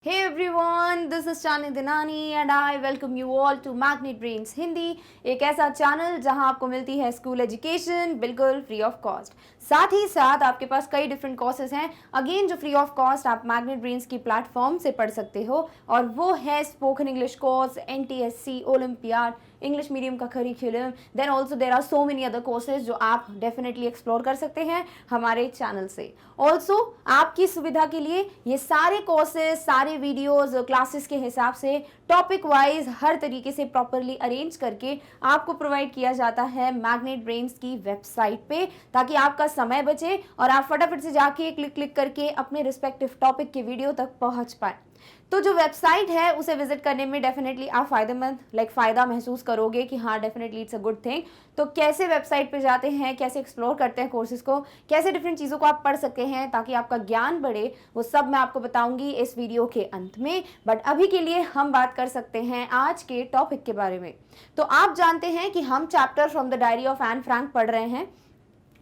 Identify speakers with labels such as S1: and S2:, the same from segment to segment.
S1: Hey everyone, this is Chani Dinani and I welcome you all to Magnet Brains Hindi, एक ऐसा channel जहां आपको मिलती है स्कूल एजुकेशन बिल्कुल फ्री ऑफ कॉस्ट। साथ ही साथ आपके पास कई डिफरेंट कोर्सेज हैं अगेन जो फ्री ऑफ कॉस्ट आप मैग्नेट ब्रेन्स की प्लेटफॉर्म से पढ़ सकते हो, और वो है spoken English course, NTSC, olympiad, English medium का curriculum, then also there are so many other courses जो आप डेफिनेटली एक्सप्लोर कर सकते हैं हमारे चैनल से। ऑल्सो आपकी सुविधा के लिए ये सारे कोर्सेज, सारे वीडियोज क्लासेस के हिसाब से टॉपिक वाइज हर तरीके से प्रॉपरली अरेंज करके आपको प्रोवाइड किया जाता है मैग्नेट ब्रेन्स की वेबसाइट पे, ताकि आपका समय बचे और आप फटाफट से जाके क्लिक करके अपने रिस्पेक्टिव टॉपिक के वीडियो तक पहुंच पाए। तो जो वेबसाइट है उसे विजिट करने में डेफिनेटली आप फ़ायदा महसूस करोगे कि हाँ definitely it's a good thing. तो कैसे वेबसाइट पे जाते हैं, कैसे एक्सप्लोर करते हैं कोर्सेज को, कैसे डिफरेंट चीज़ों को आप पढ़ सकते हैं ताकि आपका ज्ञान बढ़े, वो सब मैं आपको बताऊंगी इस वीडियो के अंत में। बट अभी के लिए हम बात कर सकते हैं आज के टॉपिक के बारे में। तो आप जानते हैं कि हम chapter from the diary of Anne Frank पढ़ रहे हैं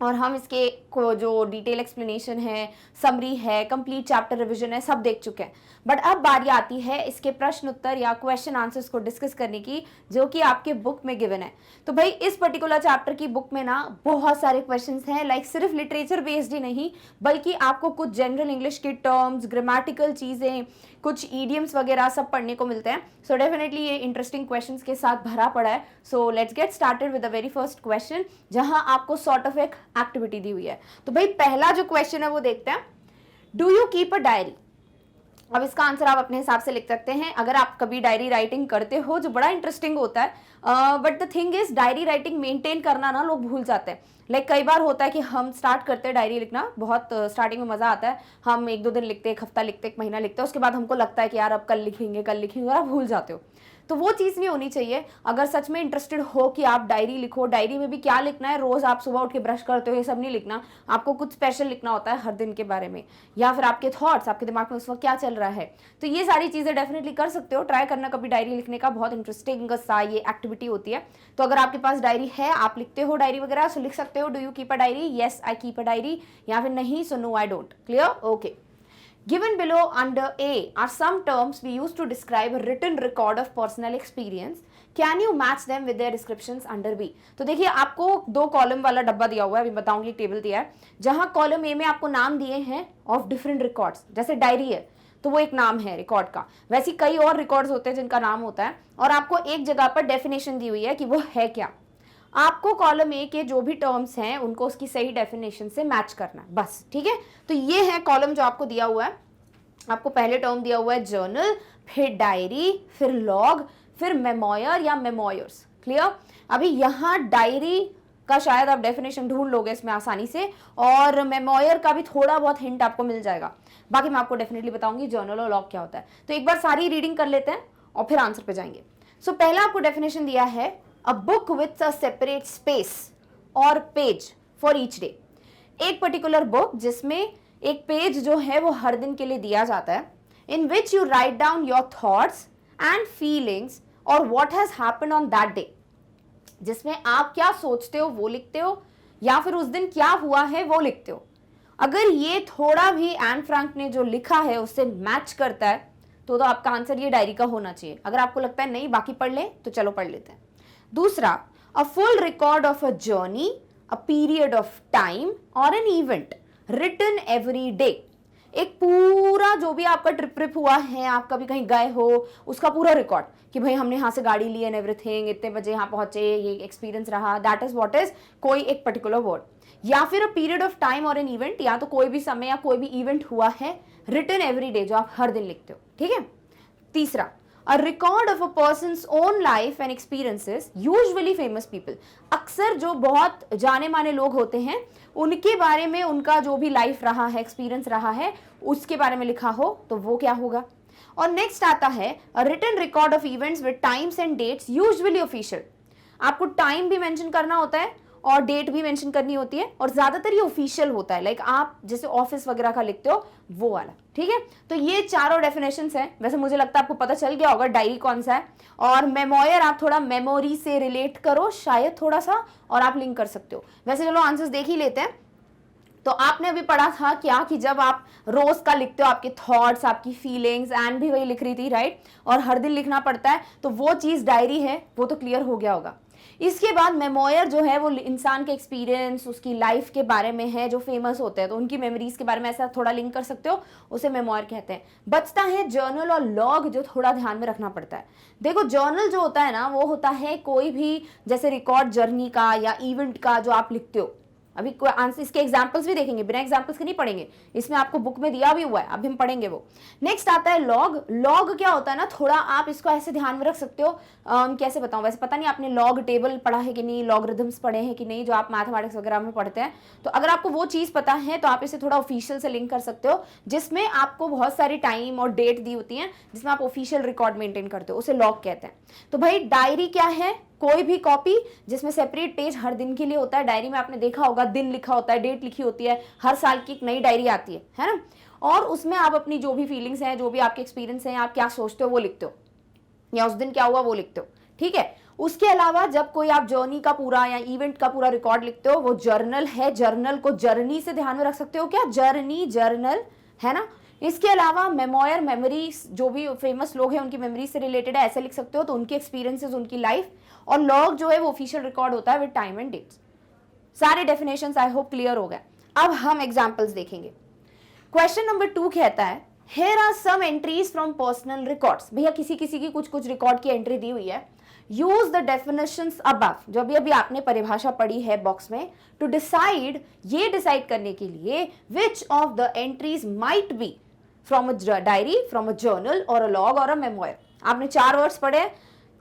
S1: और हम इसके को जो डिटेल एक्सप्लेनेशन है, समरी है, कंप्लीट चैप्टर रिवीजन है, सब देख चुके हैं। बट अब बारी आती है इसके प्रश्न उत्तर या क्वेश्चन आंसर्स को डिस्कस करने की, जो कि आपके बुक में गिवन है। तो भाई इस पर्टिकुलर चैप्टर की बुक में ना बहुत सारे क्वेश्चंस हैं, लाइक सिर्फ लिटरेचर बेस्ड ही नहीं बल्कि आपको कुछ जनरल इंग्लिश के टर्म्स, ग्रामेटिकल चीज़ें, कुछ ईडियम्स वगैरह सब पढ़ने को मिलते हैं। सो डेफिनेटली ये इंटरेस्टिंग क्वेश्चंस के साथ भरा पड़ा है। So let's get started with the very first question, जहां आपको सॉर्ट ऑफ एक एक्टिविटी दी हुई है। तो भाई पहला जो क्वेश्चन है वो देखते हैं, do you keep a diary. अब इसका आंसर आप अपने हिसाब से लिख सकते हैं अगर आप कभी डायरी राइटिंग करते हो, जो बड़ा इंटरेस्टिंग होता है। But the thing is diary writing maintain करना ना लोग भूल जाते हैं। लाइक कई बार होता है कि हम स्टार्ट करते हैं डायरी लिखना, बहुत स्टार्टिंग में मजा आता है, हम 1-2 दिन लिखते हैं, एक हफ्ता लिखते हैं, एक महीना लिखते हैं, उसके बाद हमको लगता है कि यार अब कल लिखेंगे और आप भूल जाते हो। तो वो चीज़ नहीं होनी चाहिए। अगर सच में इंटरेस्टेड हो कि आप डायरी लिखो, डायरी में भी क्या लिखना है, रोज आप सुबह उठ के ब्रश करते हो ये सब नहीं लिखना, आपको कुछ स्पेशल लिखना होता है हर दिन के बारे में, या फिर आपके थॉट्स, आपके दिमाग में उस वक्त क्या चल रहा है। तो ये सारी चीज़ें डेफिनेटली कर सकते हो, ट्राई करना कभी डायरी लिखने का, बहुत इंटरेस्टिंग सा ये एक्टिविटी होती है। तो अगर आपके पास डायरी है, आप लिखते हो डायरी वगैरह, सो लिख सकते हो, do you keep a diary, yes I keep a diary, या फिर नहीं, so no I don't. Clear? Okay. Given below under A are some terms we use to describe a written record of personal experience. Can you match them with their descriptions under B? तो देखिए आपको 2 column वाला डब्बा दिया हुआ है, अभी बताऊंगी, टेबल दिया है, जहां कॉलम ए में आपको नाम दिए हैं ऑफ डिफरेंट रिकॉर्ड्स। जैसे डायरी है तो वो एक नाम है रिकॉर्ड का, वैसे कई और रिकॉर्ड्स होते हैं जिनका नाम होता है, और आपको एक जगह पर डेफिनेशन दी हुई है कि वो है क्या। आपको कॉलम ए के जो भी टर्म्स हैं उनको उसकी सही डेफिनेशन से मैच करना है, बस। ठीक है, तो ये है कॉलम जो आपको दिया हुआ है। आपको पहले टर्म दिया हुआ है जर्नल, फिर डायरी, फिर लॉग, फिर मेमोयर या मेमोयर्स। क्लियर? अभी यहाँ डायरी का शायद आप डेफिनेशन ढूंढ लोगे इसमें आसानी से, और मेमोयर का भी थोड़ा बहुत हिंट आपको मिल जाएगा, बाकी मैं आपको डेफिनेटली बताऊंगी जर्नल और लॉग क्या होता है। तो एक बार सारी रीडिंग कर लेते हैं और फिर आंसर पे जाएंगे। सो पहला आपको डेफिनेशन दिया है, a book with a separate space और पेज फॉर ईच डे। एक पर्टिकुलर बुक जिसमें एक पेज जो है वो हर दिन के लिए दिया जाता है, in which you write down your thoughts and feelings और what has happened on that day, जिसमें आप क्या सोचते हो वो लिखते हो, या फिर उस दिन क्या हुआ है वो लिखते हो। अगर ये थोड़ा भी एन फ्रैंक ने जो लिखा है उससे मैच करता है तो आपका आंसर ये डायरी का होना चाहिए। अगर आपको लगता है नहीं बाकी पढ़ ले तो चलो पढ़ लेते हैं। दूसरा, a full record of a journey, a period of time और an event written every day. एक पूरा जो भी आपका ट्रिप हुआ है, आप कभी कहीं गए हो, उसका पूरा रिकॉर्ड कि भाई हमने यहाँ से गाड़ी ली एंड एवरीथिंग, इतने बजे यहाँ पहुंचे, ये एक्सपीरियंस रहा, दैट इज व्हाट इज कोई एक पर्टिकुलर वर्ड, या फिर अ पीरियड ऑफ टाइम और एन इवेंट, या तो कोई भी समय या कोई भी इवेंट हुआ है, रिटन एवरी डे, जो आप हर दिन लिखते हो। ठीक है। तीसरा, a record of a person's own life and experiences, usually famous people। अक्सर जो बहुत जाने माने लोग होते हैं उनके बारे में, उनका जो भी लाइफ रहा है, एक्सपीरियंस रहा है, उसके बारे में लिखा हो तो वो क्या होगा। और नेक्स्ट आता है, a written record of events with times and dates, usually official। आपको टाइम भी मेंशन करना होता है और डेट भी मेंशन करनी होती है, और ज्यादातर ये ऑफिशियल होता है, लाइक आप जैसे ऑफिस वगैरह का लिखते हो वो वाला। ठीक है, तो ये चारों डेफिनेशंस हैं। वैसे मुझे लगता है आपको पता चल गया होगा डायरी कौन सा है, और मेमोयर आप थोड़ा मेमोरी से रिलेट करो शायद थोड़ा सा, और आप लिंक कर सकते हो। वैसे चलो आंसर्स देख ही लेते हैं। तो आपने अभी पढ़ा था क्या कि जब आप रोज का लिखते हो आपके थॉट्स, आपकी फीलिंग्स, एंड भी वही लिख रही थी, राइट, और हर दिन लिखना पड़ता है, तो वो चीज डायरी है, वो तो क्लियर हो गया होगा। इसके बाद मेमोयर जो है वो इंसान के एक्सपीरियंस, उसकी लाइफ के बारे में है, जो फेमस होते हैं तो उनकी मेमोरीज के बारे में ऐसा थोड़ा लिंक कर सकते हो, उसे मेमोयर कहते हैं। बचता है जर्नल और लॉग, जो थोड़ा ध्यान में रखना पड़ता है। देखो जर्नल जो होता है ना, वो होता है कोई भी जैसे रिकॉर्ड जर्नी का या इवेंट का जो आप लिखते हो। अभी कोई आंसर, इसके एग्जांपल्स भी देखेंगे, बिना एग्जांपल्स के नहीं पढ़ेंगे, इसमें आपको बुक में दिया भी हुआ है, अभी हम पढ़ेंगे वो। नेक्स्ट आता है लॉग। लॉग क्या होता है ना, थोड़ा आप इसको ऐसे ध्यान में रख सकते हो, कैसे बताऊं, वैसे पता नहीं आपने लॉग टेबल पढ़ा है कि नहीं, लॉगरिथम्स पढ़े हैं कि नहीं, जो आप मैथमेटिक्स वगैरह में पढ़ते हैं, तो अगर आपको वो चीज पता है तो आप इसे थोड़ा ऑफिशियल से लिंक कर सकते हो, जिसमें आपको बहुत सारी टाइम और डेट दी होती है, जिसमें आप ऑफिशियल रिकॉर्ड मेंटेन करते हो, उसे लॉग कहते हैं। तो भाई डायरी क्या है, कोई भी कॉपी जिसमें सेपरेट पेज हर दिन के लिए होता है। डायरी में आपने देखा होगा दिन लिखा होता है, डेट लिखी होती है, हर साल की एक नई डायरी आती है ना, और उसमें आप अपनी जो भी फीलिंग्स हैं, जो भी आपके एक्सपीरियंस हैं, आप क्या सोचते हो वो लिखते हो, या उस दिन क्या हुआ वो लिखते हो, ठीक है। उसके अलावा जब कोई आप जर्नी का पूरा या इवेंट का पूरा रिकॉर्ड लिखते हो, वो जर्नल है। जर्नल को जर्नी से ध्यान में रख सकते हो, क्या जर्नी, जर्नल है ना। इसके अलावा मेमोयर, मेमोरीज, जो भी फेमस लोग हैं उनकी मेमोरीज से रिलेटेड है, ऐसे लिख सकते हो, तो उनके एक्सपीरियंसेस, उनकी लाइफ। और लॉग जो है वो ऑफिशियल रिकॉर्ड होता है विद टाइम एंड डेट्स। सारे डेफिनेशंस आई होप क्लियर हो गए। अब हम एग्जांपल्स देखेंगे। क्वेश्चन नंबर 2 कहता है, here are some entries from personal records. भैया किसी किसी की कुछ कुछ रिकॉर्ड की एंट्री दी हुई है। यूज द डेफिनेशंस अबव, जो अभी आपने परिभाषा पढ़ी है बॉक्स में, टू डिसाइड, ये डिसाइड करने के लिए, which of the entries might be from a diary, from a journal और अ लॉग और अ मेमोयर। आपने 4 वर्ड्स पढ़े,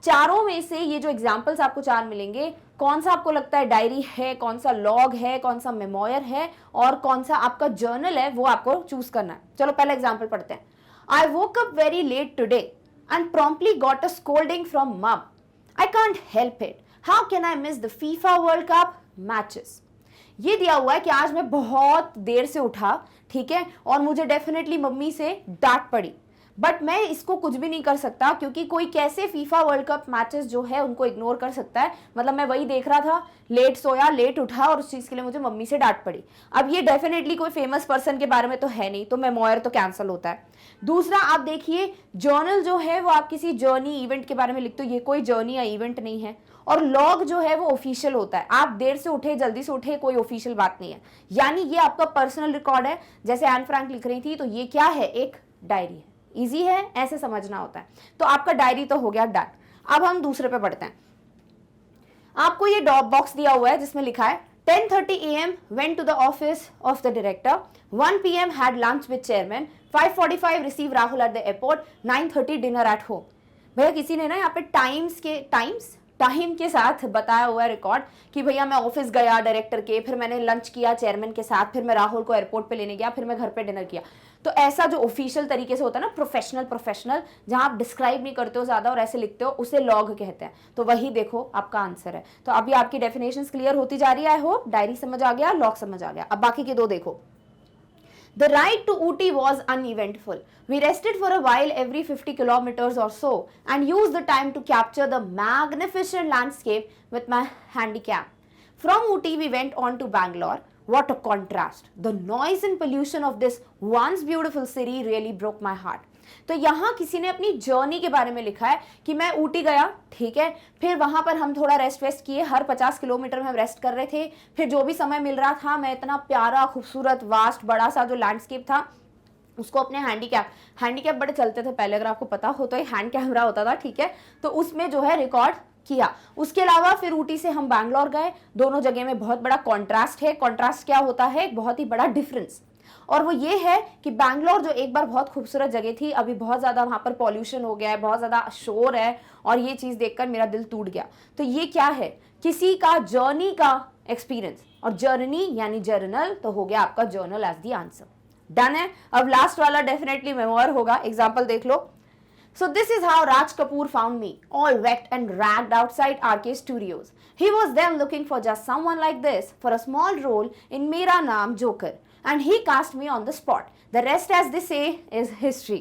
S1: चारों में से ये जो एग्जाम्पल्स आपको 4 मिलेंगे, कौन सा आपको लगता है डायरी है, कौन सा लॉग है, कौन सा मेमोयर है, और कौन सा आपका जर्नल है, वो आपको चूज करना है। चलो पहला एग्जाम्पल पढ़ते हैं। आई woke up very late today and promptly got a scolding from मम। I can't help it, how can I miss the FIFA world cup matches. ये दिया हुआ है कि आज मैं बहुत देर से उठा, ठीक है, और मुझे डेफिनेटली मम्मी से डांट पड़ी, बट मैं इसको कुछ भी नहीं कर सकता, क्योंकि कोई कैसे फीफा वर्ल्ड कप मैचेस जो है उनको इग्नोर कर सकता है। मतलब मैं वही देख रहा था, लेट सोया, लेट उठा, और उस चीज के लिए मुझे मम्मी से डांट पड़ी। अब ये डेफिनेटली कोई फेमस पर्सन के बारे में तो है नहीं, तो मेमोयर तो कैंसिल होता है। दूसरा आप देखिए, जर्नल जो है वो आप किसी जर्नी, इवेंट के बारे में लिखते हो, ये कोई जर्नी या इवेंट नहीं है। और लॉग जो है वो ऑफिशियल होता है, आप देर से उठे, जल्दी से उठे, कोई ऑफिशियल बात नहीं है, यानी ये आपका पर्सनल रिकॉर्ड है। जैसे एन फ्रैंक लिख रही थी, तो ये क्या है, एक डायरी है। इजी है, ऐसे समझना होता है। तो आपका डायरी तो हो गया डन। अब हम दूसरे पे बढ़ते हैं। आपको ये डॉप बॉक्स दिया हुआ है जिसमें लिखा है 10:30 AM went to the office of the director, 1 PM had lunch with chairman, 5:45 receive Rahul at the airport, 9:30 dinner at home। भैया किसी ने ना यहाँ पे टाइम के साथ बताया हुआ है रिकॉर्ड कि भैया मैं ऑफिस गया डायरेक्टर के, फिर मैंने लंच किया चेयरमैन के साथ, फिर मैं राहुल को एयरपोर्ट पे लेने गया, फिर मैं घर पे डिनर किया। तो ऐसा जो ऑफिशियल तरीके से होता है ना, प्रोफेशनल, जहां आप डिस्क्राइब नहीं करते हो ज्यादा और ऐसे लिखते हो, उसे लॉग कहते हैं। तो वही देखो आपका आंसर है। तो अभी आपकी डेफिनेशंस क्लियर होती जा रही है। आई होप डायरी समझ आ गया, लॉग समझ आ गया। अब बाकी के 2 देखो। The ride to Ooty was uneventful. We rested for a while every 50 kilometers or so and used the time to capture the magnificent landscape with my handicap. From Ooty we went on to Bangalore. What a contrast. The noise and pollution of this once beautiful city really broke my heart. तो यहाँ किसी ने अपनी journey के बारे में लिखा है कि मैं ऊटी गया, ठीक है, फिर वहां पर हम थोड़ा रेस्ट किए, हर 50 किलोमीटर में हम रेस्ट कर रहे थे, फिर जो भी समय मिल रहा था मैं इतना प्यारा, खूबसूरत, वास्ट, बड़ा सा जो लैंडस्केप था उसको अपने हैंडीकैप बड़े चलते थे पहले, अगर आपको पता हो तो ये हैंड कैमरा होता था, ठीक है, तो उसमें जो है रिकॉर्ड किया। उसके अलावा फिर ऊटी से हम बैंगलोर गए। दोनों जगह में बहुत बड़ा कॉन्ट्रास्ट है। कॉन्ट्रास्ट क्या होता है, एक बहुत ही बड़ा डिफरेंस, और वो ये है कि बैंगलोर जो एक बार बहुत खूबसूरत जगह थी, अभी बहुत ज्यादा वहां पर पॉल्यूशन हो गया है, बहुत ज्यादा शोर है, और ये चीज देखकर मेरा दिल टूट गया। तो ये क्या है, किसी का जर्नी का एक्सपीरियंस, और जर्नी यानी जर्नल, तो हो गया आपका journal as the answer. Done है। अब लास्ट वाला डेफिनेटली मेमोयर होगा। एग्जाम्पल देख लो। So this is how Raj Kapoor found me, all wet and ragged outside RK Studios. He was then looking for just someone like this for a small role in Mera Naam Joker, and he cast me on the spot. The rest, as they say, is history.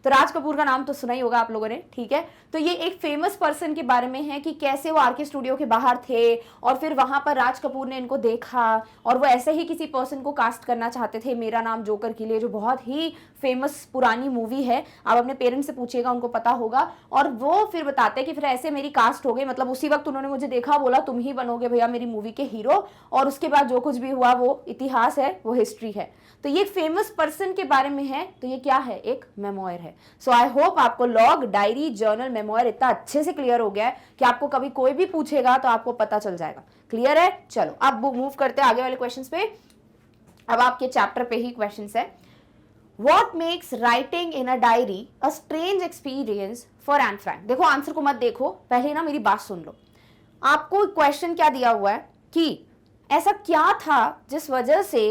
S1: तो राज कपूर का नाम तो सुना ही होगा आप लोगों ने, ठीक है। तो ये एक फेमस पर्सन के बारे में है कि कैसे वो आरके स्टूडियो के बाहर थे और फिर वहां पर राज कपूर ने इनको देखा और वो ऐसे ही किसी पर्सन को कास्ट करना चाहते थे मेरा नाम जोकर के लिए, जो बहुत ही फेमस पुरानी मूवी है। आप अपने पेरेंट्स से पूछिएगा, उनको पता होगा। और वो फिर बताते हैं कि फिर ऐसे मेरी कास्ट हो गई, मतलब उसी वक्त उन्होंने मुझे देखा, बोला तुम ही बनोगे भैया मेरी मूवी के हीरो, और उसके बाद जो कुछ भी हुआ वो इतिहास है, वो हिस्ट्री है। तो ये फेमस पर्सन के बारे में है, तो ये क्या है, एक मेमोयर है। सो आई होप आपको लॉग, डायरी, जर्नल, मेमोयर इतना अच्छे से क्लियर हो गया है कि आपको कभी कोई भी पूछेगा तो आपको पता चल जाएगा। क्लियर है? चलो अब मूव करते हैं आगे वाले क्वेश्चंस पे। अब आपके चैप्टर पे ही क्वेश्चंस है। What makes writing in a diary a strange experience for Anne Frank? देखो आंसर को मत देखो, पहले ना मेरी बात सुन लो। आपको क्वेश्चन क्या दिया हुआ है कि ऐसा क्या था जिस वजह से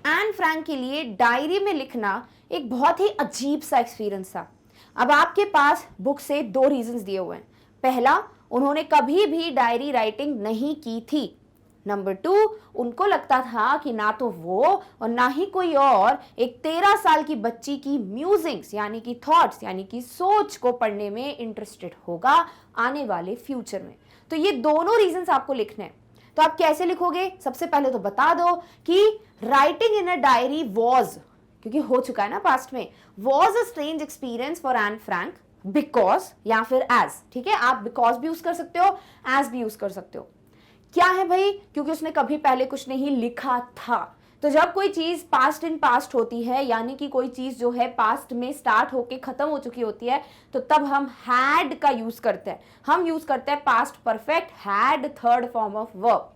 S1: एन फ्रैंक के लिए डायरी में लिखना एक बहुत ही अजीब सा एक्सपीरियंस था। अब आपके पास बुक से 2 रीजंस दिए हुए हैं। पहला, उन्होंने कभी भी डायरी राइटिंग नहीं की थी। नंबर 2, उनको लगता था कि ना तो वो और ना ही कोई और एक 13 साल की बच्ची की म्यूजिंग्स यानी कि थॉट्स यानी कि सोच को पढ़ने में इंटरेस्टेड होगा आने वाले फ्यूचर में। तो ये दोनों रीजंस आपको लिखने हैं। तो आप कैसे लिखोगे? सबसे पहले तो बता दो कि writing in a diary was, क्योंकि हो चुका है ना पास्ट में, was a strange experience for Anne Frank because या फिर एज, ठीक है। आप बिकॉज भी यूज कर सकते हो, एज भी यूज कर सकते हो। क्या है भाई? क्योंकि उसने कभी पहले कुछ नहीं लिखा था। तो जब कोई चीज पास्ट इन पास्ट होती है, यानी कि कोई चीज जो है पास्ट में स्टार्ट होके खत्म हो चुकी होती है, तो तब हम हैड का यूज करते हैं। हम यूज करते हैं past perfect, had, third form of verb.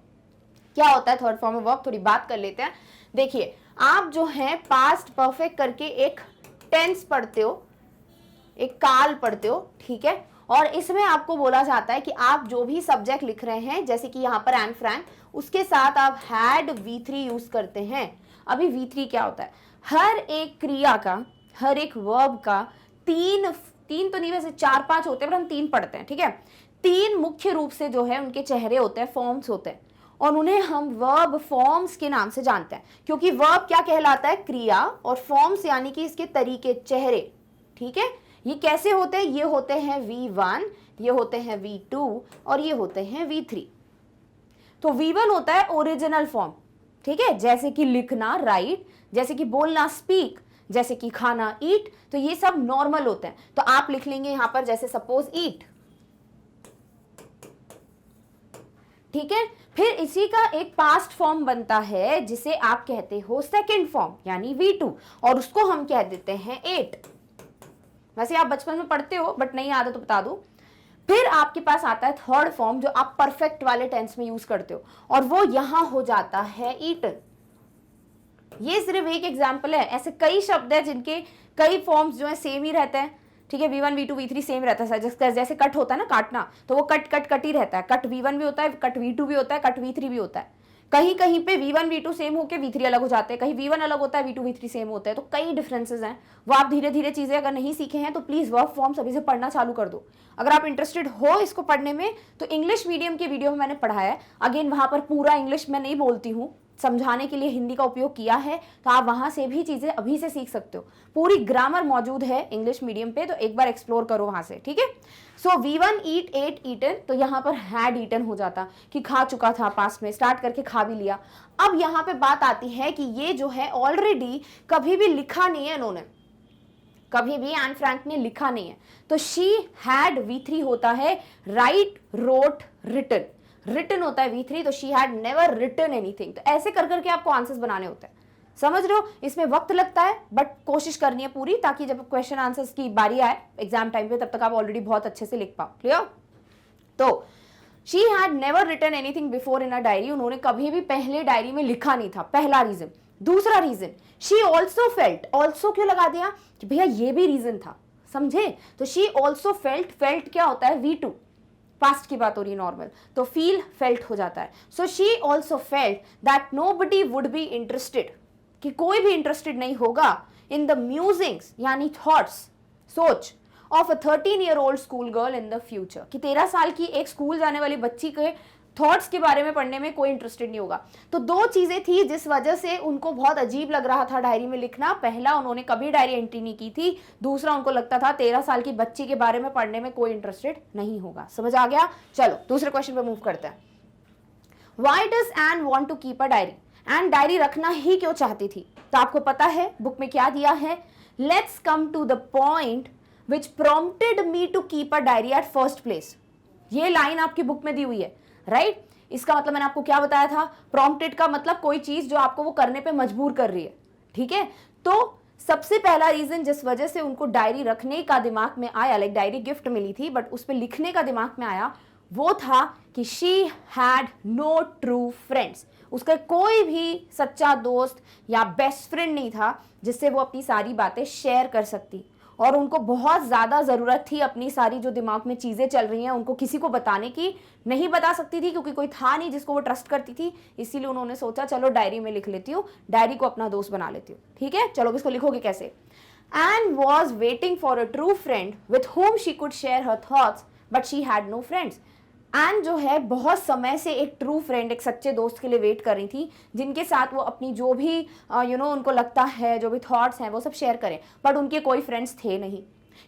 S1: क्या होता है थर्ड फॉर्म ऑफ वर्ब? थोड़ी बात कर लेते हैं। देखिए, आप जो है पास्ट परफेक्ट करके एक टेंस पढ़ते हो, एक काल पढ़ते हो, ठीक है। और इसमें आपको बोला जाता है कि आप जो भी सब्जेक्ट लिख रहे हैं, जैसे कि यहाँ पर एन फ्रैंक, उसके साथ आप हैड V3 यूज करते हैं। अभी V3 क्या होता है? हर एक क्रिया का, हर एक वर्ब का तीन तो नहीं, वैसे 4-5 होते हैं, पर हम 3 पढ़ते हैं, ठीक है। 3 मुख्य रूप से जो है उनके चेहरे होते हैं, फॉर्म्स होते हैं, और उन्हें हम वर्ब फॉर्म्स के नाम से जानते हैं। क्योंकि वर्ब क्या कहलाता है? क्रिया, और फॉर्म्स यानी कि इसके तरीके, चेहरे, ठीक है। ये कैसे होते हैं? ये होते हैं V1, ये होते हैं V2 और ये होते हैं V3। तो V1 होता है ओरिजिनल फॉर्म, ठीक है, जैसे कि लिखना राइट, जैसे कि बोलना स्पीक, जैसे कि खाना ईट। तो ये सब नॉर्मल होते हैं। तो आप लिख लेंगे यहां पर जैसे सपोज ईट, ठीक है। फिर इसी का एक पास्ट फॉर्म बनता है जिसे आप कहते हो सेकंड फॉर्म यानी V2, और उसको हम कह देते हैं 8। वैसे आप बचपन में पढ़ते हो, बट नहीं आता तो बता दूं। फिर आपके पास आता है थर्ड फॉर्म, जो आप परफेक्ट वाले टेंस में यूज करते हो, और वो यहां हो जाता है ईटन। ये सिर्फ एक एग्जाम्पल है, ऐसे कई शब्द है जिनके कई फॉर्म्स जो है सेम ही रहते हैं, ठीक है। V1, V2, V3 सेम रहता है। जैसे कट होता है ना, काटना, तो वो कट ही रहता है। कट V1 भी होता है, कट V2 भी होता है, कट V3 भी होता है। कहीं कहीं पे V1, V2 सेम होके V3 अलग हो जाते हैं, कहीं V1 अलग होता है, V2, V3 सेम होता है। तो कई डिफरेंसेस हैं, वो आप धीरे धीरे चीजें अगर नहीं सीखे हैं तो प्लीज वर्ब फॉर्म्स अभी से पढ़ना चालू कर दो। अगर आप इंटरेस्टेड हो इसको पढ़ने में, तो इंग्लिश मीडियम के वीडियो में मैंने पढ़ाया है। अगेन वहां पर पूरा इंग्लिश मैं नहीं बोलती हूँ, समझाने के लिए हिंदी का उपयोग किया है, तो आप वहां से भी चीजें अभी से सीख सकते हो। पूरी ग्रामर मौजूद है इंग्लिश मीडियम पे, तो एक बार एक्सप्लोर करो वहां से, ठीक है। सो V1 ईट, 8 ईटन, तो यहाँ पर हैड ईटन हो जाता कि खा चुका था, पास्ट में स्टार्ट करके खा भी लिया। अब यहाँ पे बात आती है कि ये जो है ऑलरेडी कभी भी लिखा नहीं है इन्होंने, कभी भी एन फ्रैंक ने लिखा नहीं है। तो शी हैड V3 होता है राइट, रोट, रिटन। रिटन होता है V3, तो she had never written anything. तो ऐसे कर करके आपको आंसर्स बनाने होते हैं, समझ रहे हो। इसमें वक्त लगता है, बट कोशिश करनी है पूरी, ताकि जब क्वेश्चन आंसर्स की बारी आए एग्जाम टाइम पे, तब तक आप ऑलरेडी बहुत अच्छे से लिख पाओ। क्लियर? तो she had never written anything before in a diary, उन्होंने कभी भी पहले डायरी में लिखा नहीं था, पहला रीजन। दूसरा reason, she also felt. Also क्यों लगा दिया? कि भैया ये भी रीजन था, समझे। तो शी ऑल्सो फेल्ट, फेल्ट क्या होता है? V2, पास्ट की बात हो रही है नॉर्मल, तो फील फेल्ट हो जाता है। So she also felt that nobody would be interested, कि कोई भी इंटरेस्टेड नहीं होगा इन द म्यूजिंग्स यानी थॉट्स, सोच of a 13-year-old school girl in the future, कि 13 साल की एक स्कूल जाने वाली बच्ची के थॉट्स के बारे में पढ़ने में कोई इंटरेस्टेड नहीं होगा। तो दो चीजें थी जिस वजह से उनको बहुत अजीब लग रहा था डायरी में लिखना। पहला, उन्होंने कभी डायरी एंट्री नहीं की थी। दूसरा, उनको लगता था 13 साल की बच्ची के बारे में पढ़ने में कोई इंटरेस्टेड नहीं होगा। समझ आ गया? चलो दूसरे क्वेश्चन पे मूव करते हैं। Why does Anne want to keep a diary? Anne diary रखना ही क्यों चाहती थी? तो आपको पता है बुक में क्या दिया है। Let's come to the point which prompted me to keep a diary at first place. ये लाइन आपकी बुक में दी हुई है, राइट? इसका मतलब मैंने आपको क्या बताया था? प्रॉम्प्टेड का मतलब कोई चीज जो आपको वो करने पे मजबूर कर रही है, ठीक है? तो सबसे पहला रीजन जिस वजह से उनको डायरी रखने का दिमाग में आया, लाइक डायरी गिफ्ट मिली थी बट उस पर लिखने का दिमाग में आया, वो था कि she had no true friends. उसका कोई भी सच्चा दोस्त या बेस्ट फ्रेंड नहीं था जिससे वो अपनी सारी बातें शेयर कर सकती। और उनको बहुत ज़्यादा ज़रूरत थी अपनी सारी जो दिमाग में चीज़ें चल रही हैं उनको किसी को बताने की। नहीं बता सकती थी क्योंकि कोई था नहीं जिसको वो ट्रस्ट करती थी। इसीलिए उन्होंने सोचा चलो डायरी में लिख लेती हूँ, डायरी को अपना दोस्त बना लेती हूँ। ठीक है, चलो इसको लिखोगे कैसे? Anne was waiting for a true friend with whom she could share her thoughts but she had no friends. Anne जो है बहुत समय से एक ट्रू फ्रेंड, एक सच्चे दोस्त के लिए वेट कर रही थी जिनके साथ वो अपनी जो भी उनको लगता है, जो भी थॉट्स हैं वो सब शेयर करें, बट उनके कोई फ्रेंड्स थे नहीं।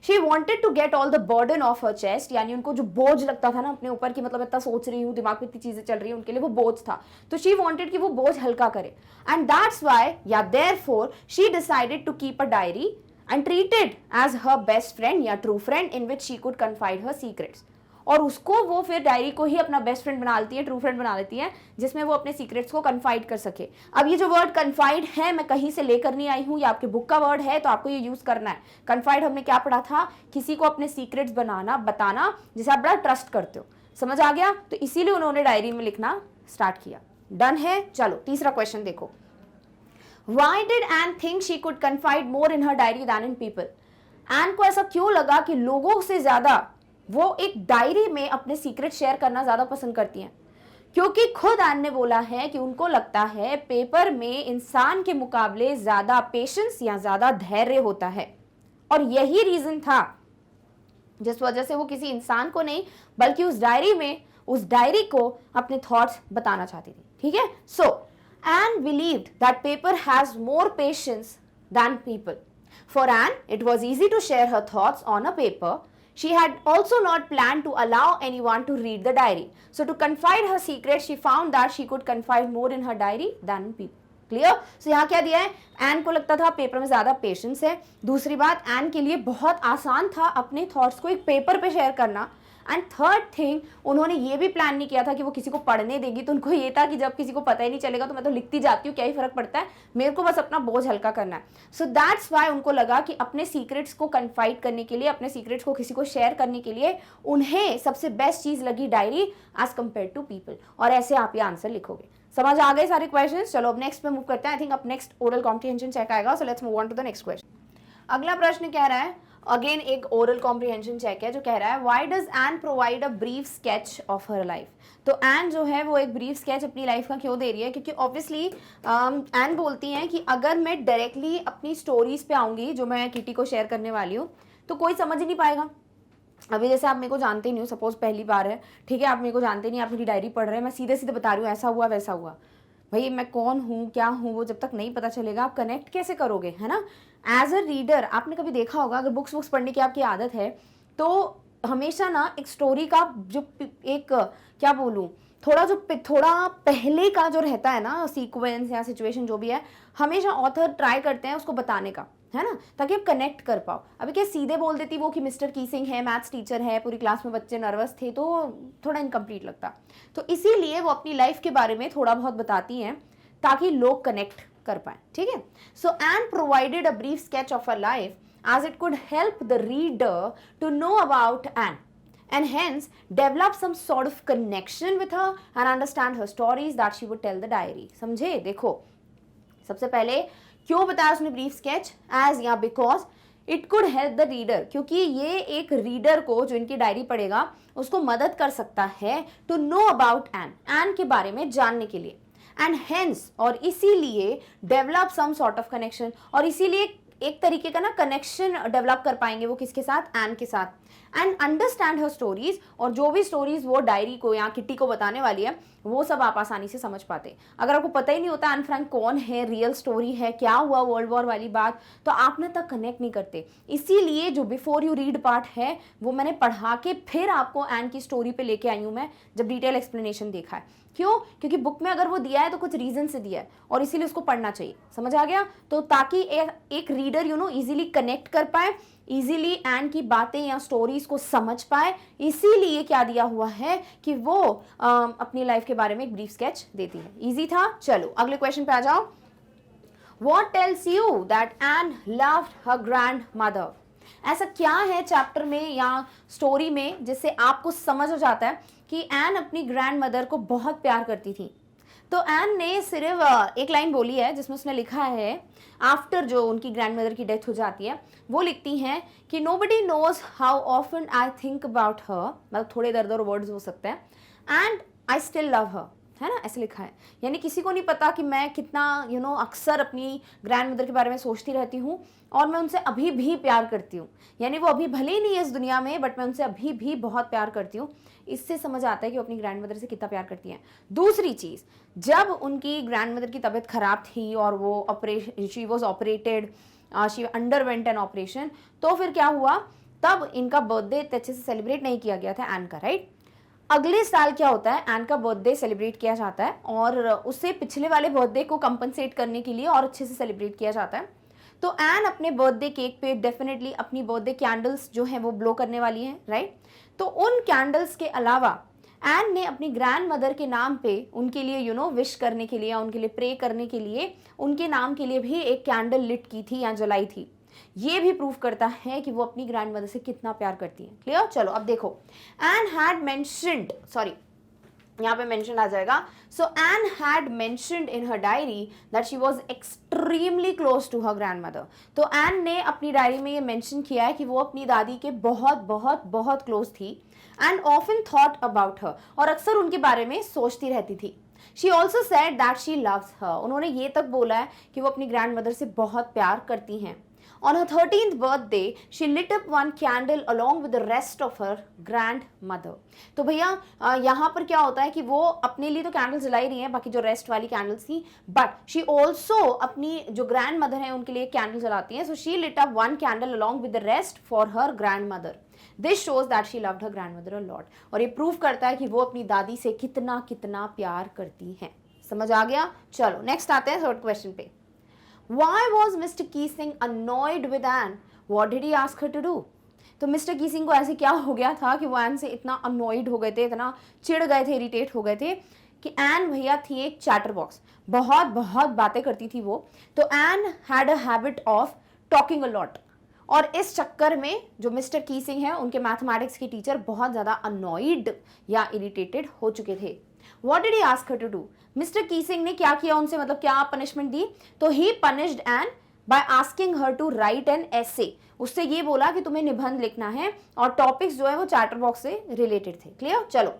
S1: She wanted to get all the burden off her chest, यानी उनको जो बोझ लगता था ना अपने ऊपर की, मतलब इतना सोच रही हूँ, दिमाग में इतनी चीजें चल रही हैं, उनके लिए वो बोझ था। तो शी वॉन्टेड कि वो बोझ हल्का करे। एंड दैट्स वाई या therefore she decided to keep a diary and treated as her best friend या true friend in which she could confide her secrets. और उसको वो फिर डायरी को ही अपना बेस्ट फ्रेंड बना लेती है, ट्रू फ्रेंड बना लेती है, जिसमें वो अपने सीक्रेट्स को कन्फाइड कर सके। अब ये जो वर्ड कन्फाइड है मैं कहीं से लेकर नहीं आई हूँ, ये आपके बुक का वर्ड है तो आपको ये यूज करना है। कन्फाइड हमने क्या पढ़ा था? किसी को अपने सीक्रेट्स बनाना, बताना जिसे आप बड़ा ट्रस्ट करते हो। समझ आ गया? तो इसीलिए उन्होंने डायरी में लिखना स्टार्ट किया। डन है? चलो तीसरा क्वेश्चन देखो। Why did Anne think she could confide more in her diary than in people? Anne को ऐसा क्यों लगा कि लोगों से ज्यादा वो एक डायरी में अपने सीक्रेट शेयर करना ज्यादा पसंद करती हैं? क्योंकि खुद एन ने बोला है कि उनको लगता है पेपर में इंसान के मुकाबले ज्यादा पेशेंस या ज्यादा धैर्य होता है। और यही रीजन था जिस वजह से वो किसी इंसान को नहीं बल्कि उस डायरी में, उस डायरी को अपने थॉट्स बताना चाहती थी। ठीक है? सो Anne believed that paper has more patience than people. For Anne, it was easy to share her thoughts on a paper. She had also not planned to allow anyone to read the diary. So to confide her secrets, she found that she could confide more in her diary than in people. Clear? So यहाँ क्या दिया है? N को लगता था paper में ज्यादा patience है। दूसरी बात, एन के लिए बहुत आसान था अपने थॉट्स को एक पेपर पे शेयर करना। एंड थर्ड थिंग, उन्होंने ये भी प्लान नहीं किया था कि वो किसी को पढ़ने देगी। तो उनको ये था कि जब किसी को पता ही नहीं चलेगा तो मैं तो लिखती जाती हूँ, क्या ही फर्क पड़ता है, मेरे को बस अपना बोझ हल्का करना है। सो दैट्स वाई उनको लगा कि अपने सीक्रेट्स को कन्फाइड करने के लिए, अपने सीक्रेट्स को किसी को शेयर करने के लिए उन्हें सबसे बेस्ट चीज लगी diary as compare to people. और ऐसे आप ये आंसर लिखोगे। समझ आ गए सारे क्वेश्चन? चलो अब नेक्स्ट पे मूव करते हैं। आई थिंक अब नेक्स्ट ओरल कॉम्प्रिहेंशन चेक आएगा। So let's move on to the next question. अगला प्रश्न कह रहा है, अगेन एक ओरल कॉम्प्रिहेंशन चेक है, जो कह रहा है why does N provide a brief sketch of her life. तो एन जो है वो एक ब्रीफ स्केच अपनी लाइफ का क्यों दे रही है? क्योंकि ऑब्वियसली एन बोलती हैं कि अगर मैं डायरेक्टली अपनी स्टोरीज पे आऊँगी जो मैं किटी को शेयर करने वाली हूँ तो कोई समझ ही नहीं पाएगा। अभी जैसे आप मेरे को जानते नहीं हो, सपोज पहली बार है, ठीक है, आप मेरे को जानते नहीं, आप मेरी डायरी पढ़ रहे हैं, मैं सीधे सीधे बता रही हूँ ऐसा हुआ वैसा हुआ। भाई मैं कौन हूँ, क्या हूँ, वो जब तक नहीं पता चलेगा आप कनेक्ट कैसे करोगे, है ना? एज अ रीडर आपने कभी देखा होगा, अगर बुक्स पढ़ने की आपकी आदत है तो हमेशा ना एक स्टोरी का जो एक क्या बोलूँ, थोड़ा पहले का जो रहता है ना सीक्वेंस या सिचुएशन जो भी है, हमेशा ऑथर ट्राई करते हैं उसको बताने का, है ना, ताकि आप कनेक्ट कर पाओ। अभी क्या सीधे बोल देती वो कि मिस्टर कीसिंग है, मैथ्स टीचर है, पूरी क्लास में बच्चे नर्वस थे, तो थोड़ा इनकम्प्लीट लगता। तो इसीलिए वो अपनी लाइफ के बारे में थोड़ा बहुत बताती हैं ताकि लोग कनेक्ट कर पाए। ठीक है? So Anne provided a brief sketch of her life as it could help the reader to know about Anne and hence develop some sort of connection with her and understand her stories that she would tell the diary. समझे? देखो सबसे पहले क्यों बताया उसने brief sketch? As या because it could help the reader, क्योंकि ये एक रीडर को जो इनकी डायरी पढ़ेगा उसको मदद कर सकता है टू नो अबाउट एन के बारे में जानने के लिए। एंड हेंस और इसीलिए develop some sort of connection, और इसीलिए एक तरीके का ना कनेक्शन डेवलप कर पाएंगे वो किसके साथ, एन के साथ, एंड अंडरस्टैंड हर स्टोरीज, और जो भी स्टोरीज वो डायरी को या किट्टी को बताने वाली है वो सब आप आसानी से समझ पाते। अगर आपको पता ही नहीं होता एन फ्रैंक कौन है, रियल स्टोरी है, क्या हुआ वर्ल्ड वॉर वाली बात, तो आप ना तक कनेक्ट नहीं करते। इसीलिए जो बिफोर यू रीड पार्ट है वो मैंने पढ़ा के फिर आपको एन की स्टोरी पे लेके आई हूँ मैं, जब डिटेल एक्सप्लेनेशन देखा है। क्यों? क्योंकि बुक में अगर वो दिया है तो कुछ रीजन से दिया है और इसीलिए उसको पढ़ना चाहिए। समझ आ गया? तो ताकि एक रीडर इजीली कनेक्ट कर पाए, इजीली एन की बातें या स्टोरीज को समझ पाए, इसीलिए क्या दिया हुआ है कि वो अपनी लाइफ के बारे में एक ब्रीफ स्केच देती है। इजी था? चलो अगले क्वेश्चन पे आ जाओ। What tells you that Anne loved her grandmother? ऐसा क्या है चैप्टर में या स्टोरी में जिससे आपको समझ हो जाता है कि एन अपनी ग्रैंड मदर को बहुत प्यार करती थी? तो एन ने सिर्फ एक लाइन बोली है जिसमें उसने लिखा है, आफ्टर जो उनकी ग्रैंड मदर की डेथ हो जाती है, वो लिखती हैं कि nobody knows how often I think about her, मतलब थोड़े दर्द और वर्ड्स हो सकते हैं, and I still love her, है ना, ऐसे लिखा है। यानी किसी को नहीं पता कि मैं कितना अक्सर अपनी ग्रैंड मदर के बारे में सोचती रहती हूँ और मैं उनसे अभी भी प्यार करती हूँ। यानी वो अभी भले ही नहीं है इस दुनिया में, बट मैं उनसे अभी भी बहुत प्यार करती हूँ। इससे समझ आता है कि वो अपनी ग्रैंड मदर से कितना प्यार करती हैं। दूसरी चीज़, जब उनकी ग्रैंड मदर की तबीयत खराब थी और वो she was operated, she underwent an operation, तो फिर क्या हुआ, तब इनका बर्थडे अच्छे से सेलिब्रेट नहीं किया गया था एन का, राइट। अगले साल क्या होता है, एन का बर्थडे सेलिब्रेट किया जाता है और उससे पिछले वाले बर्थडे को कंपनसेट करने के लिए और अच्छे से सेलिब्रेट किया जाता है। तो एन अपने बर्थडे केक पे डेफिनेटली अपनी बर्थडे कैंडल्स जो हैं वो ब्लो करने वाली हैं, राइट। तो उन कैंडल्स के अलावा एन ने अपनी ग्रैंड मदर के नाम पे उनके लिए विश करने के लिए, उनके लिए प्रे करने के लिए, उनके नाम के लिए भी एक कैंडल लिट की थी या जलाई थी। ये भी प्रूफ करता है कि वो अपनी ग्रैंड मदर से कितना प्यार करती है। क्लियर? चलो अब देखो, एन हैड मेंशन्ड, सॉरी यहाँ पे मेंशन आ जाएगा, so Anne had mentioned in her diary that she was extremely close to her grandmother. तो एन ने अपनी डायरी में ये मेंशन किया है कि वो अपनी दादी के बहुत बहुत बहुत क्लोज थी, and often thought about her, और अक्सर उनके बारे में सोचती रहती थी। She also said that she loves her, उन्होंने ये तक बोला है कि वो अपनी ग्रैंड मदर से बहुत प्यार करती हैं। On her 13th birthday, she lit up one candle along with the rest of her grandmother. तो भैया यहाँ पर क्या होता है कि वो अपने लिए तो कैंडल जला ही रही हैं, बाकी जो रेस्ट वाली कैंडल्स थी, बट शी ऑल्सो अपनी जो ग्रैंड मदर है उनके लिए कैंडल जलाती हैं। So she lit up one candle along with the rest for her grandmother. This shows that she loved her grandmother a lot. और ये प्रूव करता है कि वो अपनी दादी से कितना कितना प्यार करती हैं। समझ आ गया? चलो नेक्स्ट आते हैं थर्ड क्वेश्चन पे। Why was Mr. Keesing annoyed with Anne? What did he ask her to do? तो मिस्टर कीसिंग को ऐसे क्या हो गया था कि वो एन से इतना अनॉयड हो गए थे, इतना चिढ़ गए थे, इरिटेट हो गए थे कि एन भैया थी एक चैटर बॉक्स, बहुत बहुत बातें करती थी वो। तो Anne had a habit of talking a lot, और इस चक्कर में जो मिस्टर कीसिंग है उनके मैथमेटिक्स के टीचर बहुत ज़्यादा अनॉयड या इरिटेटेड हो चुके थे। What did he ask her to do? Mr Keesing ने क्या किया उनसे, मतलब क्या पनिशमेंट दी? तो he punished Anne by asking her to write an essay. उससे ये बोला कि तुम्हें निबंध लिखना है और टॉपिक्स जो है वो चैटर बॉक्स से रिलेटेड थे। क्लियर? चलो,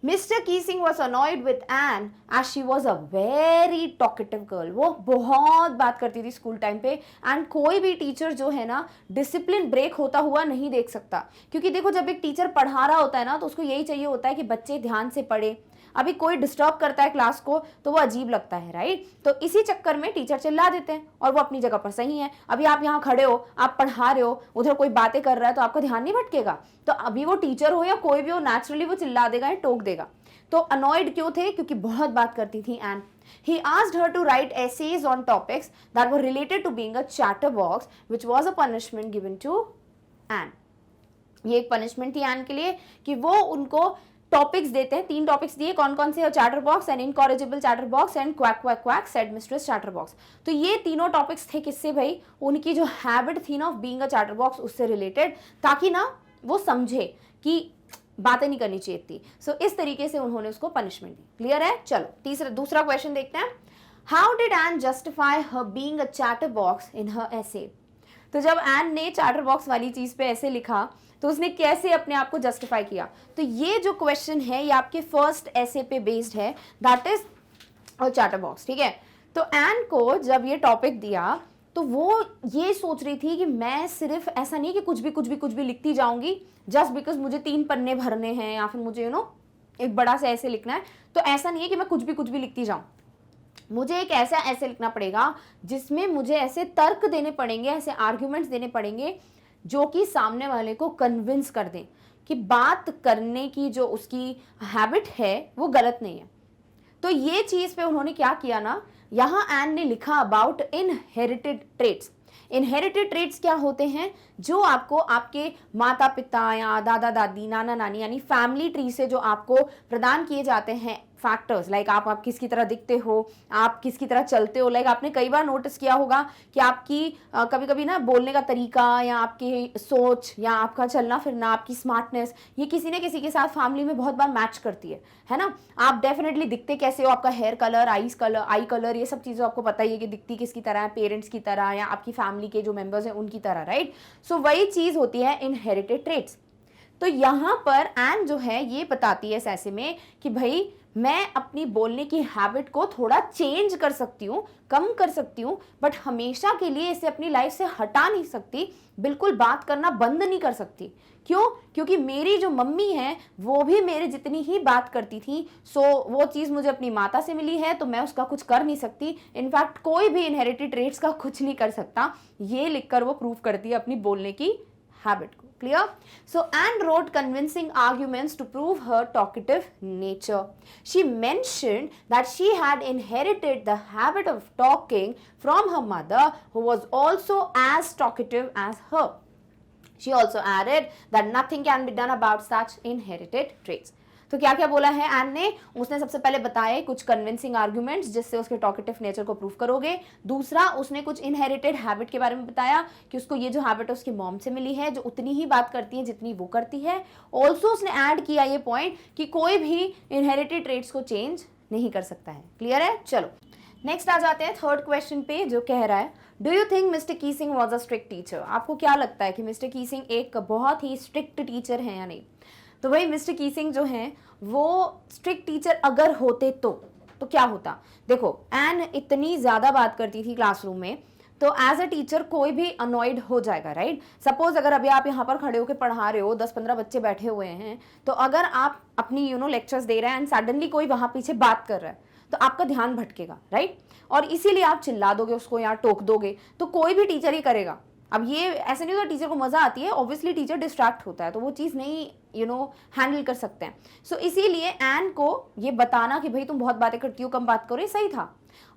S1: Mr Keesing was annoyed with Anne as she was a very talkative girl. वो बहुत बात करती थी स्कूल टाइम पे, एंड कोई भी टीचर जो है ना डिसिप्लिन ब्रेक होता हुआ नहीं देख सकता। क्योंकि देखो, जब एक टीचर पढ़ा रहा होता है ना तो उसको यही चाहिए होता है कि बच्चे ध्यान से पढ़े। अभी कोई डिस्टर्ब करता है क्लास को तो वो अजीब लगता है, राइट। तो इसी चक्कर में टीचर चिल्ला देते हैं और वो अपनी जगह पर सही है। अभी आप यहाँ खड़े हो, आप पढ़ा रहे हो, उधर कोई बातें कर रहा है तो आपका ध्यान नहीं भटकेगा। तो अभी वो टीचर हो या कोई भी हो, नेचुरली वो चिल्ला देगा या टोक देगा। तो अनॉयड क्यों थे? क्योंकि बहुत बात करती थी N. He asked her to write essays on topics that were related to being a chatterbox, which was a punishment given to Anne. ये एक पनिशमेंट थी एन के लिए कि वो उनको टॉपिक्स देते हैं। 3 टॉपिक्स दिए, कौन कौन से? Chatterbox and incorrigible chatterbox and quack quack quack said mistress chatterbox. तो ये तीनों टॉपिक्स थे किससे भाई? उनकी जो हैबिट थी ना of being a chatter box, उससे रिलेटेड, ताकि ना वो समझे कि बातें नहीं करनी चाहिए थी। सो इस तरीके से उन्होंने उसको पनिशमेंट दी। क्लियर है? चलो दूसरा क्वेश्चन देखते हैं। How did Anne justify her being a chatterbox in her essay? तो जब एन ने चैटर बॉक्स वाली चीज पे ऐसे लिखा तो उसने कैसे अपने आप को जस्टिफाई किया? तो ये जो क्वेश्चन है ये आपके फर्स्ट एसे पे बेस्ड है, दैट इज चैटर बॉक्स। ठीक है, तो एन को जब ये टॉपिक दिया तो वो ये सोच रही थी कि मैं सिर्फ ऐसा नहीं कि कुछ भी लिखती जाऊंगी जस्ट बिकॉज मुझे 3 पन्ने भरने हैं या फिर मुझे एक बड़ा सा ऐसे लिखना है, तो ऐसा नहीं है कि मैं कुछ भी लिखती जाऊं। मुझे एक ऐसा ऐसे लिखना पड़ेगा जिसमें मुझे ऐसे तर्क देने पड़ेंगे, ऐसे आर्ग्यूमेंट्स देने पड़ेंगे जो कि सामने वाले को कन्विंस कर दें कि बात करने की जो उसकी हैबिट है वो गलत नहीं है। तो ये चीज पे उन्होंने क्या किया ना, यहाँ एन ने लिखा about inherited traits. Inherited traits क्या होते हैं? जो आपको आपके माता पिता या दादा दादी, नाना नानी यानी फैमिली ट्री से जो आपको प्रदान किए जाते हैं फैक्टर्स, लाइक आप किसकी तरह दिखते हो, आप किसकी तरह चलते हो। लाइक आपने कई बार नोटिस किया होगा कि आपकी कभी कभी ना बोलने का तरीका या आपकी सोच या आपका चलना फिरना, आपकी स्मार्टनेस, ये किसी न किसी के साथ फैमिली में बहुत बार मैच करती है ना। आप डेफिनेटली दिखते कैसे हो, आपका हेयर कलर, आई कलर, ये सब चीज़ें आपको पता ही है कि दिखती किसकी तरह है, पेरेंट्स की तरह या आपकी फैमिली के जो मेंबर्स हैं उनकी तरह, राइट। सो वही चीज़ होती है इनहेरिटेड ट्रेट्स। तो यहाँ पर एन जो है ये बताती है इस ऐसे में कि भाई मैं अपनी बोलने की हैबिट को थोड़ा चेंज कर सकती हूँ, कम कर सकती हूँ, बट हमेशा के लिए इसे अपनी लाइफ से हटा नहीं सकती, बिल्कुल बात करना बंद नहीं कर सकती। क्यों? क्योंकि मेरी जो मम्मी है वो भी मेरे जितनी ही बात करती थी। सो वो चीज़ मुझे अपनी माता से मिली है तो मैं उसका कुछ कर नहीं सकती। इनफैक्ट कोई भी इनहेरिटेड ट्रेट्स का कुछ नहीं कर सकता। ये लिखकर वो प्रूव करती है अपनी बोलने की हैबिट को। Clear? So Anne wrote convincing arguments to prove her talkative nature. She mentioned that she had inherited the habit of talking from her mother, who was also as talkative as her. She also added that nothing can be done about such inherited traits. तो क्या क्या बोला है N ने? उसने सबसे पहले बताया कुछ कन्विंसिंग आर्ग्यूमेंट्स जिससे उसके टॉकेटिव नेचर को प्रूव करोगे। दूसरा, उसने कुछ इनहेरिटेड हैबिट के बारे में बताया कि उसको ये जो हैबिट है उसकी मॉम से मिली है, जो उतनी ही बात करती है जितनी वो करती है। ऑल्सो उसने ऐड किया ये पॉइंट कि कोई भी इनहेरिटेड ट्रेट्स को चेंज नहीं कर सकता है। क्लियर है? चलो नेक्स्ट आ जाते हैं थर्ड क्वेश्चन पे, जो कह रहा है do you think Mr Keesing was a strict teacher? आपको क्या लगता है कि मिस्टर कीसिंग एक बहुत ही स्ट्रिक्ट टीचर है या नहीं? तो भाई मिस्टर कीसिंग जो हैं वो स्ट्रिक्ट टीचर अगर होते तो क्या होता? देखो एन इतनी ज़्यादा बात करती थी क्लासरूम में, तो एज अ टीचर कोई भी अनॉयड हो जाएगा, राइट। सपोज अगर अभी आप यहाँ पर खड़े होकर पढ़ा रहे हो, 10-15 बच्चे बैठे हुए हैं, तो अगर आप अपनी लेक्चर्स दे रहे हैं एंड सडनली कोई वहाँ पीछे बात कर रहा है तो आपका ध्यान भटकेगा, राइट। और इसीलिए आप चिल्ला दोगे उसको या टोक दोगे, तो कोई भी टीचर ही करेगा। अब ये ऐसे नहीं होता टीचर को मजा आती है, ऑब्वियसली टीचर डिस्ट्रैक्ट होता है तो वो चीज़ नहीं हैंडल कर सकते हैं। सो इसीलिए एन को ये बताना कि भाई तुम बहुत बातें करती हो, कम बात करो, ये सही था।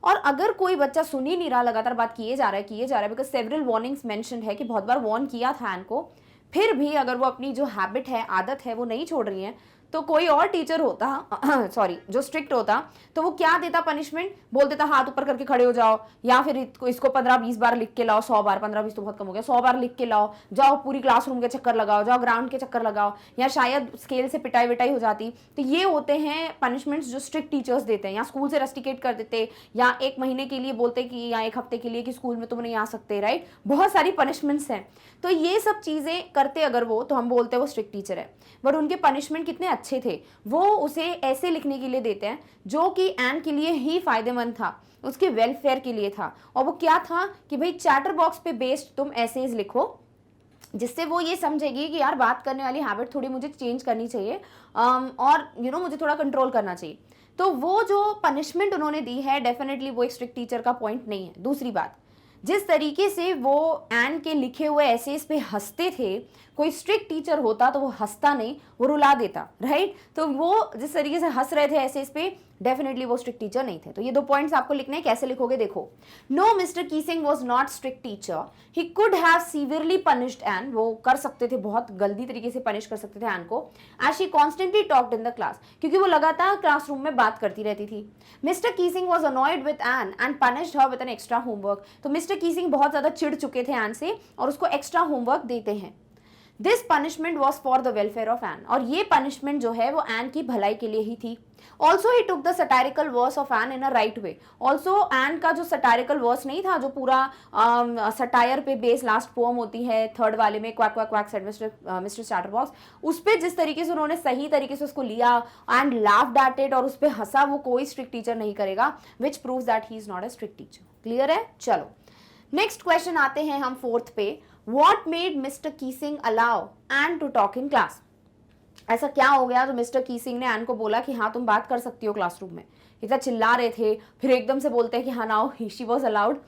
S1: और अगर कोई बच्चा सुन ही नहीं रहा, लगातार बात किए जा रहा है बिकॉज सेवरल वार्निंग्स मेंशन्ड है कि बहुत बार वार्न किया था एन को, फिर भी अगर वो अपनी जो हैबिट है, आदत है, वो नहीं छोड़ रही है, तो कोई और टीचर होता सॉरी जो स्ट्रिक्ट होता, तो वो क्या देता पनिशमेंट? बोल देता हाथ ऊपर करके खड़े हो जाओ, या फिर इसको 15-20 बार लिख के लाओ, 100 बार, 15-20 तो बहुत कम हो गया, 100 बार लिख के लाओ, जाओ पूरी क्लासरूम के चक्कर लगाओ, जाओ ग्राउंड के चक्कर लगाओ, या शायद स्केल से पिटाई विटाई हो जाती। तो ये होते हैं पनिशमेंट्स जो स्ट्रिक्ट टीचर्स देते हैं, या स्कूल से रस्टिकेट कर देते, या 1 महीने के लिए बोलते कि या 1 हफ्ते के लिए कि स्कूल में तुम नहीं आ सकते, राइट। बहुत सारी पनिशमेंट्स हैं। तो ये सब चीज़ें करते अगर वो, तो हम बोलते हैं वो स्ट्रिक्ट टीचर है। बट उनके पनिशमेंट कितने अच्छे थे, वो उसे ऐसे लिखने के लिए देते हैं जो कि एन के लिए ही फायदेमंद था, उसके वेलफेयर के लिए था। और वो क्या था कि भाई चैटर बॉक्स पे बेस्ड तुम एसेज लिखो, जिससे वो ये समझेगी कि यार बात करने वाली हैबिट थोड़ी मुझे चेंज करनी चाहिए, और मुझे थोड़ा कंट्रोल करना चाहिए। तो वो जो पनिशमेंट उन्होंने दी है, डेफिनेटली वो एक स्ट्रिक्ट टीचर का पॉइंट नहीं है। दूसरी बात, जिस तरीके से वो एन के लिखे हुए एसेस पे हंसते थे, कोई स्ट्रिक्ट टीचर होता तो वो हंसता नहीं, वो रुला देता, राइट। तो वो जिस तरीके से हंस रहे थे एसेस पे, डेफिनेटली वो स्ट्रिक्ट टीचर नहीं थे। तो ये 2 पॉइंट्स आपको लिखने हैं। कैसे लिखोगे देखो, no Mr Keesing was not strict teacher, he could have severely punished Anne, वो कर सकते थे, बहुत गंदी तरीके से पनिश कर सकते थे एन को, as she constantly talked in the class, क्योंकि वो लगातार क्लासरूम में बात करती रहती थी। Mr Keesing was annoyed with Anne and punished her with an extra homework, तो मिस्टर कीसिंग बहुत ज्यादा चिढ़ चुके थे एन से और उसको एक्स्ट्रा होमवर्क देते हैं। This punishment was for the welfare of Anne, और ये पनिशमेंट जो है वो एन की भलाई के लिए ही थी। Also he took the satirical verse of Anne in a right way, also Anne का जो सटायरिकल वर्स नहीं था, जो पूरा सटायर पे बेस लास्ट पोम होती है थर्ड वाले में, quack quack quack said mister chatterbox, उस पर जिस तरीके से उन्होंने सही तरीके से उसको लिया एंड लाफ्ड एट इट और उस पर हंसा, वो कोई स्ट्रिक्ट टीचर नहीं करेगा, which proves that he is not a strict teacher. Clear है? चलो नेक्स्ट क्वेश्चन आते हैं हम फोर्थ पे, what made Mr Keesing allow Anne to talk in class. ऐसा क्या हो गया तो मिस्टर कीसिंग ने एन को बोला कि हाँ तुम बात कर सकती हो क्लासरूम में। इतना चिल्ला रहे थे, फिर एकदम से बोलते हैं कि हाँ नाउ शी वॉज अलाउड,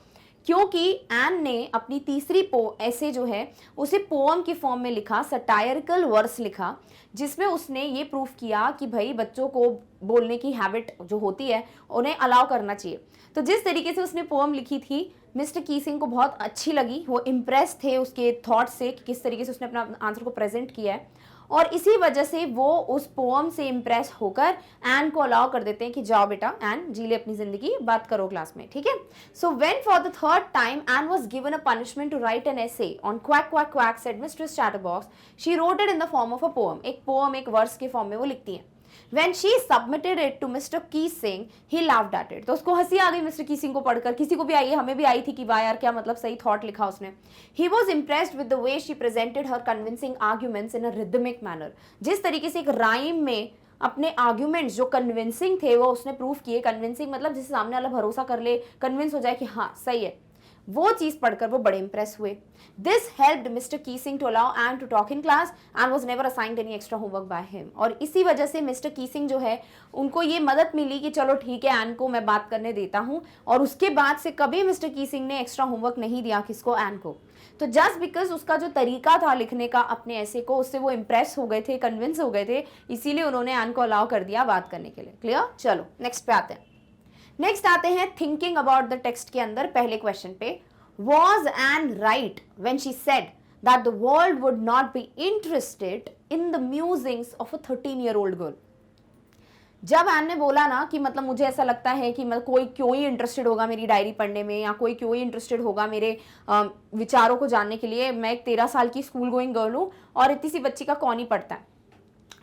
S1: क्योंकि एन ने अपनी तीसरी ऐसे जो है उसे पोअम की फॉर्म में लिखा, सटायरिकल वर्स लिखा, जिसमें उसने ये प्रूफ किया कि भाई बच्चों को बोलने की हैबिट जो होती है उन्हें अलाउ करना चाहिए। तो जिस तरीके से उसने पोअम लिखी थी मिस्टर कीसिंग को बहुत अच्छी लगी, वो इम्प्रेस थे उसके थॉट से कि किस तरीके से उसने अपना आंसर को प्रेजेंट किया है, और इसी वजह से वो उस पोअम से इम्प्रेस होकर एन को अलाउ कर देते हैं कि जाओ बेटा एन जी ले अपनी जिंदगी, बात करो क्लास में, ठीक है। So when for the third time Anne was given a punishment to write an essay on quack quack quack said mistress chatterbox, she wrote it in the form of a poem. एक poem, एक verse के form में वो लिखती है। When she submitted it to Mr. Keesing, he laughed at it. तो उसको हंसी आ गई मिस्टर कीसिंग को पढ़कर, किसी को भी आई है, हमें भी आई थी कि वाह यार क्या मतलब सही थॉट लिखा उसने। He was impressed with the way she presented her convincing arguments in a rhythmic manner. जिस तरीके से एक राइम में अपने आर्ग्यूमेंट्स जो कन्विंसिंग थे वो उसने प्रूफ किए। कन्विंसिंग मतलब जिसे सामने वाला भरोसा कर ले, कन्विंस हो जाए कि हाँ सही है, वो चीज पढ़कर वो बड़े इंप्रेस हुए। This helped Mr Keesing to allow Anne to talk in class and was never assigned any extra homework by him. और इसी वजह से मिस्टर कीसिंग जो है उनको ये मदद मिली कि चलो ठीक है एन को मैं बात करने देता हूँ, और उसके बाद से कभी मिस्टर कीसिंग ने एक्स्ट्रा होमवर्क नहीं दिया किसको, एन को। तो जस्ट बिकॉज उसका जो तरीका था लिखने का अपने ऐसे को, उससे वो इंप्रेस हो गए थे, कन्विंस हो गए थे, इसीलिए उन्होंने एन को अलाउ कर दिया बात करने के लिए। क्लियर? चलो नेक्स्ट पे आते हैं। नेक्स्ट आते हैं थिंकिंग अबाउट द टेक्स्ट के अंदर पहले क्वेश्चन पे। Was Anne right when she said that the world would not be interested in the musings of a 13-year-old girl? जब एन ने बोला ना कि मतलब मुझे ऐसा लगता है कि मतलब कोई क्यों ही इंटरेस्टेड होगा मेरी डायरी पढ़ने में, या कोई क्यों ही इंटरेस्टेड होगा मेरे विचारों को जानने के लिए, मैं एक 13 साल की स्कूल गोइंग गर्ल हूँ और इतनी सी बच्ची का कौन ही पढ़ता है।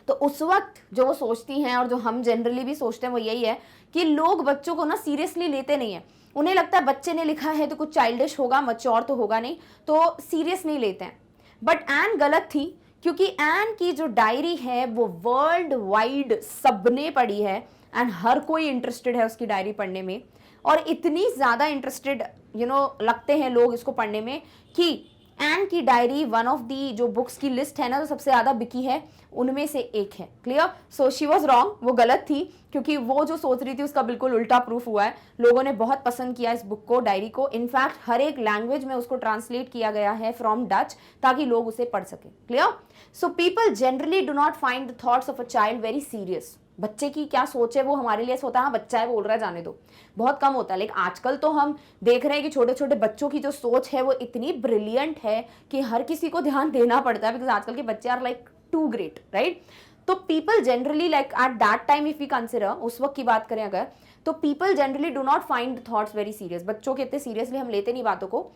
S1: तो उस वक्त जो वो सोचती हैं और जो हम जनरली भी सोचते हैं वो यही है कि लोग बच्चों को ना सीरियसली लेते नहीं है। उन्हें लगता है बच्चे ने लिखा है तो कुछ चाइल्डिश होगा, मैच्योर तो होगा नहीं, तो सीरियस नहीं लेते हैं। बट एन गलत थी, क्योंकि एन की जो डायरी है वो वर्ल्ड वाइड सबने पढ़ी है एंड हर कोई इंटरेस्टेड है उसकी डायरी पढ़ने में, और इतनी ज़्यादा इंटरेस्टेड लगते हैं लोग इसको पढ़ने में कि एन की डायरी वन ऑफ दी जो बुक्स की लिस्ट है ना तो सबसे ज़्यादा बिकी है उनमें से एक है। Clear? So she was wrong, वो गलत थी, क्योंकि वो जो सोच रही थी उसका बिल्कुल उल्टा प्रूफ हुआ है। लोगों ने बहुत पसंद किया इस बुक को, डायरी को। इनफैक्ट हर एक लैंग्वेज में उसको ट्रांसलेट किया गया है फ्रॉम डच, ताकि लोग उसे पढ़ सकें। Clear? So people generally do not find the thoughts of a child very serious. बच्चे की क्या सोच है वो हमारे लिए ऐसा होता है हाँ बच्चा है बोल रहा है जाने दो, बहुत कम होता है। लेकिन आजकल तो हम देख रहे हैं कि छोटे छोटे बच्चों की जो सोच है वो इतनी ब्रिलियंट है कि हर किसी को ध्यान देना पड़ता है, बिकॉज आजकल के बच्चे are like to great, right. तो people generally like at that time if we consider, उस वक्त की बात करें अगर, तो people generally do not find thoughts very serious. बच्चों के इतने सीरियसली हम लेते नहीं बातों को।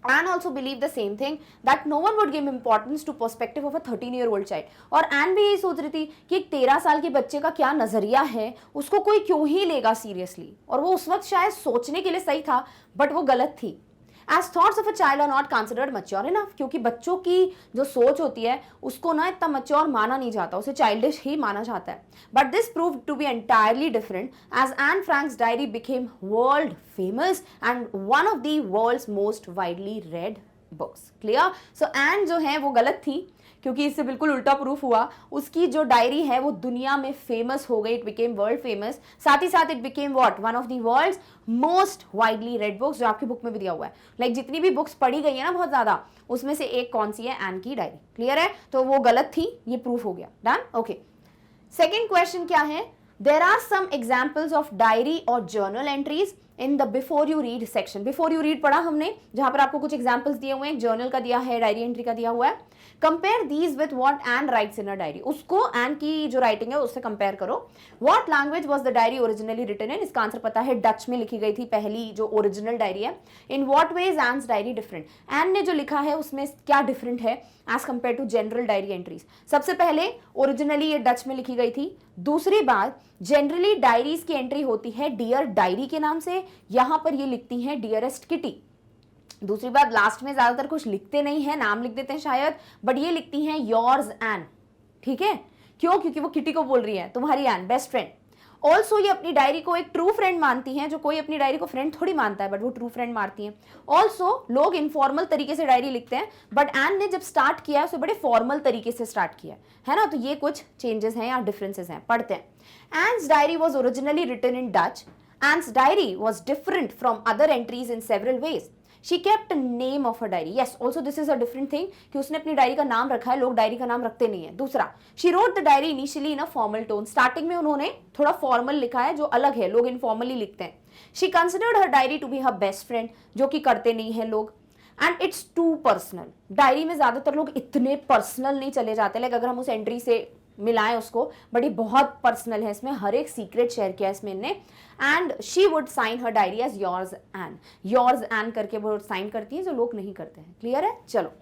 S1: Anne also believed the same thing that no one would give importance to perspective of a 13-year-old child. और एन भी यही सोच रही थी कि एक 13 साल के बच्चे का क्या नजरिया है, उसको कोई क्यों ही लेगा सीरियसली। और वो उस वक्त शायद सोचने के लिए सही था, बट वो गलत थी। As thoughts of a child are not considered mature enough, क्योंकि बच्चों की जो सोच होती है उसको ना इतना मैच्योर माना नहीं जाता, उसे चाइल्डिश ही माना जाता है। But this proved to be entirely different as Anne Frank's diary became world famous and one of the world's most widely read books. Clear? So Anne जो है वो गलत थी, क्योंकि इससे बिल्कुल उल्टा प्रूफ हुआ। उसकी जो डायरी है वो दुनिया में फेमस हो गई, इट बिकेम वर्ल्ड फेमस। साथ ही साथ it became what, one of the world's most widely read books, जो आपकी बुक में भी दिया हुआ है। लाइक जितनी भी बुक्स पढ़ी गई है ना बहुत ज्यादा, उसमें से एक कौन सी है, एन की डायरी। क्लियर है? तो वो गलत थी, ये प्रूफ हो गया। डन? ओके। सेकेंड क्वेश्चन क्या है, there are some examples of diary और journal entries in the before you read section. Before you read पढ़ा हमने, जहां पर आपको कुछ एग्जाम्पल्स दिए हुए हैं, जर्नल का दिया है, डायरी एंट्री का दिया हुआ है। Compare these with what Anne writes in a diary, उसको एन की जो राइटिंग है उससे कंपेयर करो। What language was the diary originally written in, इसका आंसर पता है, डच में लिखी गई थी पहली जो ओरिजिनल डायरी है। In what way is Anne's diary different, Anne ने जो लिखा है उसमें क्या डिफरेंट है as compare to general diary entries. सबसे पहले ओरिजिनली ये डच में लिखी गई थी। दूसरी बात, जनरली डायरीज की एंट्री होती है डियर डायरी के नाम से, यहां पर ये लिखती है डियरेस्ट किटी। दूसरी बात, लास्ट में ज्यादातर कुछ लिखते नहीं है, नाम लिख देते हैं शायद, बट ये लिखती हैं योर्स एन। ठीक है? क्यों? क्योंकि वो किटी को बोल रही है, तुम्हारी एन, बेस्ट फ्रेंड। ऑल्सो ये अपनी डायरी को एक ट्रू फ्रेंड मानती हैं, जो कोई अपनी डायरी को फ्रेंड थोड़ी मानता है, बट वो ट्रू फ्रेंड मानती हैं। ऑल्सो लोग इनफॉर्मल तरीके से डायरी लिखते हैं, बट एन ने जब स्टार्ट किया है उसे बड़े फॉर्मल तरीके से स्टार्ट किया है ना। तो ये कुछ चेंजेस हैं या डिफरेंसेस हैं, पढ़ते हैं। Anne's diary was originally written in Dutch. Anne's diary was different from other entries in several ways. She kept a name of her diary. Yes, also this is a different thing कि उसने अपनी diary का नाम रखा है, लोग diary का नाम रखते नहीं है। दूसरा, she wrote the diary initially in a formal tone. Starting में उन्होंने थोड़ा फॉर्मल लिखा है, जो अलग है, लोग इनफॉर्मली लिखते हैं। She considered her diary to be her best friend, जो कि करते नहीं है लोग। And it's too personal. Diary में ज्यादातर लोग इतने पर्सनल नहीं चले जाते, लाइक अगर हम उस एंट्री से मिलाएं उसको, बट ये बहुत पर्सनल है, इसमें हर एक सीक्रेट शेयर किया है इसमें इनने। And she would sign her diary as yours Anne, yours Anne करके वो साइन करती है, जो लोग नहीं करते हैं। क्लियर है? चलो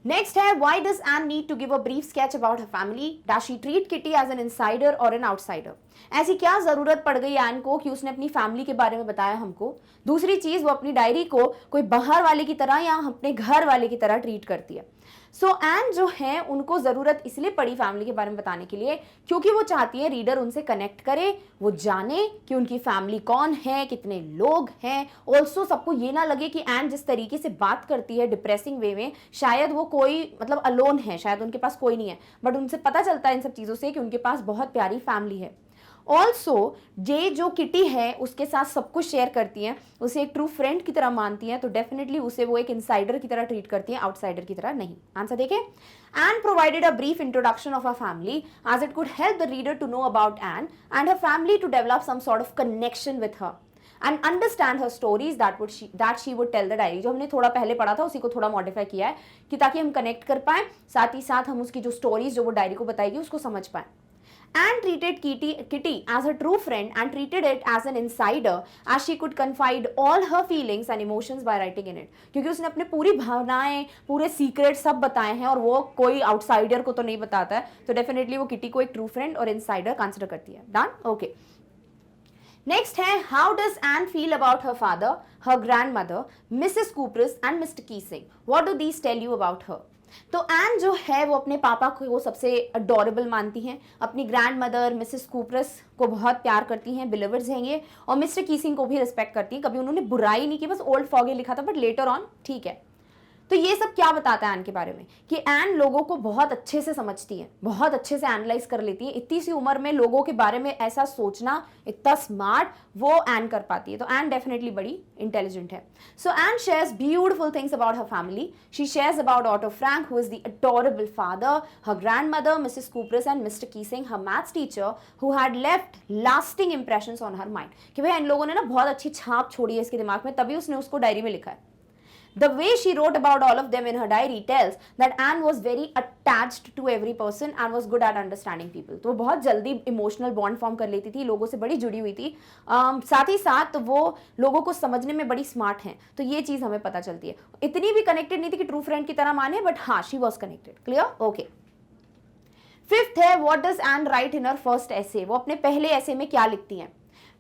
S1: नेक्स्ट है, why does Anne need to give a brief sketch about her family? Does she treat Kitty as an insider और एन आउटसाइडर? ऐसी क्या जरूरत पड़ गई एन को कि उसने अपनी फैमिली के बारे में बताया हमको? दूसरी चीज, वो अपनी डायरी को कोई बाहर वाले की तरह या अपने घर वाले की तरह ट्रीट करती है। सो एन जो है, उनको जरूरत इसलिए पड़ी फैमिली के बारे में बताने के लिए क्योंकि वो चाहती है रीडर उनसे कनेक्ट करे, वो जाने कि उनकी फैमिली कौन है, कितने लोग हैं। ऑल्सो सबको ये ना लगे कि एन जिस तरीके से बात करती है डिप्रेसिंग वे में, शायद वो कोई मतलब अलोन है, शायद उनके पास कोई नहीं है, बट उनसे पता चलता है इन सब चीजों से कि उनके पास बहुत प्यारी फैमिली है। ऑल्सो जे जो किटी है उसके साथ सब कुछ शेयर करती हैं, उसे एक ट्रू फ्रेंड की तरह मानती हैं, तो डेफिनेटली उसे वो एक इनसाइडर की तरह ट्रीट करती हैं, आउटसाइडर की तरह नहीं। आंसर देखें। Anne provided a brief introduction of a family as it could help the reader to know about Anne and her family to develop some sort of connection with her and understand her stories that she would tell the diary. जो हमने थोड़ा पहले पढ़ा था उसी को थोड़ा modify किया है कि ताकि हम कनेक्ट कर पाए, साथ ही साथ हम उसकी जो स्टोरीज जो वो डायरी को बताएगी उसको समझ पाए। Anne treated Kitty as a true friend and treated it as an insider, as she could confide all her feelings and emotions by writing in it. क्योंकि उसने अपने पूरी भावनाएं, पूरे सीक्रेट सब बताए हैं और वो कोई आउटसाइडर को तो नहीं बताता है, तो डेफिनेटली वो किटी को एक ट्रू फ्रेंड और इनसाइडर कंसिडर करती है। डन? ओके। नेक्स्ट है, how does Anne feel about her father, her grandmother, Mrs कूपरस and Mr Keesing? What do these tell you about her? तो एन जो है वो अपने पापा को वो सबसे अडोरेबल मानती हैं, अपनी ग्रैंड मदर मिसेस कूपरस को बहुत प्यार करती हैं, बिलीवर्स हैं ये, और मिस्टर कीसिंग को भी रिस्पेक्ट करती हैं। कभी उन्होंने बुराई नहीं की, बस ओल्ड फॉगी लिखा था, बट लेटर ऑन ठीक है। तो ये सब क्या बताता है एन के बारे में कि एन लोगों को बहुत अच्छे से समझती है, बहुत अच्छे से एनालाइज कर लेती है। इतनी सी उम्र में लोगों के बारे में ऐसा सोचना, इतना स्मार्ट वो एन कर पाती है, तो एन डेफिनेटली बड़ी इंटेलिजेंट है। So Anne shares beautiful things about her family. She shares about Otto Frank who is the adorable father, her grandmother Mrs कूपरस and Mr Keesing, her maths teacher who had left lasting impressions on her mind. कि भाई इन लोगों ने ना बहुत अच्छी छाप छोड़ी है इसके दिमाग में, तभी उसने उसको डायरी में लिखा है। The way she wrote about all of them in her diary tells that Anne was very attached to every person and was good at understanding people. तो वो बहुत जल्दी इमोशनल बॉन्ड फॉर्म कर लेती थी, लोगों से बड़ी जुड़ी हुई थी, साथ ही साथ वो लोगों को समझने में बड़ी स्मार्ट हैं, तो ये चीज़ हमें पता चलती है। इतनी भी कनेक्टेड नहीं थी कि ट्रू फ्रेंड की तरह माने, बट हाँ she was connected. Clear? Okay. Fifth है, what does Anne write in her first ऐसे? वो अपने पहले ऐसे में क्या लिखती हैं?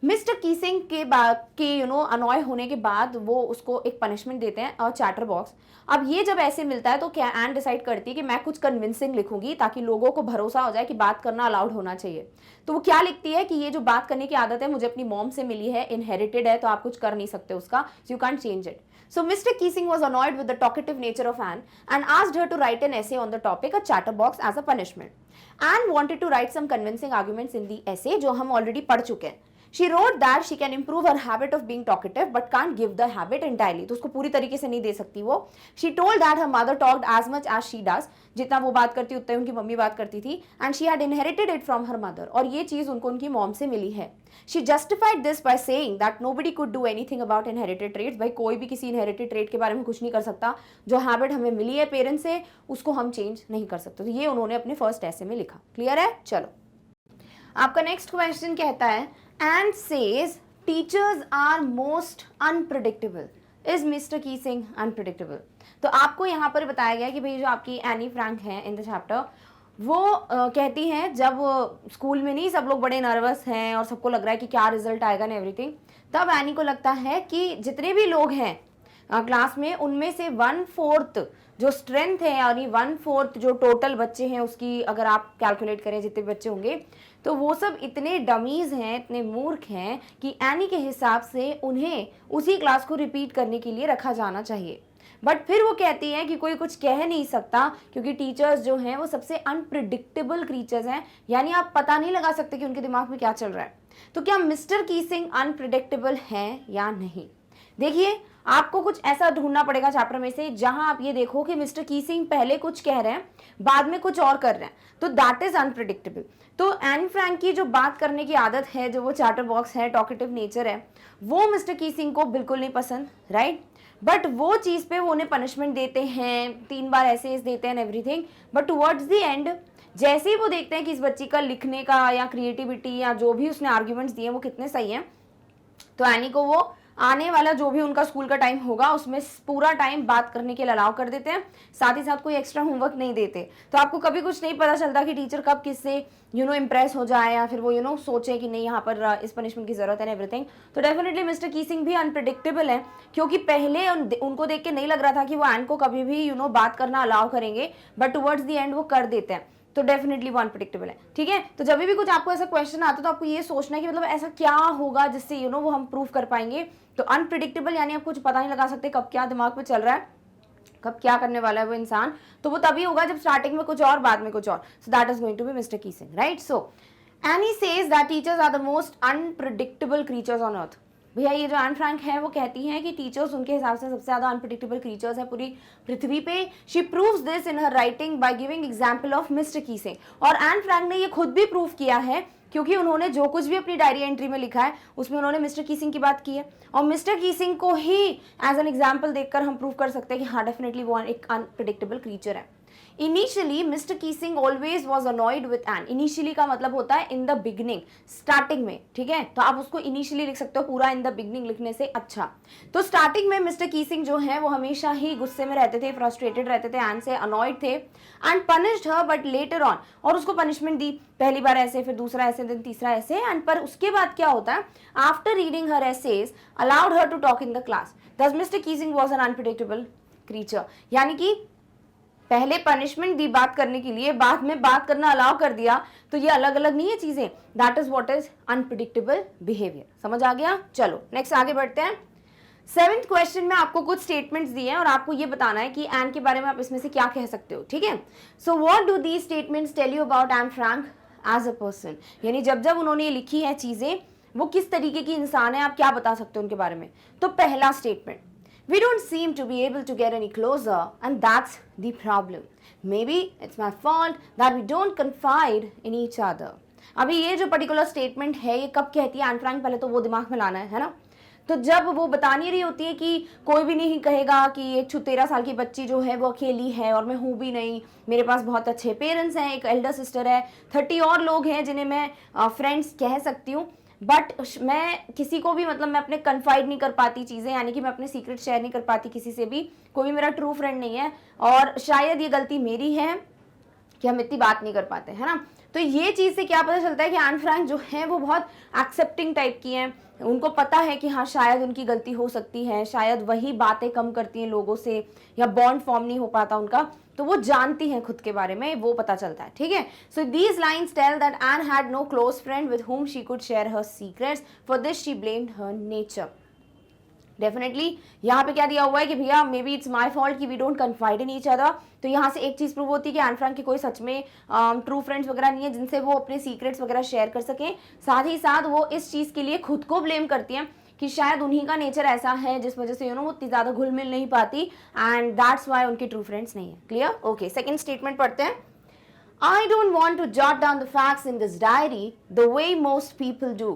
S1: मिस्टर कीसिंग के बाद के अनॉय होने के बाद वो उसको एक पनिशमेंट देते हैं, चैटर बॉक्स। अब ये जब ऐसे मिलता है तो क्या एन डिसाइड करती है कि मैं कुछ कन्विंसिंग लिखूंगी ताकि लोगों को भरोसा हो जाए कि बात करना अलाउड होना चाहिए। तो वो क्या लिखती है कि ये जो बात करने की आदत है मुझे अपनी मॉम से मिली है, इनहेरिटेड है, तो आप कुछ कर नहीं सकते उसका, you can't change it. So Mr. Keesing was annoyed with the talkative nature of Anne and asked her to write an essay on the topic, a chatterbox, as a punishment. Anne wanted to write some convincing arguments in the essay, जो हम already पढ़ चुके हैं। She wrote that she can improve her habit of being talkative but can't give the habit entirely. तो उसको पूरी तरीके से नहीं दे सकती वो। She told that her mother talked as much as she does. जितना वो बात करती उतना ही उनकी मम्मी बात करती थी। And she had inherited it from her mother. और ये चीज़ उनको उनकी मॉम से मिली है। She justified this by saying that nobody could do anything about inherited traits. भाई कोई भी किसी inherited trait के बारे में कुछ नहीं कर सकता। जो हैबिट हमें मिली है पेरेंट्स से उसको हम चेंज नहीं कर सकते। तो ये उन्होंने अपने फर्स्ट ऐसे में लिखा। क्लियर है? चलो आपका नेक्स्ट क्वेश्चन कहता है, and says teachers are most unpredictable. Is Mr. Keesing unpredictable? तो आपको यहाँ पर बताया गया कि भाई जो आपकी एनी फ्रैंक है इन द चैप्टर, वो कहती हैं जब स्कूल में नहीं सब लोग बड़े नर्वस हैं और सबको लग रहा है कि क्या रिजल्ट आएगा ना एवरीथिंग, तब एनी को लगता है कि जितने भी लोग हैं क्लास में, उनमें से 1/4 जो स्ट्रेंथ है, यानी 1/4 जो टोटल बच्चे हैं उसकी अगर आप कैलकुलेट करें जितने बच्चे होंगे, तो वो सब इतने डमीज हैं, इतने मूर्ख हैं कि एनी के हिसाब से उन्हें उसी क्लास को रिपीट करने के लिए रखा जाना चाहिए। बट फिर वो कहती हैं कि कोई कुछ कह नहीं सकता क्योंकि टीचर्स जो हैं वो सबसे अनप्रिडिक्टेबल क्रीचर्स हैं, यानी आप पता नहीं लगा सकते कि उनके दिमाग में क्या चल रहा है। तो क्या मिस्टर कीसिंग अनप्रिडिक्टेबल हैं या नहीं? देखिए, आपको कुछ ऐसा ढूंढना पड़ेगा चैप्टर में से जहां आप ये देखो कि मिस्टर कीसिंग पहले कुछ कह रहे हैं, बाद में कुछ और कर रहे हैं, तो दैट इज अनप्रिडिक्टेबल। तो एन फ्रैंक की जो बात करने की आदत है, जो वो चैटर बॉक्स है, टॉकेटिव नेचर है, वो मिस्टर कीसिंग को बिल्कुल नहीं पसंद, राइट? बट वो चीज़ पे वो उन्हें पनिशमेंट देते हैं, 3 बार ऐसे देते हैं everything, but towards the end जैसे ही वो देखते हैं कि इस बच्ची का लिखने का या क्रिएटिविटी या जो भी उसने आर्ग्यूमेंट्स दिए वो कितने सही हैं, तो एनी को वो आने वाला जो भी उनका स्कूल का टाइम होगा उसमें पूरा टाइम बात करने के लिए अलाउ कर देते हैं, साथ ही साथ कोई एक्स्ट्रा होमवर्क नहीं देते। तो आपको कभी कुछ नहीं पता चलता कि टीचर कब किससे इम्प्रेस हो जाए या फिर वो सोचे कि नहीं यहाँ पर इस पनिशमेंट की जरूरत है एवरीथिंग। तो डेफिनेटली मिस्टर कीसिंग भी अनप्रिडिक्टेबल है, क्योंकि पहले उनको देख के नहीं लग रहा था कि वो एन को कभी भी बात करना अलाउ करेंगे, बट टुवर्ड्स द एंड वो कर देते हैं। तो डेफिनेटली वो अनप्रिडिक्टेबल है, ठीक है। तो जब भी कुछ आपको ऐसा क्वेश्चन आता है तो आपको ये सोचना है कि मतलब ऐसा क्या होगा जिससे वो हम प्रूव कर पाएंगे। तो अनप्रिडिक्टेबल यानी आप कुछ पता नहीं लगा सकते कब क्या दिमाग में चल रहा है, कब क्या करने वाला है वो इंसान। तो वो तभी होगा जब स्टार्टिंग में कुछ और बाद में कुछ और। So that is going to be Mr Keesing, right? So Anne says that teachers are the most unpredictable creatures on earth. भैया ये जो एन फ्रैंक है वो कहती हैं कि टीचर्स उनके हिसाब से सबसे ज्यादा अनप्रिडिक्टेबल क्रीचर्स है पूरी पृथ्वी पे। She proves this in her writing by giving example of Mr Keesing. और एन फ्रैंक ने ये खुद भी प्रूव किया है, क्योंकि उन्होंने जो कुछ भी अपनी डायरी एंट्री में लिखा है उसमें उन्होंने मिस्टर कीसिंग की बात की है, और मिस्टर कीसिंग को ही एज एन एग्जाम्पल देखकर हम प्रूव कर सकते हैं कि हाँ डेफिनेटली वो एक अनप्रिडिक्टेबल क्रीचर है। Initially Mr Keesing always was annoyed with Anne. Initially का मतलब होता है इन द बिगनिंग, स्टार्टिंग में, ठीक है। तो आप उसको इनिशियली लिख सकते हो, पूरा इन द बिगनिंग लिखने से अच्छा। तो स्टार्टिंग में मिस्टर कीसिंग जो है वो हमेशा ही गुस्से में रहते थे, फ्रस्ट्रेटेड रहते थे, एन से अनॉयड थे, and punished her but later on. और उसको पनिशमेंट दी, पहली बार ऐसे, फिर दूसरा ऐसे, दिन तीसरा ऐसे, एंड पर उसके बाद क्या होता है, after reading her essays allowed her to talk in the class. Thus Mr Keesing was an unpredictable creature, यानी कि पहले पनिशमेंट दी बात करने के लिए, बाद में बात करना अलाउ कर दिया, तो ये अलग अलग नहीं है चीजें। That is what is unpredictable behaviour. समझ आ गया? चलो नेक्स्ट आगे बढ़ते हैं। 7th क्वेश्चन में आपको कुछ स्टेटमेंट्स दिए हैं और आपको ये बताना है कि एन के बारे में आप इसमें से क्या कह सकते हो, ठीक है। So what do these statements tell you about Anne Frank as a person, यानी जब जब उन्होंने ये लिखी है चीजें, वो किस तरीके की इंसान है, आप क्या बता सकते हो उनके बारे में। तो पहला statement, we don't seem to be able to get any closer and that's the problem. Maybe it's my fault that we don't confide in each other. अभी ये जो पर्टिकुलर स्टेटमेंट है ये कब कहती है एन फ्रैंक, पहले तो वो दिमाग में लाना है ना। तो जब वो बता नहीं रही होती है कि कोई भी नहीं कहेगा कि एक 13 साल की बच्ची जो है वो अकेली है और मैं हूँ भी नहीं, मेरे पास बहुत अच्छे पेरेंट्स हैं, एक एल्डर सिस्टर है, 30 और लोग हैं जिन्हें मैं फ्रेंड्स कह सकती हूँ, बट मैं किसी को भी मैं अपने कन्फाइड नहीं कर पाती चीज़ें, यानी कि मैं अपने सीक्रेट शेयर नहीं कर पाती किसी से भी, कोई भी मेरा ट्रू फ्रेंड नहीं है, और शायद ये गलती मेरी है कि हम इतनी बात नहीं कर पाते, है ना। तो ये चीज़ से क्या पता चलता है कि एन फ्रैंक जो है वो बहुत एक्सेप्टिंग टाइप की हैं, उनको पता है कि हाँ शायद उनकी गलती हो सकती है, शायद वही बातें कम करती हैं लोगों से, या बॉन्ड फॉर्म नहीं हो पाता उनका, तो वो जानती हैं खुद के बारे में, वो पता चलता है, ठीक है। So these lines tell that Anne had no close friend with whom she could share her secrets. For this she blamed her nature. Definitely यहाँ पे क्या दिया हुआ है कि भैया maybe it's my fault कि we don't confide in each other. तो यहाँ से एक चीज़ प्रूव होती है कि एन फ्रैंक के कोई सच में ट्रू फ्रेंड्स वगैरह नहीं है जिनसे वो अपने सीक्रेट्स वगैरह शेयर कर सकें। साथ ही साथ वो इस चीज़ के लिए खुद को ब्लेम करती हैं कि शायद उन्हीं का नेचर ऐसा है जिस वजह से वो इतनी ज़्यादा घुल मिल नहीं पाती, एंड दैट्स वाई उनके ट्रू फ्रेंड्स नहीं है। क्लियर? ओके, सेकेंड स्टेटमेंट पढ़ते हैं। I don't want to jot down the facts in this diary the way most people do,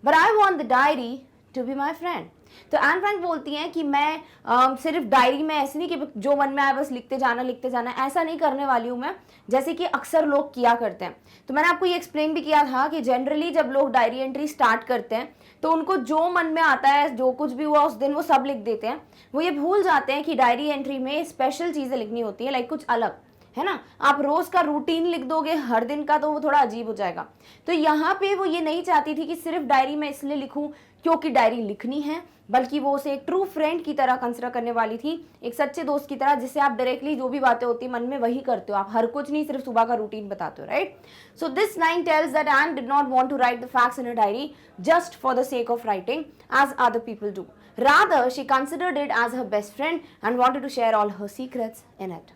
S1: but I want the diary to be my friend. तो Anne Frank बोलती हैं कि मैं सिर्फ diary में ऐसे नहीं कि जो मन में आए बस लिखते जाना, ऐसा नहीं करने वाली हूँ मैं, जैसे कि अक्सर लोग किया करते हैं। तो मैंने आपको ये एक्सप्लेन भी किया था कि जनरली जब लोग डायरी एंट्री स्टार्ट करते हैं तो उनको जो मन में आता है, जो कुछ भी हुआ उस दिन, वो सब लिख देते हैं। वो ये भूल जाते हैं कि डायरी एंट्री में स्पेशल चीज़ें लिखनी होती है, लाइक कुछ अलग, है ना। आप रोज का रूटीन लिख दोगे हर दिन का तो वो थोड़ा अजीब हो जाएगा। तो यहाँ पे वो ये नहीं चाहती थी कि सिर्फ डायरी में इसलिए लिखूं क्योंकि डायरी लिखनी है, बल्कि वो उसे एक ट्रू फ्रेंड की तरह कंसिडर करने वाली थी, एक सच्चे दोस्त की तरह, जिससे आप डायरेक्टली जो भी बातें होती है मन में वही करते हो, आप हर कुछ नहीं सिर्फ सुबह का रूटीन बताते हो, right. So this line tells that Anne did not want to write the facts in a diary just for the sake of writing as other people do, rather she considered it as her best friend and wanted to share all her secrets in it.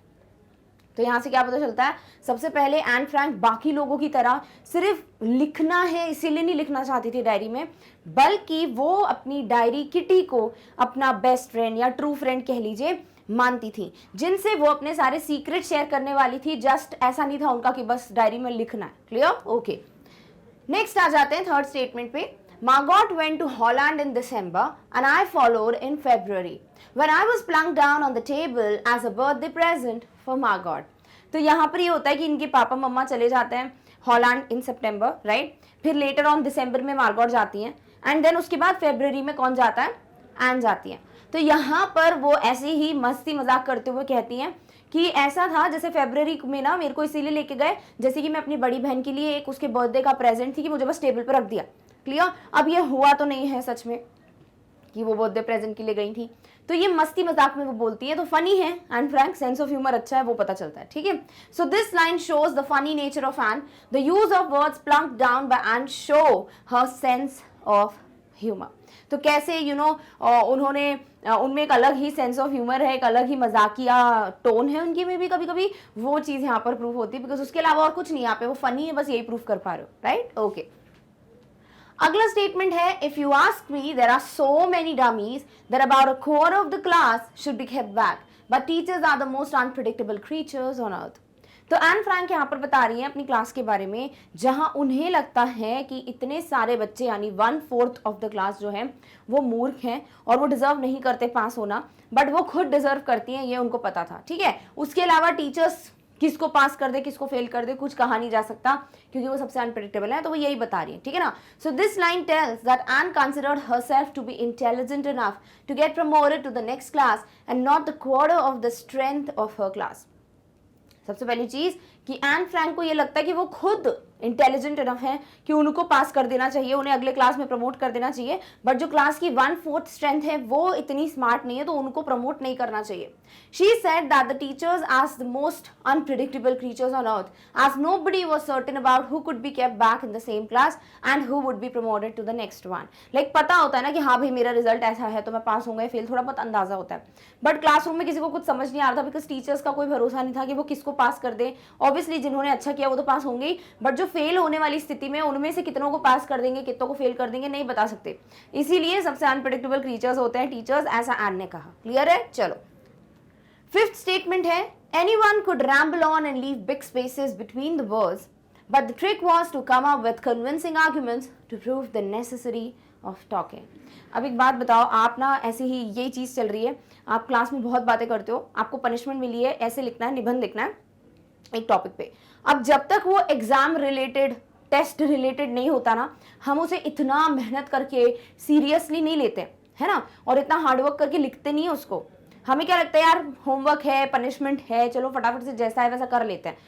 S1: तो यहाँ से क्या पता चलता है, सबसे पहले Anne Frank बाकी लोगों की तरह सिर्फ लिखना है इसीलिए नहीं लिखना चाहती थी डायरी में, बल्कि वो अपनी डायरी किटी को अपना बेस्ट फ्रेंड या ट्रू फ्रेंड कह लीजिए मानती थी, जिनसे वो अपने सारे सीक्रेट शेयर करने वाली थी। जस्ट ऐसा नहीं था उनका कि बस डायरी में लिखना है। क्लियर? ओके, नेक्स्ट आ जाते हैं थर्ड स्टेटमेंट पे। Margot went to Holland in December and I followed in February when I was plunked down on the table as a birthday present for Margot। तो यहाँ पर ये होता है कि इनके पापा मम्मा चले जाते हैं हॉलैंड इन सितंबर, राइट। फिर लेटर ऑन दिसंबर में मार्गॉट जाती हैं एंड देन उसके बाद फरवरी में कौन जाता है? एन जाती है। तो यहाँ पर वो ऐसे ही मस्ती मजाक करते हुए कहती हैं कि ऐसा था जैसे फरवरी में ना मेरे को इसीलिए लेके गए जैसे कि मैं अपनी बड़ी बहन के लिए एक उसके बर्थडे का प्रेजेंट थी कि मुझे बस टेबल पर रख दिया। क्लियर? अब ये हुआ तो नहीं है सच में कि वो बर्थडे प्रेजेंट के लिए गई थी, तो ये मस्ती मजाक में वो बोलती है, तो फनी है। And Frank sense of humour अच्छा है वो पता चलता है, ठीक है। So this line shows the funny nature of Anne, the use of words plunked down by Anne show her sense of humour. तो कैसे उन्होंने उनमें एक अलग ही सेंस ऑफ ह्यूमर है, एक अलग ही मजाकिया टोन है उनकी में भी, कभी कभी वो चीज यहाँ पर प्रूफ होती है, बिकॉज उसके अलावा और कुछ नहीं, यहाँ पे वो फनी है, बस यही प्रूफ कर पा रहे हो, राइट। ओके, अगला स्टेटमेंट है, if you ask me there are so many dummies that about a quarter of the class should be kept back, but teachers are the most unpredictable creatures on earth. तो Anne Frank यहाँ पर बता रही हैं अपनी class के बारे में, जहां उन्हें लगता है कि इतने सारे बच्चे यानी 1/4 ऑफ द क्लास जो है वो मूर्ख हैं और वो डिजर्व नहीं करते पास होना, बट वो खुद डिजर्व करती हैं, ये उनको पता था, ठीक है। उसके अलावा टीचर्स किसको पास कर दे किसको फेल कर दे कुछ कहा नहीं जा सकता, क्योंकि वो सबसे अनप्रेडिक्टेबल है, तो वो यही बता रही है, ठीक है ना। So this line tells that Anne considered herself to be intelligent enough to get promoted to the next class and not the quarter of the strength of her class. सबसे पहली चीज कि एन फ्रैंक को ये लगता है कि वो खुद इंटेलिजेंट इनफ है कि उनको पास कर देना चाहिए, उन्हें अगले क्लास में प्रमोट कर देना चाहिए, बट जो क्लास की 1/4 स्ट्रेंथ है वो इतनी स्मार्ट नहीं है, तो उनको प्रमोट नहीं करना चाहिए। She said that the teachers are the most unpredictable creatures on earth, as nobody was certain about who could be kept back in the same class and who would be promoted to the next one. Like पता होता है ना कि हाँ भाई मेरा result ऐसा है तो मैं पास होऊंगा या फेल, थोड़ा बहुत अंदाजा होता है, बट क्लासरूम में किसी को कुछ समझ नहीं आ रहा था, बिकॉज टीचर्स का कोई भरोसा नहीं था कि वो किसको पास कर दे। ऑब्वियसली जिन्होंने अच्छा किया वो तो पास होंगे ही, बट जो फेल होने वाली स्थिति में उनमें से कितनों को पास कर देंगे कितनों को फेल कर देंगे नहीं बता सकते, इसीलिए सबसे अनप्रेडिक्टेबल क्रीचर्स होते हैं टीचर्स, ऐसा एन ने कहा। क्लियर है? चलो, फिफ्थ स्टेटमेंट है, anyone could ramble on and leave big spaces between the words, but the trick was to come up with convincing arguments to prove the necessity of talking. अब एक बात बताओ, आप ना ऐसे ही यही चीज़ चल रही है, आप क्लास में बहुत बातें करते हो, आपको पनिशमेंट मिली है, ऐसे लिखना है, निबंध लिखना है एक टॉपिक पे। अब जब तक वो एग्जाम रिलेटेड टेस्ट रिलेटेड नहीं होता ना, हम उसे इतना मेहनत करके सीरियसली नहीं लेते है ना, और इतना हार्डवर्क करके लिखते नहीं है उसको। हमें क्या लगता है यार होमवर्क है, पनिशमेंट है, चलो फटाफट से जैसा है वैसा कर लेते हैं,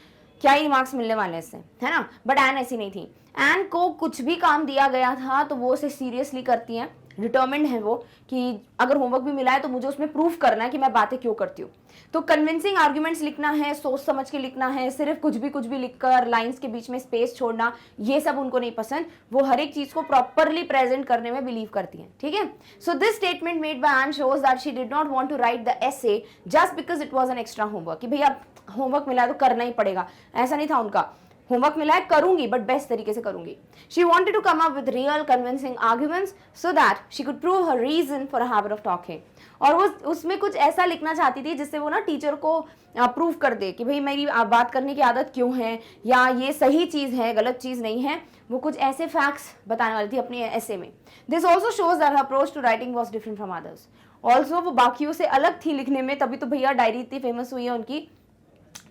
S1: क्या ही मार्क्स मिलने वाले इससे, है ना। बट एन ऐसी नहीं थी, एन को कुछ भी काम दिया गया था तो वो उसे सीरियसली करती हैं, डिटर्मिन्ड है वो कि अगर होमवर्क भी मिला है तो मुझे उसमें प्रूफ करना है कि मैं बातें क्यों करती हूँ। तो कन्विंसिंग आर्ग्यूमेंट्स लिखना है, सोच समझ के लिखना है, सिर्फ कुछ भी लिखकर लाइंस के बीच में स्पेस छोड़ना, ये सब उनको नहीं पसंद। वो हर एक चीज को प्रॉपरली प्रेजेंट करने में बिलीव करती हैं, ठीक है। So this statement made by an shows that she did not want to write the essay just because it was an extra homework, कि भैया होमवर्क मिला है तो करना ही पड़ेगा, ऐसा नहीं था उनका। होमवर्क मिला है करूंगी बट बेस्ट तरीके से करूंगी। She wanted to come up with real convincing arguments so that she could prove her reason for a habit of talking. और वो उसमें कुछ ऐसा लिखना चाहती थी जिससे वो ना टीचर को प्रूव कर दे कि भाई मेरी बात करने की आदत क्यों है, या ये सही चीज़ है गलत चीज़ नहीं है। वो कुछ ऐसे फैक्ट्स बताने वाली थी अपने ऐसे में। This also shows that her approach to writing was different from others. Also वो बाकियों से अलग थी लिखने में, तभी तो भैया डायरी इतनी फेमस हुई है उनकी,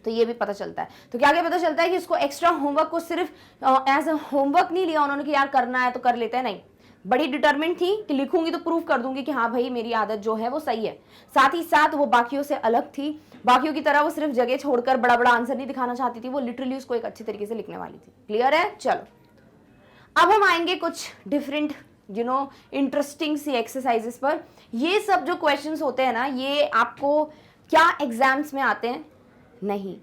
S1: तो ये भी पता चलता है। तो क्या क्या पता चलता है कि उसको एक्स्ट्रा होमवर्क को सिर्फ एज अ होमवर्क नहीं लिया उन्होंने कि यार करना है तो कर लेते हैं, नहीं, बड़ी डिटरमिन्ड थी कि लिखूंगी तो प्रूव कर दूंगी कि हाँ भाई मेरी आदत जो है वो सही है। साथ ही साथ वो बाकियों से अलग थी, बाकियों की तरह वो सिर्फ जगह छोड़कर बड़ा बड़ा आंसर नहीं दिखाना चाहती थी, वो लिटरली उसको एक अच्छी तरीके से लिखने वाली थी। क्लियर है? चलो अब हम आएंगे कुछ डिफरेंट इंटरेस्टिंग सी एक्सरसाइजेस पर। ये सब जो क्वेश्चंस होते हैं ना, ये आपको क्या एग्जाम्स में आते हैं? नहीं।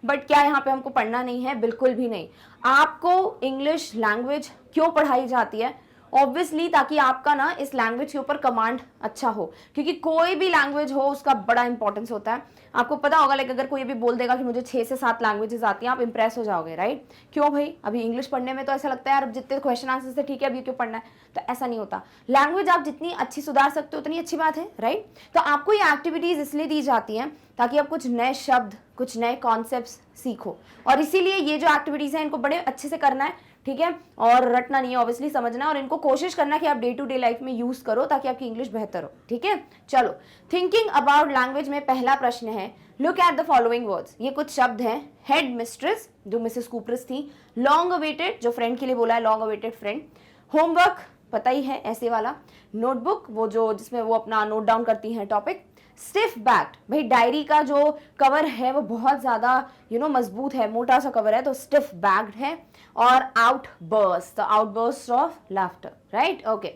S1: बट क्या यहाँ पे हमको पढ़ना नहीं है? बिल्कुल भी नहीं। आपको इंग्लिश लैंग्वेज क्यों पढ़ाई जाती है? ऑब्वियसली ताकि आपका ना इस लैंग्वेज के ऊपर कमांड अच्छा हो, क्योंकि कोई भी लैंग्वेज हो उसका बड़ा इंपॉर्टेंस होता है। आपको पता होगा, लाइक अगर कोई भी बोल देगा कि मुझे 6 से 7 लैंग्वेजेस आती हैं, आप इंप्रेस हो जाओगे, राइट? क्यों भाई, अभी इंग्लिश पढ़ने में तो ऐसा लगता है यार अब जितने क्वेश्चन आंसर से ठीक है, अभी क्यों पढ़ना है? तो ऐसा नहीं होता। लैंग्वेज आप जितनी अच्छी सुधार सकते हो उतनी अच्छी बात है, राइट? तो आपको ये एक्टिविटीज इसलिए दी जाती हैं ताकि आप कुछ नए शब्द, कुछ नए कॉन्सेप्ट्स सीखो, और इसीलिए ये जो एक्टिविटीज हैं इनको बड़े अच्छे से करना है, ठीक है? और रटना नहीं है, ऑब्वियसली समझना, और इनको कोशिश करना कि आप डे टू डे लाइफ में यूज करो ताकि आपकी इंग्लिश बेहतर हो, ठीक है? चलो, थिंकिंग अबाउट लैंग्वेज में पहला प्रश्न है, look at the following words. ये कुछ शब्द हैं। हेड मिस्ट्रेस, जो मिसेस कूपरस थी। लॉन्ग अवेटेड, जो फ्रेंड के लिए बोला है, लॉन्ग अवेटेड फ्रेंड। होमवर्क, पता ही है, ऐसे वाला। नोटबुक, वो जो जिसमें वो अपना नोट डाउन करती हैं टॉपिक। स्टिफ बैक्ड, भाई डायरी का जो कवर है वो बहुत ज्यादा मजबूत है, मोटा सा कवर है, तो स्टिफ बैक्ड है। और outburst, the outburst of laughter, right? Okay,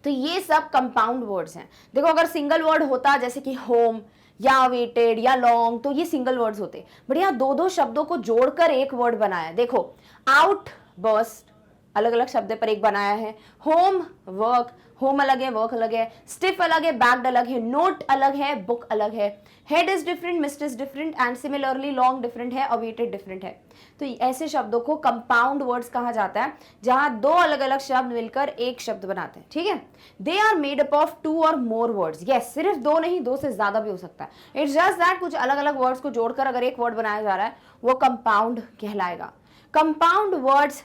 S1: तो ये सब कंपाउंड वर्ड्स हैं। देखो, अगर सिंगल वर्ड होता जैसे कि होम या अवेटेड या लॉन्ग, तो ये सिंगल वर्ड्स होते, बट यहाँ दो दो शब्दों को जोड़कर एक वर्ड बनाया। देखो, आउटबर्स्ट अलग अलग शब्द पर एक बनाया है। होम वर्क, होम अलग है, वर्क अलग है। स्टिफ अलग है, बैग्ड अलग है। नोट अलग है, बुक अलग है। Head is different, mist is different, and similarly long different है, अवेटेड डिफरेंट है। तो ऐसे शब्दों को कंपाउंड वर्ड्स कहा जाता है, जहां दो अलग अलग शब्द मिलकर एक शब्द बनाते हैं, ठीक है? They are made up of 2 or more words. Yes, सिर्फ 2 नहीं, 2 से ज्यादा भी हो सकता है। इट्स जस्ट दैट कुछ अलग अलग वर्ड्स को जोड़कर अगर एक वर्ड बनाया जा रहा है, वो कंपाउंड कहलाएगा। Compound words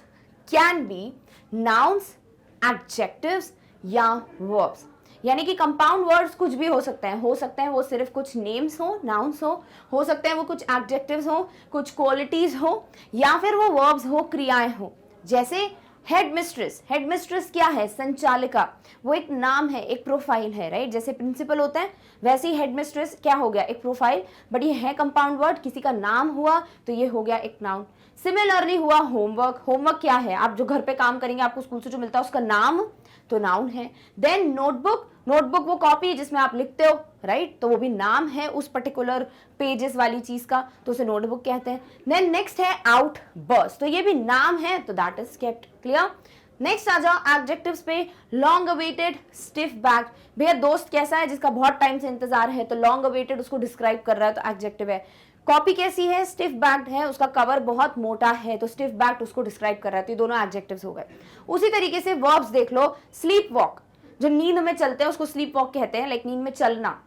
S1: can be nouns, adjectives या वर्ब्स। यानी कि कंपाउंड वर्ड्स कुछ भी हो सकते हैं वो सिर्फ कुछ नेम्स हो, नाउन्स हो सकते हैं वो कुछ एडजेक्टिव्स हो, कुछ क्वालिटीज हो, या फिर वो वर्ब्स हो, क्रियाएं हो। जैसे हेड मिस्ट्रेस, हेड मिस्ट्रेस क्या है? संचालिका, वो एक नाम है, एक प्रोफाइल है, राइट? जैसे प्रिंसिपल होता है, वैसे ही हेड मिस्ट्रेस क्या हो गया? एक प्रोफाइल, बट ये है कंपाउंड वर्ड, किसी का नाम हुआ तो ये हो गया एक नाउन। सिमिलरली हुआ होमवर्क, होमवर्क क्या है? आप जो घर पे काम करेंगे, आपको स्कूल से जो मिलता है उसका नाम, तो नाउन है। देन नोटबुक, नोटबुक वो कॉपी जिसमें आप लिखते हो, राइट? तो वो भी नाम है उस पर्टिकुलर पेजेस वाली चीज का, तो उसे नोटबुक कहते हैं। देन नेक्स्ट है आउटबर्स्ट, तो ये भी नाम है, तो that is kept. Clear? Next आ जाओ एडजेक्टिव्स पे। लॉन्ग अवेटेड, स्टिफ बैक्ड, भैया दोस्त कैसा है? जिसका बहुत टाइम से इंतजार है, तो लॉन्ग अवेटेड उसको डिस्क्राइब कर रहा है, तो एडजेक्टिव है। कॉपी कैसी है? स्टिफ बैक्ड है, उसका कवर बहुत मोटा है, तो स्टिफ बैक्ड उसको डिस्क्राइब कर रहा है, तो ये दोनों एडजेक्टिव्स हो गए। उसी तरीके से वर्ब्स देख लो। स्लीप वॉक, जो नींद में चलते हैं उसको स्लीप वॉक कहते हैं, लाइक नींद में चलना।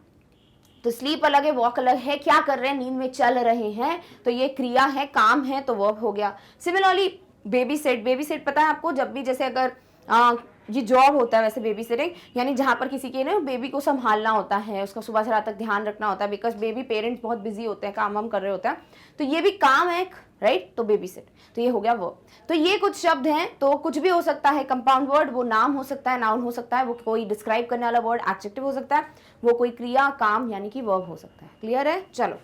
S1: तो स्लीप अलग है, वॉक अलग है। क्या कर रहे हैं? नींद में चल रहे हैं, तो ये क्रिया है, काम है, तो वर्ब हो गया। Similarly baby set, baby set पता है आपको? जब भी जैसे अगर ये जॉब होता है वैसे बेबी सिटिंग, यानी जहाँ पर किसी के ना बेबी को संभालना होता है, उसका सुबह से रात तक ध्यान रखना होता है, बिकॉज बेबी पेरेंट्स बहुत बिजी होते हैं, काम वाम कर रहे होते हैं, तो ये भी काम है, राइट? तो बेबी सिट, तो ये हो गया वर्ब। तो ये कुछ शब्द हैं, तो कुछ भी हो सकता है कंपाउंड वर्ड, वो नाम हो सकता है, नाउन हो सकता है, वो कोई डिस्क्राइब करने वाला वर्ड एडजेक्टिव हो सकता है, वो कोई क्रिया, काम यानी कि वर्ब हो सकता है। क्लियर है? चलो,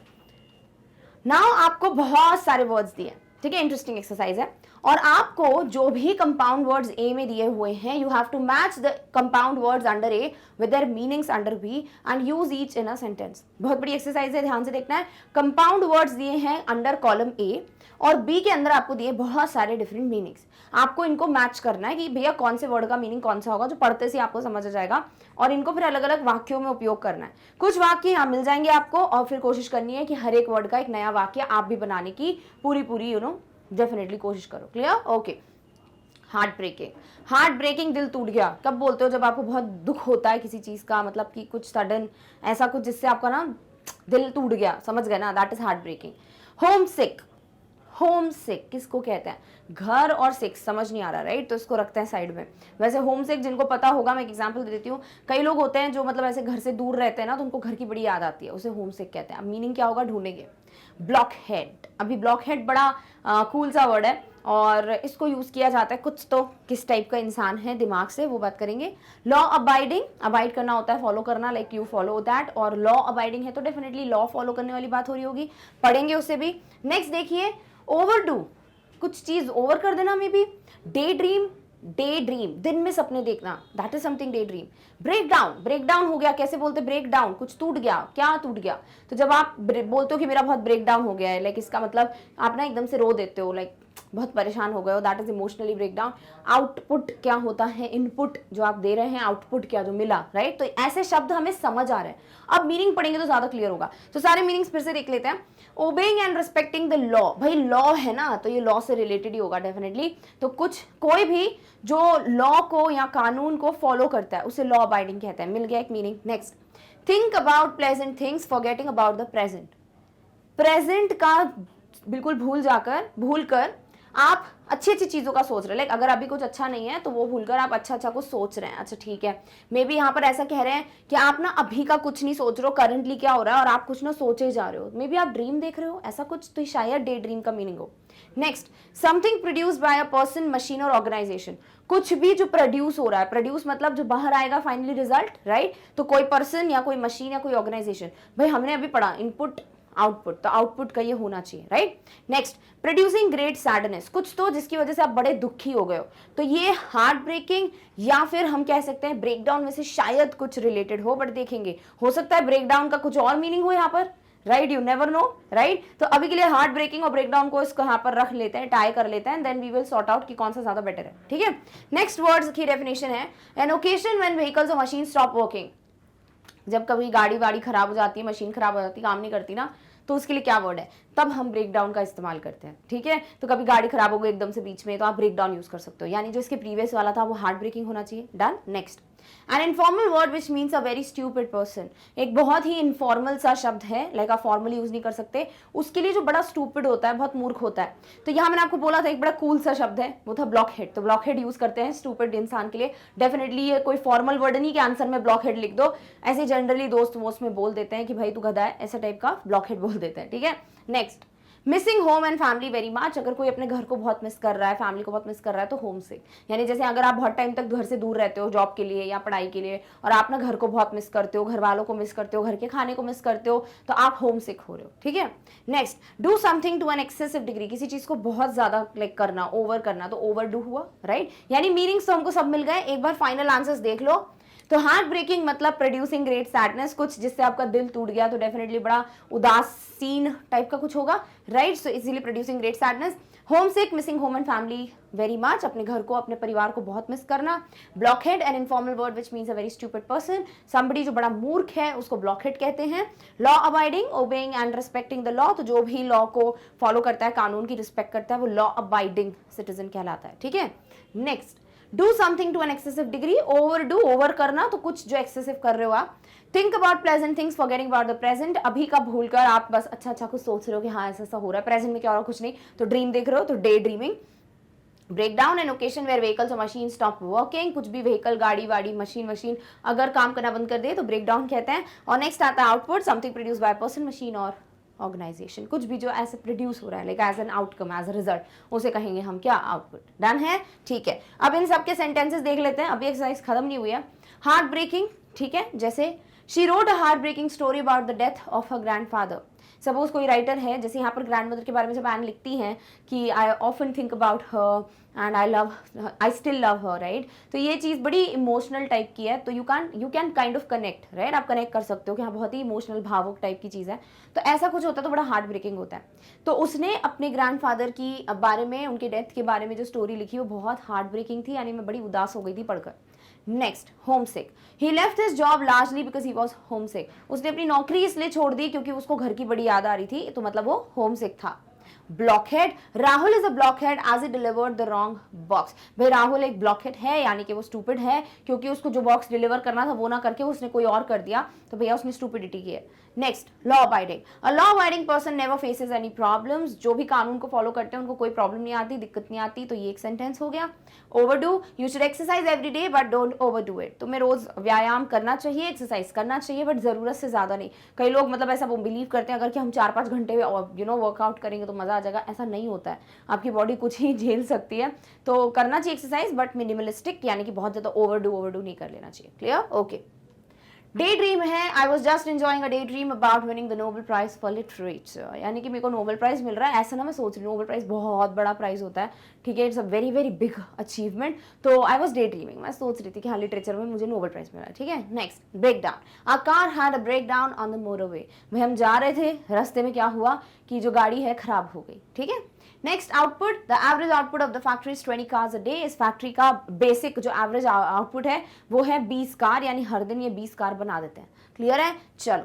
S1: नाउ आपको बहुत सारे वर्ड्स दिए, ठीक है? इंटरेस्टिंग एक्सरसाइज है, और आपको जो भी कंपाउंड वर्ड्स ए में दिए हुए हैं, you have to match the compound words under A with their meanings under B and use each in a sentence. बहुत बड़ी एक्सरसाइज है, ध्यान से देखना है। कंपाउंड वर्ड्स दिए हैं अंडर कॉलम ए, और बी के अंदर आपको दिए बहुत सारे डिफरेंट मीनिंग्स। आपको इनको मैच करना है कि भैया कौन से वर्ड का मीनिंग कौन सा होगा, जो पढ़ते से आपको समझ आ जाएगा, और इनको फिर अलग अलग वाक्यों में उपयोग करना है। कुछ वाक्य यहाँ मिल जाएंगे आपको, और फिर कोशिश करनी है कि हर एक वर्ड का एक नया वाक्य आप भी बनाने की पूरी डेफिनेटली कोशिश करो। Clear? Okay. Heart breaking, heart breaking, दिल टूट गया कब बोलते हो? जब आपको बहुत दुख होता है किसी चीज का, मतलब कि कुछ सडन ऐसा कुछ जिससे आपका ना दिल टूट गया, समझ गए ना? That is heartbreaking. Homesick, homesick किसको कहते हैं? घर और सिक समझ नहीं आ रहा, राइट? तो इसको रखते हैं साइड में। वैसे होम सिक जिनको पता होगा, मैं एक एग्जांपल दे देती हूँ। कई लोग होते हैं जो मतलब ऐसे घर से दूर रहते हैं ना, तो उनको घर की बड़ी याद आती है, उसे होम सिक कहते हैं। अब मीनिंग क्या होगा ढूंढेंगे। Block head. अभी ब्लॉक हेड बड़ा कूल सा वर्ड है और इसको यूज किया जाता है कुछ तो किस टाइप का इंसान है दिमाग से वो बात करेंगे। लॉ अबाइडिंग, अबाइड करना होता है फॉलो करना, लाइक यू फॉलो दैट, और लॉ अबाइडिंग है तो डेफिनेटली लॉ फॉलो करने वाली बात हो रही होगी, पढ़ेंगे उससे भी। नेक्स्ट देखिए ओवरडू, कुछ चीज ओवर कर देना may be. Day dream, day dream दिन में सपने देखना, that is something day dream. Break down, break down हो गया, कैसे बोलते ब्रेक डाउन, कुछ टूट गया, क्या टूट गया, तो जब आप बोलते हो कि मेरा बहुत ब्रेक डाउन हो गया है, लाइक इसका मतलब आप ना एकदम से रो देते हो, लाइक बहुत परेशान हो गए हो, that is emotionally break down. Output क्या होता है, इनपुट जो आप दे रहे हैं, आउटपुट क्या जो मिला, राइट। तो ऐसे शब्द हमें समझ आ रहे हैं, अब मीनिंग पढ़ेंगे तो ज्यादा क्लियर होगा। तो सारे मीनिंग्स फिर से देख लेते हैं। Obeying and respecting the law, भाई लॉ है ना तो ये लॉ से रिलेटेड ही होगा डेफिनेटली। तो कुछ कोई भी जो लॉ को या कानून को फॉलो करता है उसे लॉ अबाइडिंग कहते हैं, मिल गया एक meaning. Next, think about pleasant things forgetting about the present, present का बिल्कुल भूल कर आप अच्छी अच्छी चीजों का सोच रहे हैं, लाइक अगर अभी कुछ अच्छा नहीं है तो वो भूलकर आप अच्छा अच्छा कुछ सोच रहे हैं, अच्छा ठीक है। मे बी यहाँ पर ऐसा कह रहे हैं कि आप ना अभी का कुछ नहीं सोच रहे हो, करंटली क्या हो रहा है और आप कुछ ना सोचे जा रहे हो, मे बी आप ड्रीम देख रहे हो, ऐसा कुछ, तो शायद डे ड्रीम का मीनिंग हो। Next, something produced by a person, machine or organisation, कुछ भी जो प्रोड्यूस हो रहा है, प्रोड्यूस मतलब जो बाहर आएगा फाइनली रिजल्ट, राइट। तो कोई पर्सन या कोई मशीन या कोई ऑर्गेनाइजेशन, भाई हमने अभी पढ़ा इनपुट आउटपुट, तो आउटपुट का ये होना चाहिए, right. Next, producing great sadness, कुछ तो जिसकी वजह से आप बड़े दुखी हो गए हो, तो ये हार्ट ब्रेकिंग या फिर हम कह सकते हैं ब्रेकडाउन में से शायद कुछ रिलेटेड हो, बट देखेंगे हो सकता है ब्रेकडाउन का कुछ और मीनिंग हो यहाँ पर, right, you never know, right. तो अभी के लिए हार्ट ब्रेकिंग और ब्रेकडाउन को इसको यहाँ पर रख लेते हैं, टाई कर लेते हैं, then we will sort out कि कौन सा ज्यादा बेटर है, ठीक है। नेक्स्ट वर्ड्स की डेफिनेशन है an occasion when vehicles or machine stop working, जब कभी गाड़ी वाड़ी खराब हो जाती है, मशीन खराब हो जाती है, काम नहीं करती ना, तो उसके लिए क्या वर्ड है, तब हम ब्रेक डाउन का इस्तेमाल करते हैं, ठीक है। तो कभी गाड़ी खराब हो गई एकदम से बीच में तो आप ब्रेक डाउन यूज कर सकते हो, यानी जो इसके प्रीवियस वाला था वो हार्ट ब्रेकिंग होना चाहिए, done. Next, N informal word which means a very stupid person, एक बहुत ही इनफॉर्मल सा शब्द है, लाइक आप फॉर्मली यूज नहीं कर सकते, उसके लिए जो बड़ा स्टूपिड होता है, बहुत मूर्ख होता है। तो यहाँ मैंने आपको बोला था एक बड़ा कूल सा शब्द है, वो था ब्लॉक हेड, तो ब्लॉक हेड यूज करते हैं स्टूपिड इंसान के लिए, डेफिनेटली ये कोई फॉर्मल वर्ड नहीं कि आंसर में ब्लॉक हेड लिख दो, ऐसे जनरली दोस्त वोस्त में बोल देते हैं कि भाई तू गधा है, ऐसा टाइप का ब्लॉक हेड बोल देते हैं, ठीक है। Next, missing home and family very much, अगर कोई अपने घर को बहुत मिस कर रहा है, फैमिली को बहुत मिस कर रहा है तो होम सिक, यानी जैसे अगर आप बहुत टाइम तक घर से दूर रहते हो जॉब के लिए या पढ़ाई के लिए और आप ना घर को बहुत मिस करते हो, घर वालों को मिस करते हो, घर के खाने को मिस करते हो, तो आप होम सिक हो रहे हो, ठीक है। Next, do something to an excessive degree, किसी चीज को बहुत ज्यादा लाइक करना, ओवर करना, तो ओवर डू हुआ, राइट। यानी मीनिंग्स तो हमको सब मिल गए, एक बार फाइनल आंसर्स देख लो। तो हार्ट ब्रेकिंग मतलब प्रोड्यूसिंग ग्रेट सैडनेस, कुछ जिससे आपका दिल टूट गया, तो डेफिनेटली बड़ा उदासीन टाइप का कुछ होगा, right. So easily producing great sadness. Homesick, missing home and family very much, अपने घर को अपने परिवार को बहुत मिस करना। Blockhead, an informal word which means a very stupid person, somebody जो बड़ा मूर्ख है उसको ब्लॉकहेड कहते हैं। Law abiding, obeying and respecting the law, तो जो भी लॉ को फॉलो करता है, कानून की रिस्पेक्ट करता है, वो लॉ अबाइडिंग सिटीजन कहलाता है, ठीक है। Next, do something to an excessive degree, over do, over करना, तो कुछ जो एक्सेसिव कर रहे हो आप। Think about present things forgetting about the present, अभी का भूलकर आप बस अच्छा अच्छा कुछ सोच रहे हो कि हाँ ऐसा ऐसा हो रहा है, प्रेजेंट में क्या हो रहा है कुछ नहीं, तो ड्रीम देख रहे हो, तो day dreaming. Break down, an occasion where vehicles or machine stop working, कुछ भी व्हीकल, गाड़ी वाड़ी, मशीन अगर काम करना बंद कर दे तो ब्रेक डाउन कहते हैं। और नेक्स्ट आता है output, something produce by person, machine or organisation, कुछ भी जो ऐसे प्रोड्यूस हो रहा है like as an outcome, as a result, उसे कहेंगे हम क्या, आउटपुट। डन है, ठीक है। अब इन सब के सेंटेंसेस देख लेते हैं, अभी एक्सरसाइज खत्म नहीं हुई है। हार्ट ब्रेकिंग, ठीक है, जैसे she wrote a heart breaking story about the death of her grandfather, suppose कोई राइटर है, जैसे यहाँ पर ग्रैंडमदर के बारे में जब एन लिखती हैं कि I often think about her and I still love her, right. तो ये चीज़ बड़ी इमोशनल टाइप की है, तो you can kind of connect, right, आप कनेक्ट कर सकते हो कि हाँ बहुत ही इमोशनल भावुक टाइप की चीज़ है, तो ऐसा कुछ होता है तो बड़ा हार्ट ब्रेकिंग होता है। तो उसने अपने ग्रैंडफादर की बारे में, उनके डेथ के बारे में जो स्टोरी लिखी वो बहुत हार्ट ब्रेकिंग थी, यानी मैं बड़ी उदास हो गई थी पढ़कर। Next, homesick, he left his job largely because he was homesick, उसने अपनी नौकरी इसलिए छोड़ दी क्योंकि उसको घर की बड़ी याद आ रही थी, तो मतलब वो होम सिक था। Blockhead, Rahul is a blockhead as it delivered the wrong box. भाई राहुल एक ब्लॉकहेड है यानी कि वो स्टूपिड है क्योंकि उसको जो बॉक्स डिलीवर करना था वो ना करके उसने कोई और कर दिया, तो भैया उसने स्टूपिडिटी की है। Next, law abiding, a law abiding person never faces any problems, जो भी कानून को फॉलो करते हैं उनको कोई प्रॉब्लम नहीं आती, दिक्कत नहीं आती, तो ये एक सेंटेंस हो गया। Overdo, you should exercise every day but don't overdo it, तुम्हें रोज व्यायाम करना चाहिए, एक्सरसाइज करना चाहिए बट जरूरत से ज्यादा नहीं। कई लोग मतलब ऐसा वो बिलीव करते हैं अगर कि हम 4-5 घंटे वर्कआउट करेंगे तो मजा आ जाएगा, ऐसा नहीं होता है, आपकी बॉडी कुछ ही झेल सकती है, तो करना चाहिए एक्सरसाइज बट मिनिमलिस्टिक, यानी कि बहुत ज्यादा ओवरडू नहीं कर लेना चाहिए। क्लियर? ओके। डे ड्रीम है, I was just enjoying a day dream about winning the Nobel prize for literature, यानी कि मेरे को नोबेल प्राइज मिल रहा है, ऐसा ना मैं सोच रही हूँ, नोबेल प्राइज बहुत बड़ा प्राइज होता है, ठीक है, it's a very very big achievement, तो आई वॉज डे ड्रीमिंग, मैं सोच रही थी कि हाँ लिटरेचर में मुझे नोबेल प्राइज मिला है, ठीक है। Next, break down, a car had a break down on the motorway, भाई हम जा रहे थे, रास्ते में क्या हुआ कि जो गाड़ी है खराब हो गई, ठीक है। Next, output, the average output of the factory is 20 cars a day, इस फैक्ट्री का बेसिक जो एवरेज आउटपुट है वो है 20 कार, यानी हर दिन ये 20 कार बना देते हैं। क्लियर है? चलो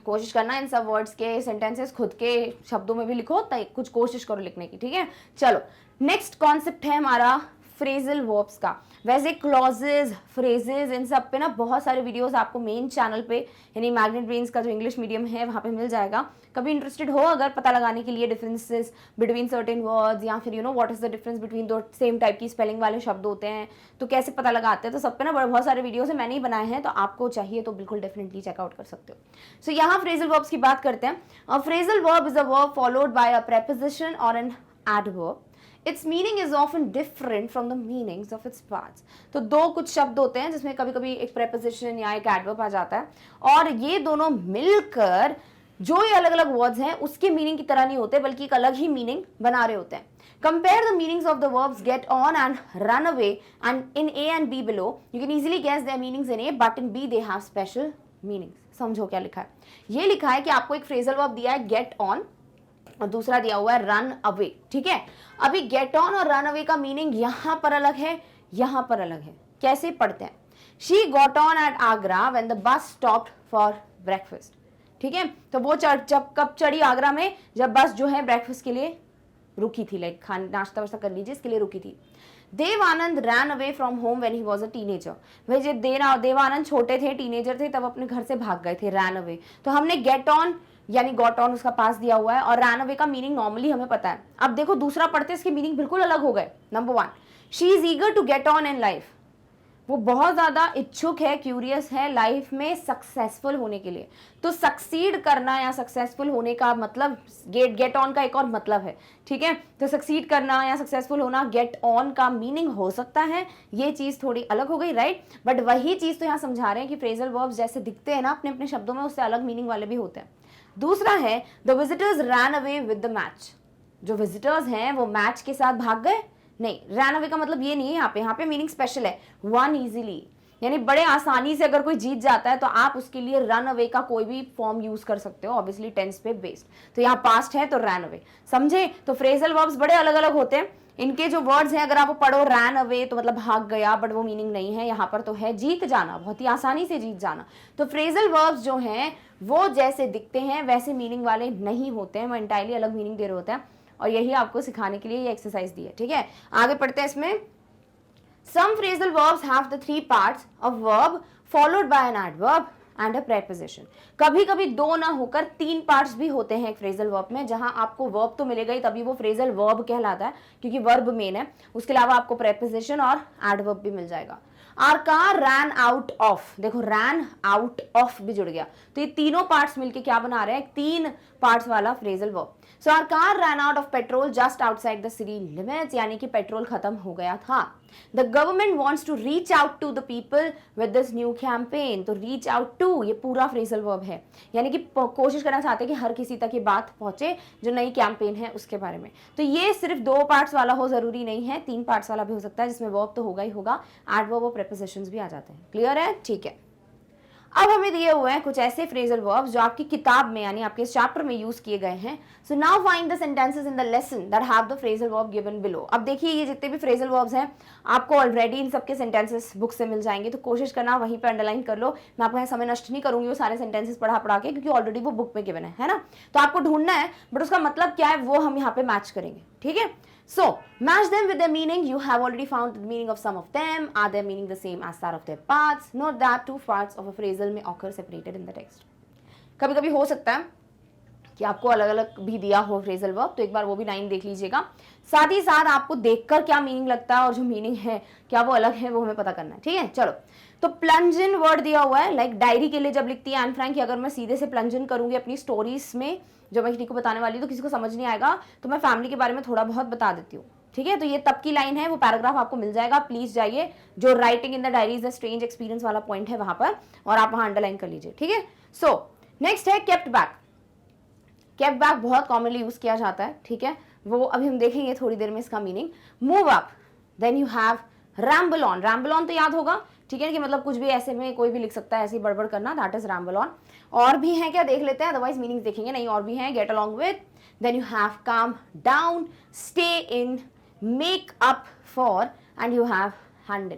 S1: कोशिश करना इन सब वर्ड्स के सेंटेंसेस खुद के शब्दों में भी लिखो, कुछ कोशिश करो लिखने की, ठीक है। चलो नेक्स्ट कॉन्सेप्ट है हमारा फ्रेजल वर्ब्स का। वैसे क्लॉजेज, फ्रेजेज, इन सब पे ना बहुत सारे वीडियोस आपको मेन चैनल पे यानी मैग्नेट ब्रेन्स का जो इंग्लिश मीडियम है वहाँ पे मिल जाएगा। कभी इंटरेस्टेड हो अगर पता लगाने के लिए डिफरेंसेस बिटवीन सर्टेन वर्ड्स या फिर what is the difference between दो सेम टाइप की स्पेलिंग वाले शब्द होते हैं तो कैसे पता लगाते हैं, तो सब पे ना बहुत सारे वीडियोस है, मैंने ही बनाए हैं, तो आपको चाहिए तो बिल्कुल डेफिनेटली चेकआउट कर सकते हो। सो यहाँ फ्रेजल वर्ब्स की बात करते हैं। A phrasal verb is a verb followed by a preposition or an adverb, its meaning is often different from the meanings of its parts. तो दो कुछ शब्द होते हैं जिसमें कभी कभी एक प्रेपोजिशन या एक एडवर्ब आ जाता है और ये दोनों मिलकर जो ये अलग अलग वर्ड्स हैं उसके मीनिंग की तरह नहीं होते बल्कि एक अलग ही मीनिंग बना रहे होते हैं। Compare the meanings of the verbs get on and run away and in A and B below, you can easily guess their meanings in A but in B they have special meanings. समझो क्या लिखा है। ये लिखा है कि आपको एक फ्रेजल वर्ब दिया है गेट ऑन और दूसरा दिया हुआ है रन अवे, ठीक है। अभी गेट ऑन और रन अवे का मीनिंग यहां पर अलग है, यहां पर अलग है। कैसे पढ़ते हैं? She got on at Agra when the bus stopped for breakfast, ठीक है। तो वो कब चढ़ी आगरा में? जब बस जो है ब्रेकफास्ट के लिए रुकी थी, लाइक खान नाश्ता वाश्ता कर लीजिए इसके लिए रुकी थी। Devanand ran away from home when he was a teenager, भाई जब देवानंद छोटे थे, टीनेजर थे, तब अपने घर से भाग गए थे, रैन अवे। तो हमने गेट ऑन यानी गॉट ऑन उसका पास दिया हुआ है और रैन अवे का मीनिंग नॉर्मली हमें पता है। अब देखो दूसरा पढ़ते इसके मीनिंग बिल्कुल अलग हो गए। Number 1, she is eager to get on in life, वो बहुत ज्यादा इच्छुक है, क्यूरियस है लाइफ में सक्सेसफुल होने के लिए। तो सक्सीड करना या सक्सेसफुल होने का मतलब गेट ऑन का एक और मतलब है, ठीक है। तो सक्सीड करना या सक्सेसफुल होना गेट ऑन का मीनिंग हो सकता है, ये चीज थोड़ी अलग हो गई, राइट। बट वही चीज तो यहाँ समझा रहे हैं कि फ्रेजल वर्ब्स जैसे दिखते हैं ना अपने अपने शब्दों में, उससे अलग मीनिंग वाले भी होते हैं। दूसरा है the visitors ran away with the match, जो विजिटर्स हैं वो मैच के साथ भाग गए नहीं। रैन अवे का मतलब ये नहीं है, यहाँ पे मीनिंग स्पेशल है, वन इजीली, यानी बड़े आसानी से अगर कोई जीत जाता है तो आप उसके लिए रन अवे का कोई भी फॉर्म यूज कर सकते हो, ऑब्वियसली टेंस पे बेस्ड। तो यहाँ पास्ट है तो रैन अवे, समझे। तो फ्रेजल वर्ब्स बड़े अलग अलग होते हैं, इनके जो वर्ड्स हैं अगर आप वो पढ़ो रैन अवे तो मतलब भाग गया, बट वो मीनिंग नहीं है, यहाँ पर तो है जीत जाना, बहुत ही आसानी से जीत जाना। तो फ्रेजल वर्ब्स जो हैं वो जैसे दिखते हैं वैसे मीनिंग वाले नहीं होते हैं, वो एंटायरली अलग मीनिंग दे रहे होते हैं और यही आपको सिखाने के लिए ये एक्सरसाइज दी है, ठीक है। आगे पढ़ते हैं इसमें। Some phrasal verbs have the 3 parts, a verb followed by an adverb and a preposition. कभी कभी 2 ना होकर 3 पार्ट्स भी होते हैं एक फ्रेजल वर्ब में, जहां आपको वर्ब तो मिलेगा ही तभी वो फ्रेजल वर्ब कहलाता है क्योंकि वर्ब मेन है, उसके अलावा आपको प्रेपोजिशन और एडवर्ब भी मिल जाएगा। Our car ran out of, देखो रैन आउट ऑफ भी जुड़ गया, तो ये तीनों पार्ट्स मिलके क्या बना रहे हैं? 3 पार्ट्स वाला phrasal verb. So our car ran out of petrol just outside the city limits, यानी कि पेट्रोल खत्म हो गया था। The government wants to reach out to the people with this new campaign, तो रीच आउट टू ये पूरा phrasal verb है, यानी कि कोशिश करना चाहते हैं कि हर किसी तक ये बात पहुंचे जो नई कैंपेन है उसके बारे में। तो ये सिर्फ 2 पार्ट्स वाला हो जरूरी नहीं है, 3 पार्ट्स वाला भी हो सकता है जिसमें वर्ब तो होगा ही होगा, एडवर्ब और प्रेपोजिशंस भी आ जाते हैं। क्लियर है? ठीक है। अब हमें दिए हुए हैं कुछ ऐसे फ्रेजल वर्ब्स जो आपकी किताब में यानी आपके चैप्टर में यूज किए गए हैं. So now find the sentences in the lesson that have the phrasal verb given below. अब देखिए ये जितने भी फ्रेजल वर्ब्स हैं आपको ऑलरेडी इन सबके सेंटेंसेस बुक से मिल जाएंगे, तो कोशिश करना वहीं पे अंडरलाइन कर लो. मैं आपको यहाँ समय नष्ट नहीं करूंगी वो सारे सेंटेंसेस पढ़ा के, क्योंकि ऑलरेडी वो बुक में गिवन है ना. तो आपको ढूंढना है, बट उसका मतलब क्या है वो हम यहाँ पे मैच करेंगे. ठीक है. So, match them with their meaning. You have already found the meaning of some of them. Are their meaning the same as that of their parts? Note that two parts of a phrasal may occur separated in the text. कभी कभी हो सकता है कि आपको अलग अलग भी दिया हो फ्रेजल वर्ब, तो एक बार वो भी लाइन देख लीजिएगा. साथ ही साथ आपको देखकर क्या मीनिंग लगता है और जो मीनिंग है क्या वो अलग है वो हमें पता करना है. ठीक है. चलो, तो प्लंजन वर्ड दिया हुआ है, लाइक डायरी के लिए जब लिखती है एन फ्रैंक, अगर मैं सीधे से प्लंजन करूंगी अपनी स्टोरीज में जो मैं किसी को बताने वाली हूँ तो किसी को समझ नहीं आएगा, तो मैं फैमिली के बारे में थोड़ा बहुत बता देती हूँ. ठीक है. तो ये तब की लाइन है, वो पैराग्राफ आपको मिल जाएगा. प्लीज जाइए, जो writing in the diary is the strange experience वाला पॉइंट है वहां पर, और आप वहां अंडरलाइन कर लीजिए. ठीक है. सो नेक्स्ट है केप्ट बैक. केप्ट बैक बहुत कॉमनली यूज किया जाता है. ठीक है. वो अभी हम देखेंगे थोड़ी देर में इसका meaning. Move up, then you have ramble on. Ramble on तो याद होगा. ठीक है, कि मतलब कुछ भी ऐसे में कोई भी लिख सकता है, ऐसे ही बड़बड़ करना, दैट इज रैम्बल ऑन. और भी है क्या, देख लेते हैं, अदरवाइज मीनिंग्स देखेंगे. नहीं, और भी है. Get along with, then you have calm down, stay in, make up for, and you have handle.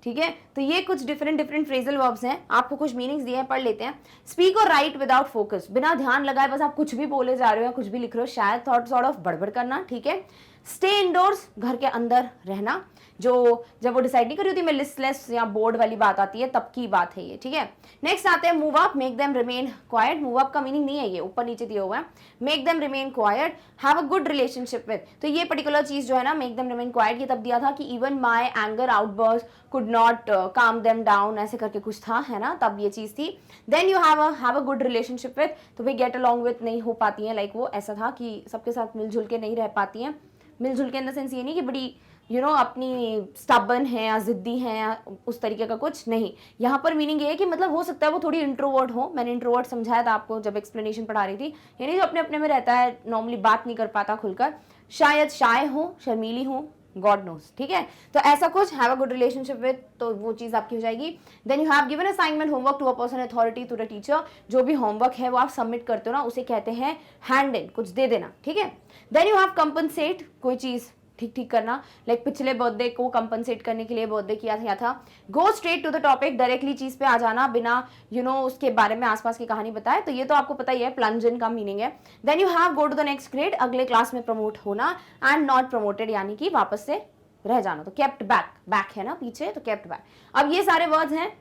S1: ठीक है. तो ये कुछ डिफरेंट फ्रेजल वर्ब्स हैं. आपको कुछ मीनिंग्स दिए हैं, पढ़ लेते हैं. Speak or write without focus, बिना ध्यान लगाए बस आप कुछ भी बोले जा रहे हो या कुछ भी लिख रहे हो, शायद थॉट सॉर्ट ऑफ बड़बड़ करना. ठीक है. स्टे इंडोर्स, घर के अंदर रहना, जो जब वो डिसाइड नहीं करी होती मैं लिस्टलेस या बोर्ड वाली बात आती है तब की बात है ये. ठीक है. नेक्स्ट आते हैं move up, make them remain quite. Move up का मीनिंग नहीं है ये, ऊपर नीचे दिया हुआ है. Make them remain quite, have a good relationship with. तो ये पर्टिकुलर चीज जो है ना, मेक देम रिमेन क्वाइट, ये तब दिया था कि even my anger outburst could not काम देम डाउन, ऐसे करके कुछ था, है ना, तब ये चीज थी. Then you have a good relationship with, तो भाई गेट अलॉन्ग विद नहीं हो पाती है, लाइक वो ऐसा था कि सबके साथ मिलजुल के नहीं रह पाती हैं. मिलजुल के इन द सेंस ये नहीं कि बड़ी अपनी स्टबन है या जिद्दी है या उस तरीके का कुछ नहीं. यहाँ पर मीनिंग ये है कि मतलब हो सकता है वो थोड़ी इंट्रोवर्ट हो. मैंने इंट्रोवर्ट समझाया था आपको जब एक्सप्लेनेशन पढ़ा रही थी, यानी जो अपने अपने में रहता है, नॉर्मली बात नहीं कर पाता खुलकर, शायद शाय हो, शर्मीली हो, गॉड नोस. ठीक है. तो ऐसा कुछ, have a good relationship with, तो वो चीज आपकी हो जाएगी. Then you have given assignment homework to a person authority to the teacher, जो भी होमवर्क है वो आप सबमिट करते हो ना उसे कहते हैं हैंड इन, कुछ दे देना. ठीक है. देन यू हैव कंपनसेट, कोई चीज ठीक करना, लाइक पिछले बर्थडे को कंपनसेट करने के लिए बर्थडे किया था. Go straight to the topic, directly चीज पे आ जाना बिना उसके बारे में आसपास की कहानी बताए, तो ये तो आपको पता ही है, प्लंजन का मीनिंग है. Then you have go to the next grade, अगले क्लास में प्रमोट होना, एंड नॉट प्रमोटेड यानी कि वापस से रह जाना, तो केप्ट बैक, बैक है ना पीछे, तो केप्ट बैक. अब ये सारे वर्ड्स हैं,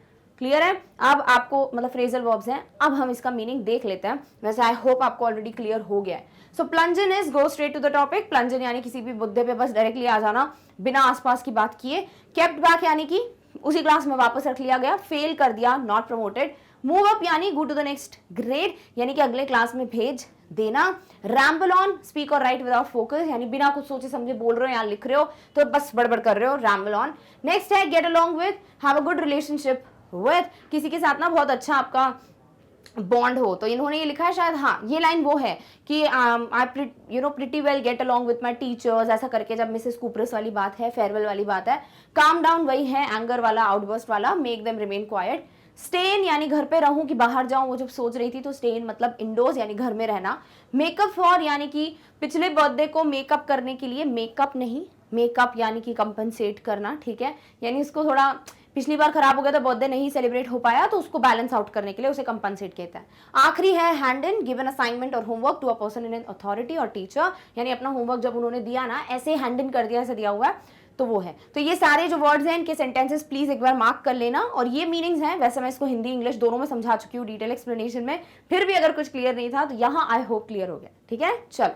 S1: क्लियर है. अब आपको मतलब फ्रेजल वर्ब्स हैं, अब हम इसका मीनिंग देख लेते हैं. वैसे आई होप आपको ऑलरेडी क्लियर हो गया है. So plunge in is go straight to the topic. Plunge in यानी किसी भी मुद्दे पे बस डायरेक्टली आ जाना बिना आसपास की बात किए. केप्ट बैक यानी कि उसी क्लास में वापस रख लिया गया, फेल कर दिया, नॉट प्रमोटेड. मूव अप यानी go to the next grade, यानी कि अगले क्लास में भेज देना. Ramble on, speak or write without focus, यानी बिना कुछ सोचे समझे बोल रहे हो या लिख रहे हो तो बस बड़बड़ कर रहे हो, रैम्बल ऑन. नेक्स्ट है get along with, have a good relationship with, किसी के साथ ना बहुत अच्छा आपका बॉन्ड हो. तो इन्होंने ये लिखा है शायद, हाँ ये लाइन वो है कि आई pretty well get along with my teachers, ऐसा करके जब मिसेस कूपरस वाली बात है, फेयरवेल वाली बात है. काम डाउन वही है, एंगर वाला, आउटबर्स्ट वाला. Make them remain quite. Stay in यानी घर पे रहूं कि बाहर जाऊं, वो जब सोच रही थी, तो स्टे इन मतलब इंडोर्स यानी घर में रहना. मेकअप फॉर यानी कि पिछले बर्थडे को मेकअप करने के लिए, मेकअप नहीं, मेकअप यानी कि कंपनसेट करना. ठीक है. यानी इसको थोड़ा पिछली बार खराब हो गया तो बर्थडे नहीं सेलिब्रेट हो पाया, तो उसको बैलेंस आउट करने के लिए उसे कंपनसेट कहता है. आखिरी है hand in, given assignment or homework to a person in authority or teacher, यानी अपना होमवर्क जब उन्होंने दिया ना, ऐसे हैंड इन कर दिया, ऐसे दिया हुआ है, तो वो है. तो ये सारे जो वर्ड्स हैं इनके सेंटेंसेस प्लीज एक बार मार्क कर लेना. और ये मीनिंग्स हैं, वैसे मैं इसको हिंदी इंग्लिश दोनों में समझा चुकी हूँ डिटेल एक्सप्लेनेशन में, फिर भी अगर कुछ क्लियर नहीं था तो यहाँ आई होप क्लियर हो गया. ठीक है. चलो,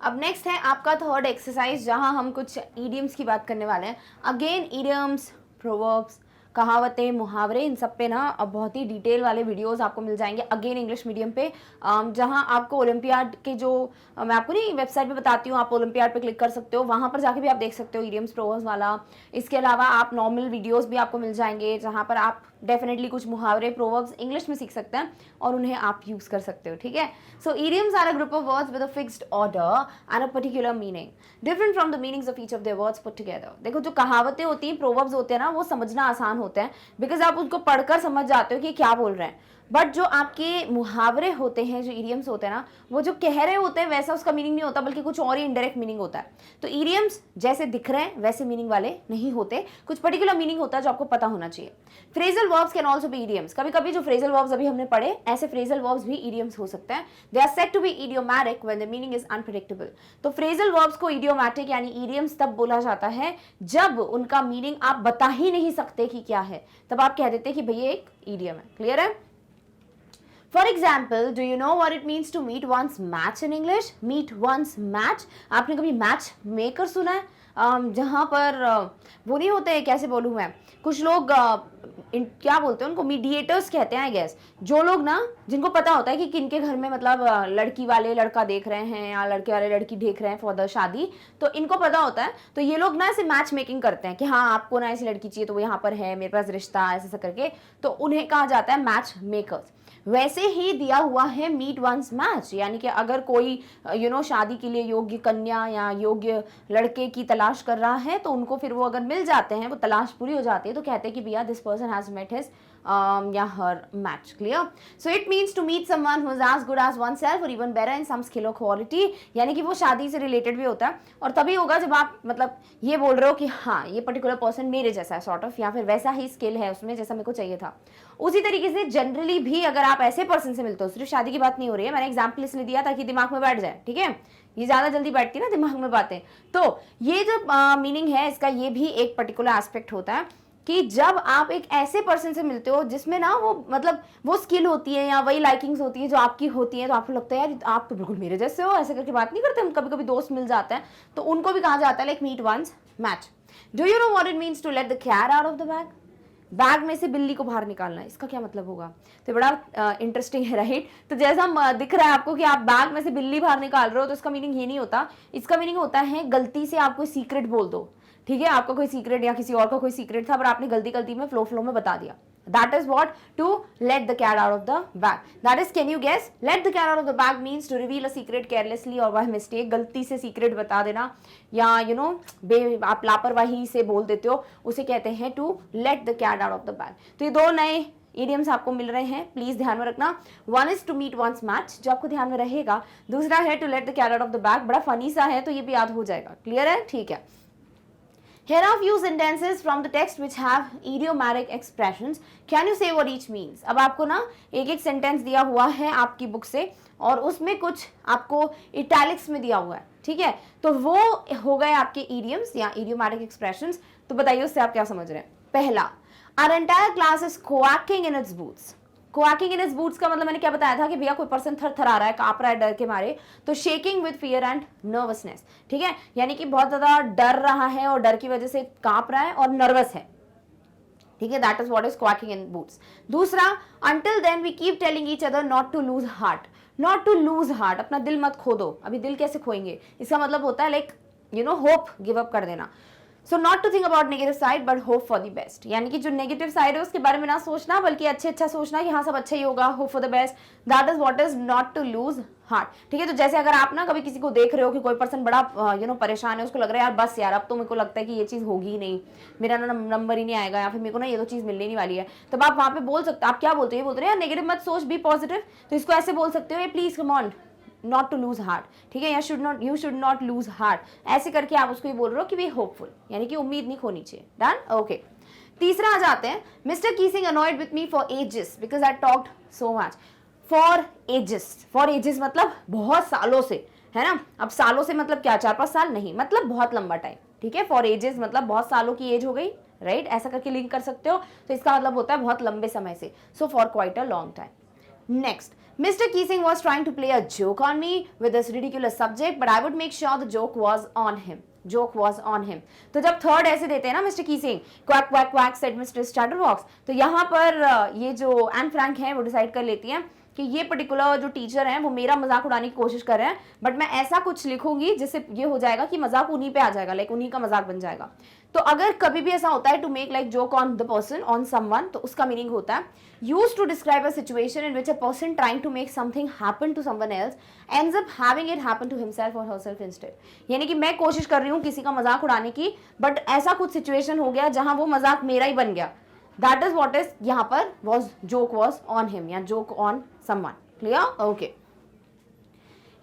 S1: अब नेक्स्ट है आपका थर्ड एक्सरसाइज, जहां हम कुछ इडियम्स की बात करने वाले हैं. अगेन इडियम्स, प्रोवर्ब्स, कहावतें, मुहावरे, इन सब पे ना अब बहुत ही डिटेल वाले वीडियोस आपको मिल जाएंगे अगेन इंग्लिश मीडियम पे, जहां आपको ओलंपियाड के जो मैं आपको नहीं वेबसाइट पे बताती हूँ, आप ओलंपियाड पे क्लिक कर सकते हो, वहां पर जाके भी आप देख सकते हो इडियम्स प्रोवर्ब्स वाला. इसके अलावा आप नॉर्मल वीडियोस भी आपको मिल जाएंगे जहां पर आप डेफिनेटली कुछ मुहावरे, प्रोवर्ब्स इंग्लिश में सीख सकते हैं और उन्हें आप यूज कर सकते हो. ठीक है. So idioms are a group of words with a fixed order and a particular meaning different from the meanings of each of their words put together. देखो, जो कहावतें होती हैं, प्रोवर्ब्स होते हैं ना, वो समझना आसान आसान होते हैं बिकॉज आप उनको पढ़कर समझ जाते हो कि क्या बोल रहे हैं, बट जो आपके मुहावरे होते हैं, जो इडियम्स होते हैं ना, वो जो कह रहे होते हैं वैसा उसका मीनिंग नहीं होता, बल्कि कुछ और ही इनडायरेक्ट मीनिंग होता है। तो इडियम्स जैसे दिख रहे हैं वैसे मीनिंग वाले नहीं होते, कुछ पर्टिकुलर मीनिंग होता है जो आपको पता होना चाहिए। Phrasal verbs can also B idioms. कभी कभी जो फ्रेजल वर्ब्स अभी हमने पढ़े, ऐसे फ्रेजल वर्ब्स भी इडियम्स हो सकते हैं। They are said to be idiomatic when the meaning is unpredictable. तो फ्रेजल वर्ब्स को इडियोमैटिक यानी इडियम्स तब बोला जाता है जब उनका मीनिंग आप बता ही नहीं सकते कि क्या है, तब आप कह देते हैं कि भैया एक इडियम है। क्लियर है? For example, do you know what it means to meet one's match in English? Meet one's match. आपने कभी मैच मेकर सुना है? जहाँ पर वो नहीं होते, कैसे बोलूँ मैं, कुछ लोग क्या बोलते हैं उनको, मीडिएटर्स कहते हैं आई गेस। जो लोग ना, जिनको पता होता है कि किनके घर में मतलब लड़की वाले लड़का देख रहे हैं या लड़के वाले लड़की देख रहे हैं फॉर द शादी, तो इनको पता होता है। तो ये लोग ना ऐसे मैच मेकिंग करते हैं कि हाँ आपको ना ऐसी लड़की चाहिए तो वो यहाँ पर है, मेरे पास रिश्ता, ऐसा करके, तो उन्हें कहा जाता है मैच मेकर्स। वैसे ही दिया हुआ है मीट वंस मैच, यानी कि अगर कोई शादी के लिए योग्य कन्या या योग्य लड़के की तलाश कर रहा है, तो उनको फिर वो अगर मिल जाते हैं, वो तलाश पूरी हो जाती है, तो कहते हैं कि भैया this person has met his या her match. Clear? So it means to meet someone who is as good as oneself or even better in some skill or quality, यानी कि वो शादी से रिलेटेड भी होता है, और तभी होगा जब आप मतलब ये बोल रहे हो कि हाँ ये पर्टिकुलर पर्सन मेरे जैसा है सॉर्ट ऑफ, या फिर वैसा ही स्किल है उसमें जैसा मेरे को चाहिए था। उसी तरीके से जनरली भी अगर आप ऐसे पर्सन से मिलते हो, सिर्फ शादी की बात नहीं हो रही है, मैंने एग्जाम्पल इसलिए दिया ताकि दिमाग में बैठ जाए, ठीक है? ये ज्यादा जल्दी बैठती है ना दिमाग में बातें। तो ये जो मीनिंग है इसका, ये भी एक पर्टिकुलर एस्पेक्ट होता है कि जब आप एक ऐसे पर्सन से मिलते हो जिसमें ना वो मतलब वो स्किल होती है या वही लाइकिंग्स होती है जो आपकी होती है, तो आपको लगता है यार आप तो बिल्कुल मेरे जैसे हो, ऐसे करके बात नहीं करते हम, कभी कभी दोस्त मिल जाते हैं, तो उनको भी कहा जाता है like meet one's match. Do you know what it means to let the cat out of the bag? Bag में से बिल्ली को बाहर निकालना, इसका क्या मतलब होगा? तो बड़ा इंटरेस्टिंग है, राइट? तो जैसा दिख रहा है आपको कि आप बैग में से बिल्ली बाहर निकाल रहे हो, तो इसका मीनिंग ये नहीं होता। इसका मीनिंग होता है गलती से आप कोई सीक्रेट बोल दो, ठीक है? आपका कोई सीक्रेट या किसी और का कोई सीक्रेट था, पर आपने गलती में फ्लो में बता दिया। That is what to let the cat out of the bag. That is, can you guess? Let the cat out of the bag means to reveal a secret carelessly or by mistake. गलती से secret बता देना, या आप लापरवाही से बोल देते हो, उसे कहते हैं to let the cat out of the bag. तो ये दो नए idioms आपको मिल रहे हैं, प्लीज ध्यान में रखना। One is to meet one's match, जो आपको ध्यान में रहेगा। दूसरा है to let the cat out of the bag, बड़ा फनी सा है तो ये भी याद हो जाएगा। क्लियर है? ठीक है। Here are few sentences from the text which have idiomatic expressions. Can you say what each means? अब आपको ना एक एक सेंटेंस दिया हुआ है आपकी बुक से, और उसमें कुछ आपको इटैलिक्स में दिया हुआ है, ठीक है? तो वो हो गए आपके idioms या idiomatic expressions। तो बताइए उससे आप क्या समझ रहे हैं? पहला, our entire class is quacking in its boots. Quaking in its boots का मतलब मैंने क्या बताया था कि भैया कोई पर्सन थरथरा रहा है, कांप रहा है डर के मारे, तो shaking with fear and nervousness, ठीक है? यानी कि बहुत ज्यादा डर रहा है और डर की वजह से कांप रहा है और नर्वस है, ठीक है? That is what is quaking in boots. दूसरा, until then we keep telling each other not to lose heart. Not to lose heart, अपना दिल मत खो दो। अभी दिल कैसे खोएंगे? इसका मतलब होता है लाइक होप गिव अप कर देना। So not to think about negative side but hope for the best, यानी कि जो नेगेटिव साइड है उसके बारे में ना सोचना, बल्कि अच्छा सोचना कि हाँ सब अच्छा ही होगा, hope for the best. That is what is not to lose heart, ठीक है? तो जैसे अगर आप ना कभी किसी को देख रहे हो कि कोई पर्सन बड़ा परेशान है, उसको लग रहा है यार बस यार अब तो मेरे को लगता है कि ये चीज़ होगी ही नहीं, मेरा ना नंबर ही नहीं आएगा, या फिर मेरे को ना ये तो चीज़ मिलने नहीं वाली है, तब आप वहाँ पे बोल सकते हो। आप क्या बोलते हो? ये बोलते हो यार नेगेटिव मत सोच, बी पॉजिटिव। तो इसको ऐसे बोल सकते हो, ये please come on not to lose heart, ठीक है? You should not lose heart, ऐसे करके आप उसको ये बोल रहे हो कि वी होपफुल, यानी कि उम्मीद नहीं खोनी चाहिए। डन? ओके। तीसरा आ जाते हैं, Mr Keesing annoyed with me for ages because I talked so much. For ages मतलब बहुत सालों से, है ना? अब सालों से मतलब क्या, 4-5 साल नहीं, मतलब बहुत लंबा टाइम, ठीक है? फॉर एजेस मतलब बहुत सालों की एज हो गई, राइट? ऐसा करके लिंक कर सकते हो, तो इसका मतलब होता है बहुत लंबे समय से। So for quite a long time. Next, Mr. Keesing was trying to play a joke on me with this ridiculous subject, but I would make sure the joke was on him. तो जब third ऐसे देते हैं ना, Mr Keesing quack quack quack said Mr Chatterbox, तो यहाँ पर ये जो एन फ्रैंक है वो डिसाइड कर लेती हैं कि ये पर्टिकुलर जो टीचर हैं वो मेरा मजाक उड़ाने की कोशिश कर रहे हैं, बट मैं ऐसा कुछ लिखूंगी जिससे ये हो जाएगा कि मजाक उन्हीं पे आ जाएगा, लाइक उन्हीं का मजाक बन जाएगा। तो अगर कभी भी ऐसा होता है to make like joke on the person, on someone, तो उसका मीनिंग होता है used to describe a situation in which a person trying to make something happen to someone else ends up having it happen to himself or herself instead. यानी कि मैं कोशिश कर रही हूँ किसी का मजाक उड़ाने की, बट ऐसा कुछ सिचुएशन हो गया जहां वो मजाक मेरा ही बन गया, दैट इज व्हाट इज यहाँ पर was joke was on him या joke on someone. Clear? Okay.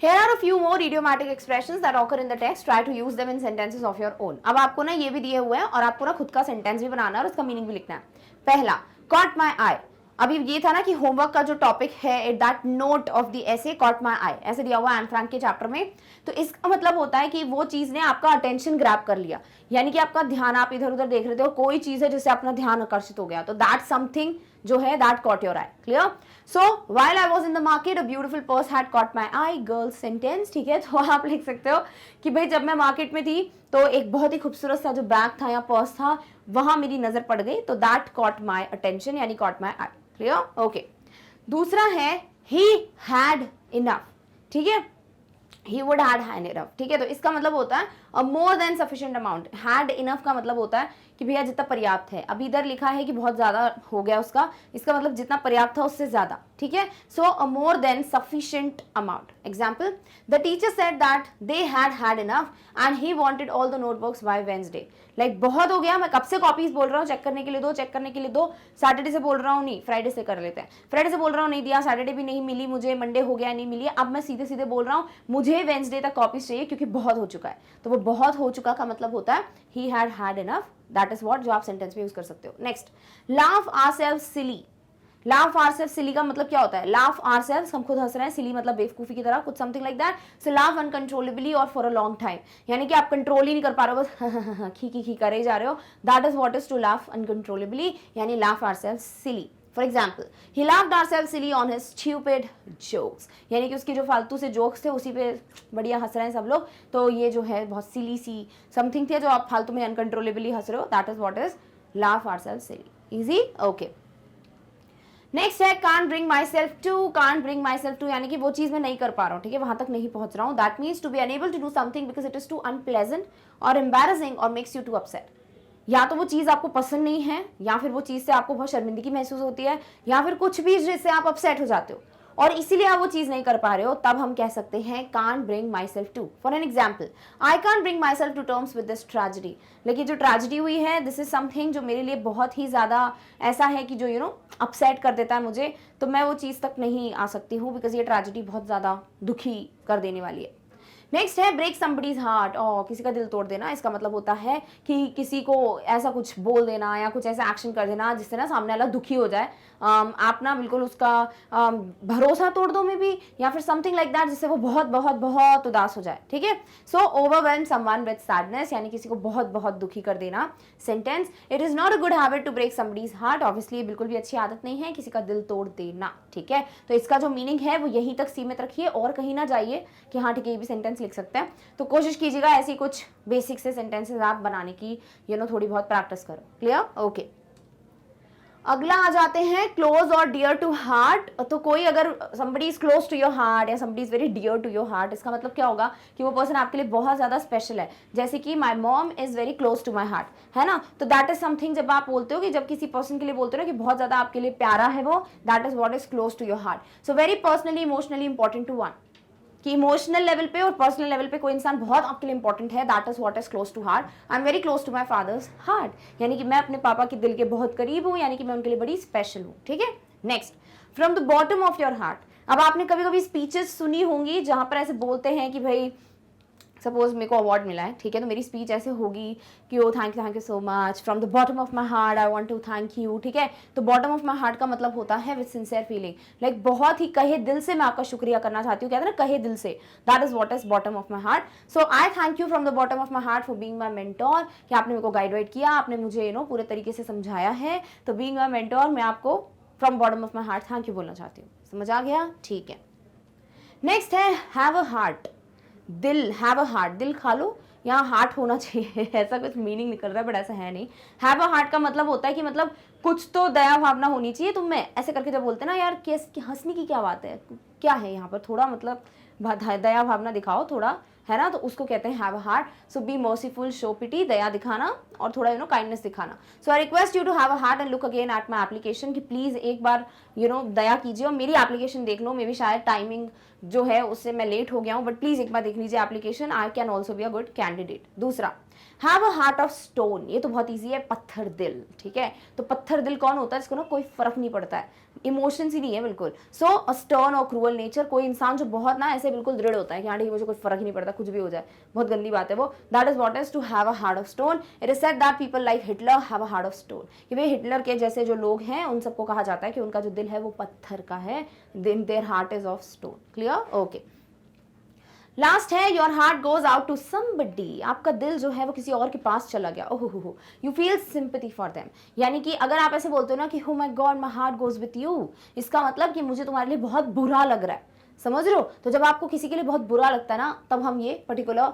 S1: Here are a few more idiomatic expressions that occur in the text. Try to use them in sentences of your own. अब आपको ना ये भी दिए हुए हैं और आपको ना खुद का सेंटेंस भी बनाना है और उसका मीनिंग भी लिखना है. पहला, caught my eye. अभी ये था ना कि होमवर्क का जो टॉपिक है at that note of the essay caught my eye, ऐसे दिया हुआ एन फ्रैंक के चैप्टर में. तो इसका मतलब होता है कि वो चीज ने आपका अटेंशन ग्रैब कर लिया, यानी कि आपका ध्यान, आप इधर उधर देख रहे थे और कोई चीज है जिससे अपना ध्यान आकर्षित हो गया, तो दैट समथिंग जो है that cot your I. Clear? So while I was in the market a beautiful purse had cot my I. Girls sentence. ठीक है, तो आप लिख सकते हो कि भाई जब मैं मार्केट में थी तो एक बहुत ही खूबसूरत सा जो बैग था या पर्स था वहां मेरी नजर पड़ गई, तो दैट कॉट माई अटेंशन यानी cot my I. Clear? Okay. दूसरा है ही हैड इनफ. ठीक है, he would had enough. ठीक है, तो इसका मतलब होता है a more than sufficient amount. had enough का मतलब होता है कि भैया जितना पर्याप्त है. अभी इधर लिखा है कि बहुत ज्यादा हो गया उसका, इसका मतलब जितना पर्याप्त था उससे ज्यादा. ठीक है, so a more than sufficient amount. Example, the teacher said that they had enough and he wanted all the notebooks by Wednesday. Like बहुत हो गया, मैं कब से कॉपीज बोल रहा हूँ, चेक करने के लिए दो, चेक करने के लिए दो. सैटरडे से बोल रहा हूँ नहीं, फ्राइडे से कर लेते हैं. फ्राइडे से बोल रहा हूँ नहीं दिया, सैटरडे भी नहीं मिली मुझे, मंडे हो गया नहीं मिली, अब मैं सीधे सीधे बोल रहा हूँ मुझे वेंसडे तक कॉपीज चाहिए क्योंकि बहुत हो चुका है. तो वो बहुत हो चुका का मतलब होता है he had enough. That is what, जो आप सेंटेंस में यूज कर सकते हो. Next, laugh ourselves silly. Laugh ourselves silly का मतलब क्या होता है? लाफ आरसेल्फ हम खुद हंस रहे हैं, सिली मतलब बेवकूफी की तरह, कुछ something like that. So laugh uncontrollably और फॉर अ लॉन्ग टाइम, यानी कि आप कंट्रोल ही नहीं कर पा रहे हो, बस खी करे जा रहे हो. That is what is to laugh uncontrollably, यानी laugh ourselves silly. For example, he laughed ourselves silly on his stupid jokes, यानी कि उसके जो फालतू से जोक्स थे उसी पे बढ़िया हंस रहे हैं सब लोग. तो ये जो है बहुत सिली सी समथिंग थे जो आप फालतू में अनकंट्रोलेबली हंस रहे हो. That is what is laugh ourselves silly. Easy? Okay. Next है can't bring myself to. can't bring myself to यानी कि वो चीज मैं नहीं कर पा रहा हूँ. ठीक है, वहां तक नहीं पहुंच रहा हूँ. That means to be unable to do something because it is too unpleasant or embarrassing or makes you too upset. या तो वो चीज आपको पसंद नहीं है, या फिर वो चीज से आपको बहुत शर्मिंदगी महसूस होती है, या फिर कुछ भी जिससे आप अपसेट हो जाते हो और इसीलिए आप वो चीज नहीं कर पा रहे हो, तब हम कह सकते हैं can't bring myself to. For an example, I can't bring myself to terms with this tragedy. लेकिन जो ट्रेजेडी हुई है, दिस इज समथिंग जो मेरे लिए बहुत ही ज्यादा ऐसा है कि जो यू नो अपसेट कर देता है मुझे, तो मैं वो चीज तक नहीं आ सकती हूँ बिकॉज ये ट्रेजेडी बहुत ज्यादा दुखी कर देने वाली है. नेक्स्ट है ब्रेक समबडीज हार्ट. और किसी का दिल तोड़ देना, इसका मतलब होता है कि किसी को ऐसा कुछ बोल देना या कुछ ऐसा एक्शन कर देना जिससे ना सामने वाला दुखी हो जाए. आप ना बिल्कुल उसका भरोसा तोड़ दो में भी, या फिर समथिंग लाइक दैट जिससे वो बहुत बहुत बहुत उदास हो जाए. ठीक है, so overwhelm someone with sadness, यानी किसी को बहुत बहुत दुखी कर देना. Sentence, it is not a good habit to break somebody's heart. Obviously बिल्कुल भी अच्छी आदत नहीं है किसी का दिल तोड़ देना. ठीक है, तो इसका जो मीनिंग है वो यहीं तक सीमित रखिए और कहीं ना जाइए कि हाँ ठीक है ये भी सेंटेंस लिख सकते हैं. तो कोशिश कीजिएगा ऐसी कुछ बेसिक से सेंटेंसेस आप बनाने की, थोड़ी बहुत प्रैक्टिस करो. क्लियर? ओके. अगला आ जाते हैं क्लोज और डियर टू हार्ट. तो कोई अगर somebody is close to your heart या somebody is very dear to your heart, इसका मतलब क्या होगा कि वो पर्सन आपके लिए बहुत ज्यादा स्पेशल है. जैसे कि my mom is very close to my heart, है ना. तो दैट इज समथिंग जब आप बोलते हो कि जब किसी पर्सन के लिए बोलते हो ना कि बहुत ज्यादा आपके लिए प्यारा है वो, that is what is close to your heart. So very personally emotionally important to one, कि इमोशनल लेवल पे और पर्सनल लेवल पे कोई इंसान बहुत आपके लिए इंपॉर्टेंट है. That is what is close to heart. I am very close to my father's heart, यानी कि मैं अपने पापा के दिल के बहुत करीब हूँ, यानी कि मैं उनके लिए बड़ी स्पेशल हूँ. ठीक है. Next, from the bottom of your heart. अब आपने कभी कभी स्पीचेस सुनी होंगी जहां पर ऐसे बोलते हैं कि भाई सपोज मेरे को अवार्ड मिला है, ठीक है, तो मेरी स्पीच ऐसे होगी कि oh thank you so much, from the bottom of my heart I want to thank you. ठीक है, तो बॉटम ऑफ माई हार्ट का मतलब होता है विद सिंसियर फीलिंग, लाइक बहुत ही कहे दिल से मैं आपका शुक्रिया करना चाहती हूँ. कहते हैं ना कहे दिल से, that is what is bottom of my heart. So I thank you from the bottom of my heart for being my mentor, कि आपने मेरे को गाइड किया, आपने मुझे पूरे तरीके से समझाया है. तो बीइंग माई मेंटोर, मैं आपको from bottom of my heart thank you बोलना चाहती हूँ. समझ आ गया? ठीक है. नेक्स्ट है हैव अ हार्ट. दिल, हैव अ हार्ट, दिल खा लो, यहाँ हार्ट होना चाहिए ऐसा कुछ मीनिंग निकल रहा है बट ऐसा है नहीं. हैव अ हार्ट का मतलब होता है कि मतलब कुछ तो दया भावना होनी चाहिए तुम में. ऐसे करके जब बोलते हैं ना यार हंसने की क्या बात है, क्या है यहाँ पर, थोड़ा मतलब दया भावना दिखाओ थोड़ा, है ना, तो उसको कहते हैं have a heart. So be merciful, show pity, दया दिखाना और थोड़ा काइंडनेस दिखाना. So I request you to have a heart and look again at my application, कि प्लीज एक बार दया कीजिए और मेरी एप्लीकेशन देख लो. मे बी शायद टाइमिंग जो है उससे मैं लेट हो गया हूँ, बट प्लीज एक बार देख लीजिए application. I can also be a good candidate. दूसरा, have a heart of stone, ये तो बहुत ईजी है, पत्थर दिल, ठीक है। तो पत्थर दिल कौन होता है जिसको ना कोई फर्क नहीं पड़ता है, इमोशंस ही नहीं है बिल्कुल। सो अ स्टर्न और क्रूअल नेचर, कोई इंसान जो बहुत ना ऐसे बिल्कुल दृढ़ होता है कि हाँ ठीक मुझे कोई फर्क ही नहीं पड़ता, कुछ भी हो जाए, बहुत गंदी बात है वो। That is what is to have a heart of stone. It is said that people like Hitler have a heart of stone, कि भाई हिटलर के जैसे जो लोग हैं उन सबको कहा जाता है कि उनका जो दिल है वो पत्थर का है, their heart is of stone. Clear, okay. Last है your heart goes out to somebody, आपका दिल जो है वो किसी और के पास चला गया, ओहो हो, you feel sympathy for them. यानी कि अगर आप ऐसे बोलते हो ना कि हो my God my heart goes with you, इसका मतलब कि मुझे तुम्हारे लिए बहुत बुरा लग रहा है, समझ रहे हो। तो जब आपको किसी के लिए बहुत बुरा लगता है ना, तब हम ये पर्टिकुलर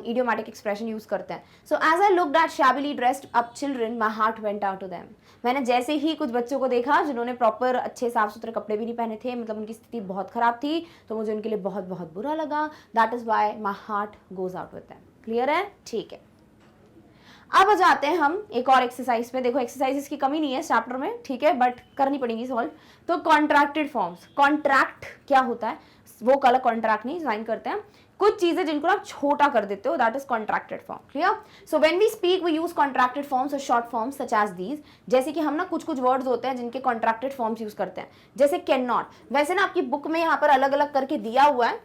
S1: इडियोमैटिक एक्सप्रेशन यूज करते हैं। So as I looked at shabbily dressed up children my heart went out to them, मैंने जैसे ही कुछ बच्चों को देखा जिन्होंने प्रॉपर अच्छे साफ सुथरे कपड़े भी नहीं पहने थे, मतलब उनकी स्थिति बहुत खराब थी, तो मुझे उनके लिए बहुत बहुत बुरा लगा। That is why my heart goes out with them. Clear है, ठीक है। अब आ जाते हैं हम एक और एक्सरसाइज पे। देखो एक्सरसाइजेस की कमी नहीं है चैप्टर में, ठीक है, बट करनी पड़ेगी सॉल्व। तो कॉन्ट्रैक्टेड फॉर्म्स, कॉन्ट्रैक्ट क्या होता है, वो कल कॉन्ट्रैक्ट नहीं साइन करते हैं, कुछ चीजें जिनको आप छोटा कर देते हो, that is contracted form. Clear, so when we speak we use contracted forms or short forms such as these. जैसे कि हम ना कुछ कुछ वर्ड्स होते हैं जिनके कॉन्ट्रैक्टेड फॉर्म्स यूज करते हैं, जैसे कैन नॉट। वैसे ना आपकी बुक में यहाँ पर अलग अलग करके दिया हुआ है,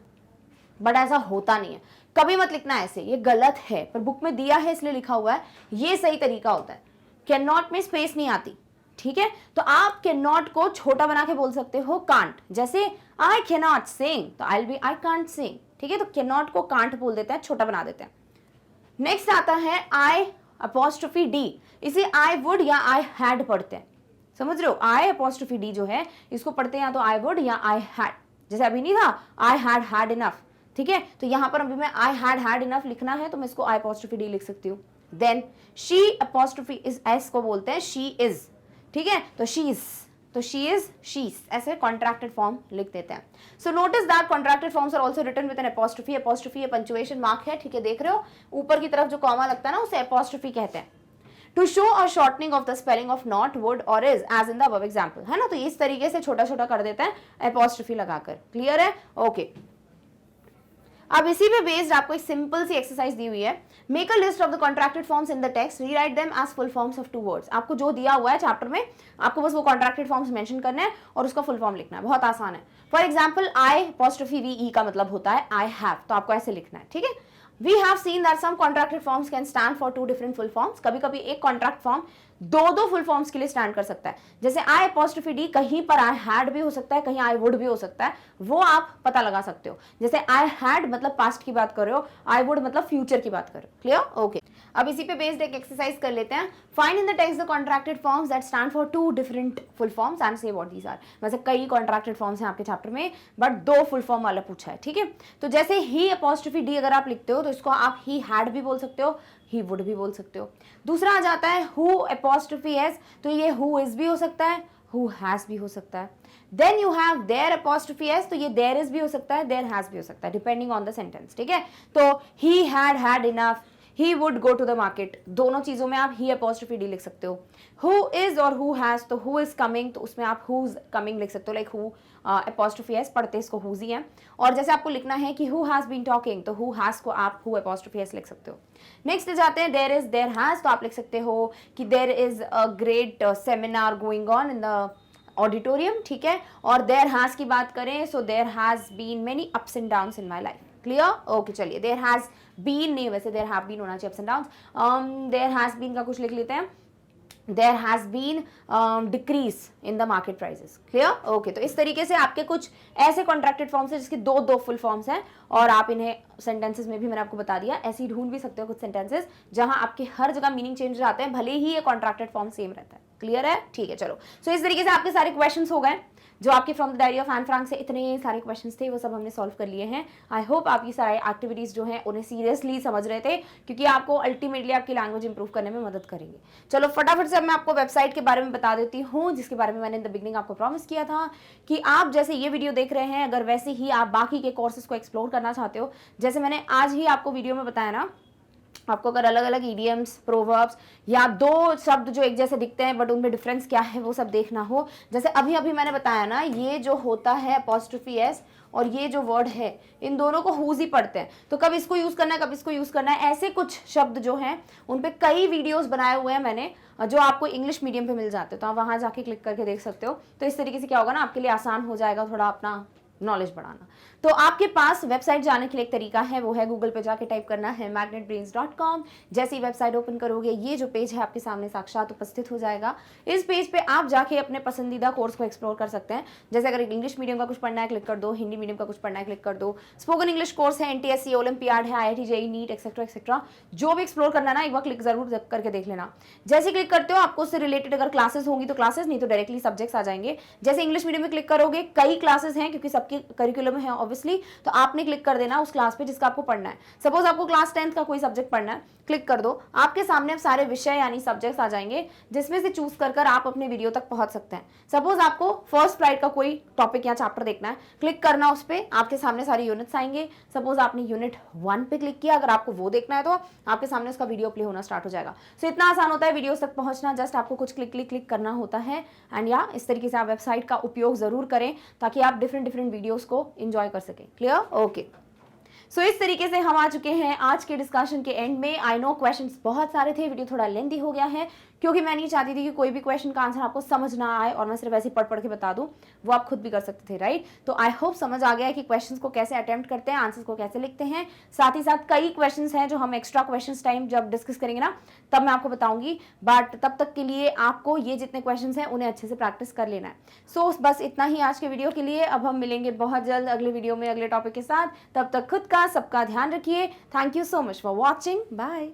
S1: बट ऐसा होता नहीं है, कभी मत लिखना ऐसे, ये गलत है, पर बुक में दिया है इसलिए लिखा हुआ है, ये सही तरीका होता है। कैन नॉट में स्पेस नहीं आती, ठीक है। तो आप कैन नॉट को छोटा बना के बोल सकते हो कांट, जैसे आई कैन नॉट सिंग, तो I will be I can't sing, ठीक है। तो कैन नॉट को कांट बोल देते हैं, छोटा बना देते हैं। नेक्स्ट आता है आई अपॉस्ट्रोफी डी, इसे आई वुड या आई हैड पढ़ते हैं, समझ रहे हो। आई अपॉस्ट्रोफी डी जो है इसको पढ़ते हैं या तो आई वुड या आई हैड, जैसे अभी नहीं था आई हैड हैड इनफ, ठीक है। तो यहां पर अभी मैं आई हैड इनफ लिखना है तो मैं इसको आई अपॉस्ट्रोफी डी लिख सकती हूँ। Then she apostrophe is, S को बोलते हैं शी इज, ठीक है। तो शी इज, तो शी इज शीज, ऐसे कॉन्ट्रैक्टेड फॉर्म लिख देते हैं। So notice that contracted forms are also written with an apostrophe. Apostrophe ये पंक्चुएशन मार्क है, ठीक है, देख रहे हो ऊपर की तरफ जो कॉमा लगता है ना उसे अपॉस्ट्रोफी कहते हैं। To show a shortening of the spelling of not, would और is as in the above example, है ना। तो इस तरीके से छोटा छोटा कर देते हैं अपॉस्ट्रोफी लगाकर। क्लियर है, ओके। अब इसी पे बेस्ड आपको एक सिंपल सी एक्सरसाइज दी हुई है, make a list of the contracted forms in the text, rewrite them as full forms of two words. आपको जो दिया हुआ है चैप्टर में, आपको बस वो कॉन्ट्रैक्टेड फॉर्म्स मेंशन करना है और उसका फुल फॉर्म लिखना है, बहुत आसान है। For example I apostrophe V E का मतलब होता है आई हैव, तो आपको ऐसे लिखना है, ठीक है। We have seen that some contracted forms can stand for two different full forms. कभी कभी एक कॉन्ट्रैक्ट फॉर्म दो फुल फॉर्म्स के लिए स्टैंड कर सकता है, जैसे आई अपॉस्ट्रोफी डी कहीं पर आई हैड भी हो सकता है, कहीं आई वुड भी हो सकता है, वो आप पता लगा सकते हो। जैसे आई हैड मतलब पास्ट की बात कर रहे हो, आई वुड मतलब फ्यूचर की बात कर रहे हो। Clear, okay. अब इसी पे बेस्ड एक एक्सरसाइज कर लेते हैं। Find in the text the contracted forms that stand for two different full forms and say what these are. वैसे कई कॉन्ट्रैक्टेड फॉर्म्स हैं आपके चैप्टर में, बट दो फुल फॉर्म वाला पूछा है, ठीक है। तो जैसे ही अपॉस्ट्रोफी डी अगर आप लिखते हो तो इसको आप ही हैड भी बोल सकते हो, ही वुड भी बोल सकते हो। दूसरा आ जाता है हु अपॉस्ट्रोफी एस, तो ये हु इज भी हो सकता है, हु हैज भी हो सकता है। Then you have there apostrophe s, तो ये देयर इज भी हो सकता है, देयर हैज भी हो सकता है, डिपेंडिंग ऑन द सेंटेंस, ठीक है। तो he had enough, he would go to the market, दोनों चीजों में आप ही अपॉस्ट्रोफी डी लिख सकते हो। हु इज और हु हैज, तो हु इज कमिंग, तो उसमें आप हुज कमिंग लिख सकते हो, लाइक हु अपॉस्ट्रोफी एस, पढ़ते इसको हुज ही है। और जैसे आपको लिखना है कि हु हैज बीन टॉकिंग, तो हु हैज को आप हु अपॉस्ट्रोफी एस लिख सकते हो। नेक्स्ट जाते हैं देयर इज देयर हैज, तो आप लिख सकते हो कि there is a great seminar going on in the auditorium, ठीक है। और देयर हैज की बात करें, so there has been many ups and downs in my life. Clear, okay. चलिए देयर हैज बीन नहीं, वैसे देयर हैव बीन होना चाहिए, ups and downs. There has been का कुछ लिख लेते हैं, there has been decrease in the market prices. Clear, okay. तो इस तरीके से आपके कुछ ऐसे कॉन्ट्रैक्टेड फॉर्म्स हैं जिसके दो फुल फॉर्म्स हैं, और आप इन्हें सेंटेंसेस में भी मैंने आपको बता दिया, ऐसे ही ढूंढ भी सकते हो कुछ सेंटेंसेस जहां आपके हर जगह मीनिंग चेंज जाते हैं, भले ही ये कॉन्ट्रैक्टेड फॉर्म सेम रहता है। क्लियर है, ठीक है, चलो। सो इस तरीके से आपके सारे क्वेश्चंस हो गए जो आपके from the diary of Anne Frank से इतने सारे क्वेश्चंस थे, वो सब हमने सॉल्व कर लिए हैं। आई होप आप ये सारे एक्टिविटीज जो हैं उन्हें सीरियसली समझ रहे थे, क्योंकि आपको अल्टीमेटली आपकी लैंग्वेज इंप्रूव करने में मदद करेंगे। चलो फटाफट से मैं आपको वेबसाइट के बारे में बता देती हूँ, जिसके बारे में मैंने इन द बिगनिंग आपको प्रॉमिस किया था कि आप जैसे ये वीडियो देख रहे हैं, अगर वैसे ही आप बाकी के कोर्सेज को एक्सप्लोर करना चाहते हो, जैसे मैंने आज ही आपको वीडियो में बताया ना, आपको अगर अलग अलग ईडियम्स, प्रोवर्ब्स या दो शब्द जो एक जैसे दिखते हैं बट उनमें डिफरेंस क्या है वो सब देखना हो, जैसे अभी अभी मैंने बताया ना, ये जो होता है अपॉस्ट्रोफी एस और ये जो वर्ड है, इन दोनों को हुज ही पढ़ते हैं। तो कब इसको यूज़ करना है, कब इसको यूज़ करना है, ऐसे कुछ शब्द जो हैं उन पे कई वीडियोस बनाए हुए हैं मैंने, जो आपको इंग्लिश मीडियम पे मिल जाते हैं। तो आप वहाँ जाके क्लिक करके देख सकते हो। तो इस तरीके से क्या होगा ना, आपके लिए आसान हो जाएगा थोड़ा अपना नॉलेज बढ़ाना। तो आपके पास वेबसाइट जाने के लिए एक तरीका है, वो है गूगल पे जाके टाइप करना है magnetbrains.com। जैसे ही वेबसाइट ओपन करोगे, ये जो पेज है आपके सामने साक्षात उपस्थित हो जाएगा। इस पेज पे आप जाके अपने पसंदीदा कोर्स को एक्सप्लोर कर सकते हैं। जैसे अगर इंग्लिश मीडियम का कुछ पढ़ना है, क्लिक कर दो। हिंदी मीडियम का कुछ पढ़ना है, क्लिक कर दो। स्पोकन इंग्लिश कोर्स है, NTSC, ओलंपियाड है, IIT JEE NEET etcetera etcetera, जो भी एक्सप्लोर करना है ना, एक बार क्लिक जरूर करके देख लेना। जैसे क्लिक करते हो, आपको उससे रिलेटेड अगर क्लासेस होंगी तो क्लासेस, नहीं तो डायरेक्टली सब्जेक्ट्स आ जाएंगे। जैसे इंग्लिश मीडियम में क्लिक करोगे, कई क्लासेस हैं क्योंकि सबके करिकुलम है ऑब्वियसली, तो आपने क्लिक कर देना उस क्लास पे जिसका आपको पढ़ना है। सपोज आपको क्लास 10th का कोई सब्जेक्ट पढ़ना है, क्लिक कर दो, आपके सामने अब सारे विषय यानी सब्जेक्ट्स आ जाएंगे, जिसमें से चूज कर आप अपने वीडियो तक पहुंच सकते हैं। सपोज आपको फर्स्ट प्राइड का कोई टॉपिक या चैप्टर देखना है, क्लिक करना उस पे, आपके सामने सारे यूनिट्स आएंगे। सपोज आपने यूनिट 1 पे क्लिक किया, अगर आपको वो देखना है तो आपके सामने उसका वीडियो प्ले होना स्टार्ट हो जाएगा। सो इतना आसान होता है वीडियोस तक पहुंचना, जस्ट आपको कुछ क्लिक करना होता है। एंड या इस तरीके से आप वेबसाइट का उपयोग जरूर करें ताकि आप डिफरेंट वीडियोस को एंजॉय कर सकें। क्लियर? ओके। सो इस तरीके से हम आ चुके हैं आज के डिस्कशन के एंड में। आई नो क्वेश्चंस बहुत सारे थे, वीडियो थोड़ा लेंथी हो गया है क्योंकि मैं नहीं चाहती थी कि कोई भी क्वेश्चन का आंसर आपको समझ ना आए और मैं सिर्फ ऐसे पढ़ के बता दूं, वो आप खुद भी कर सकते थे, राइट? तो आई होप समझ आ गया है कि क्वेश्चंस को कैसे अटेम्प्ट करते हैं, आंसर्स को कैसे लिखते हैं। साथ ही साथ कई क्वेश्चंस हैं जो हम एक्स्ट्रा क्वेश्चंस टाइम जब डिस्कस करेंगे ना, तब मैं आपको बताऊंगी। बट तब तक के लिए आपको ये जितने क्वेश्चंस हैं उन्हें अच्छे से प्रैक्टिस कर लेना है। सो बस इतना ही आज के वीडियो के लिए। अब हम मिलेंगे बहुत जल्द अगले वीडियो में अगले टॉपिक के साथ। तब तक खुद का सबका ध्यान रखिए। Thank you so much for watching. Bye.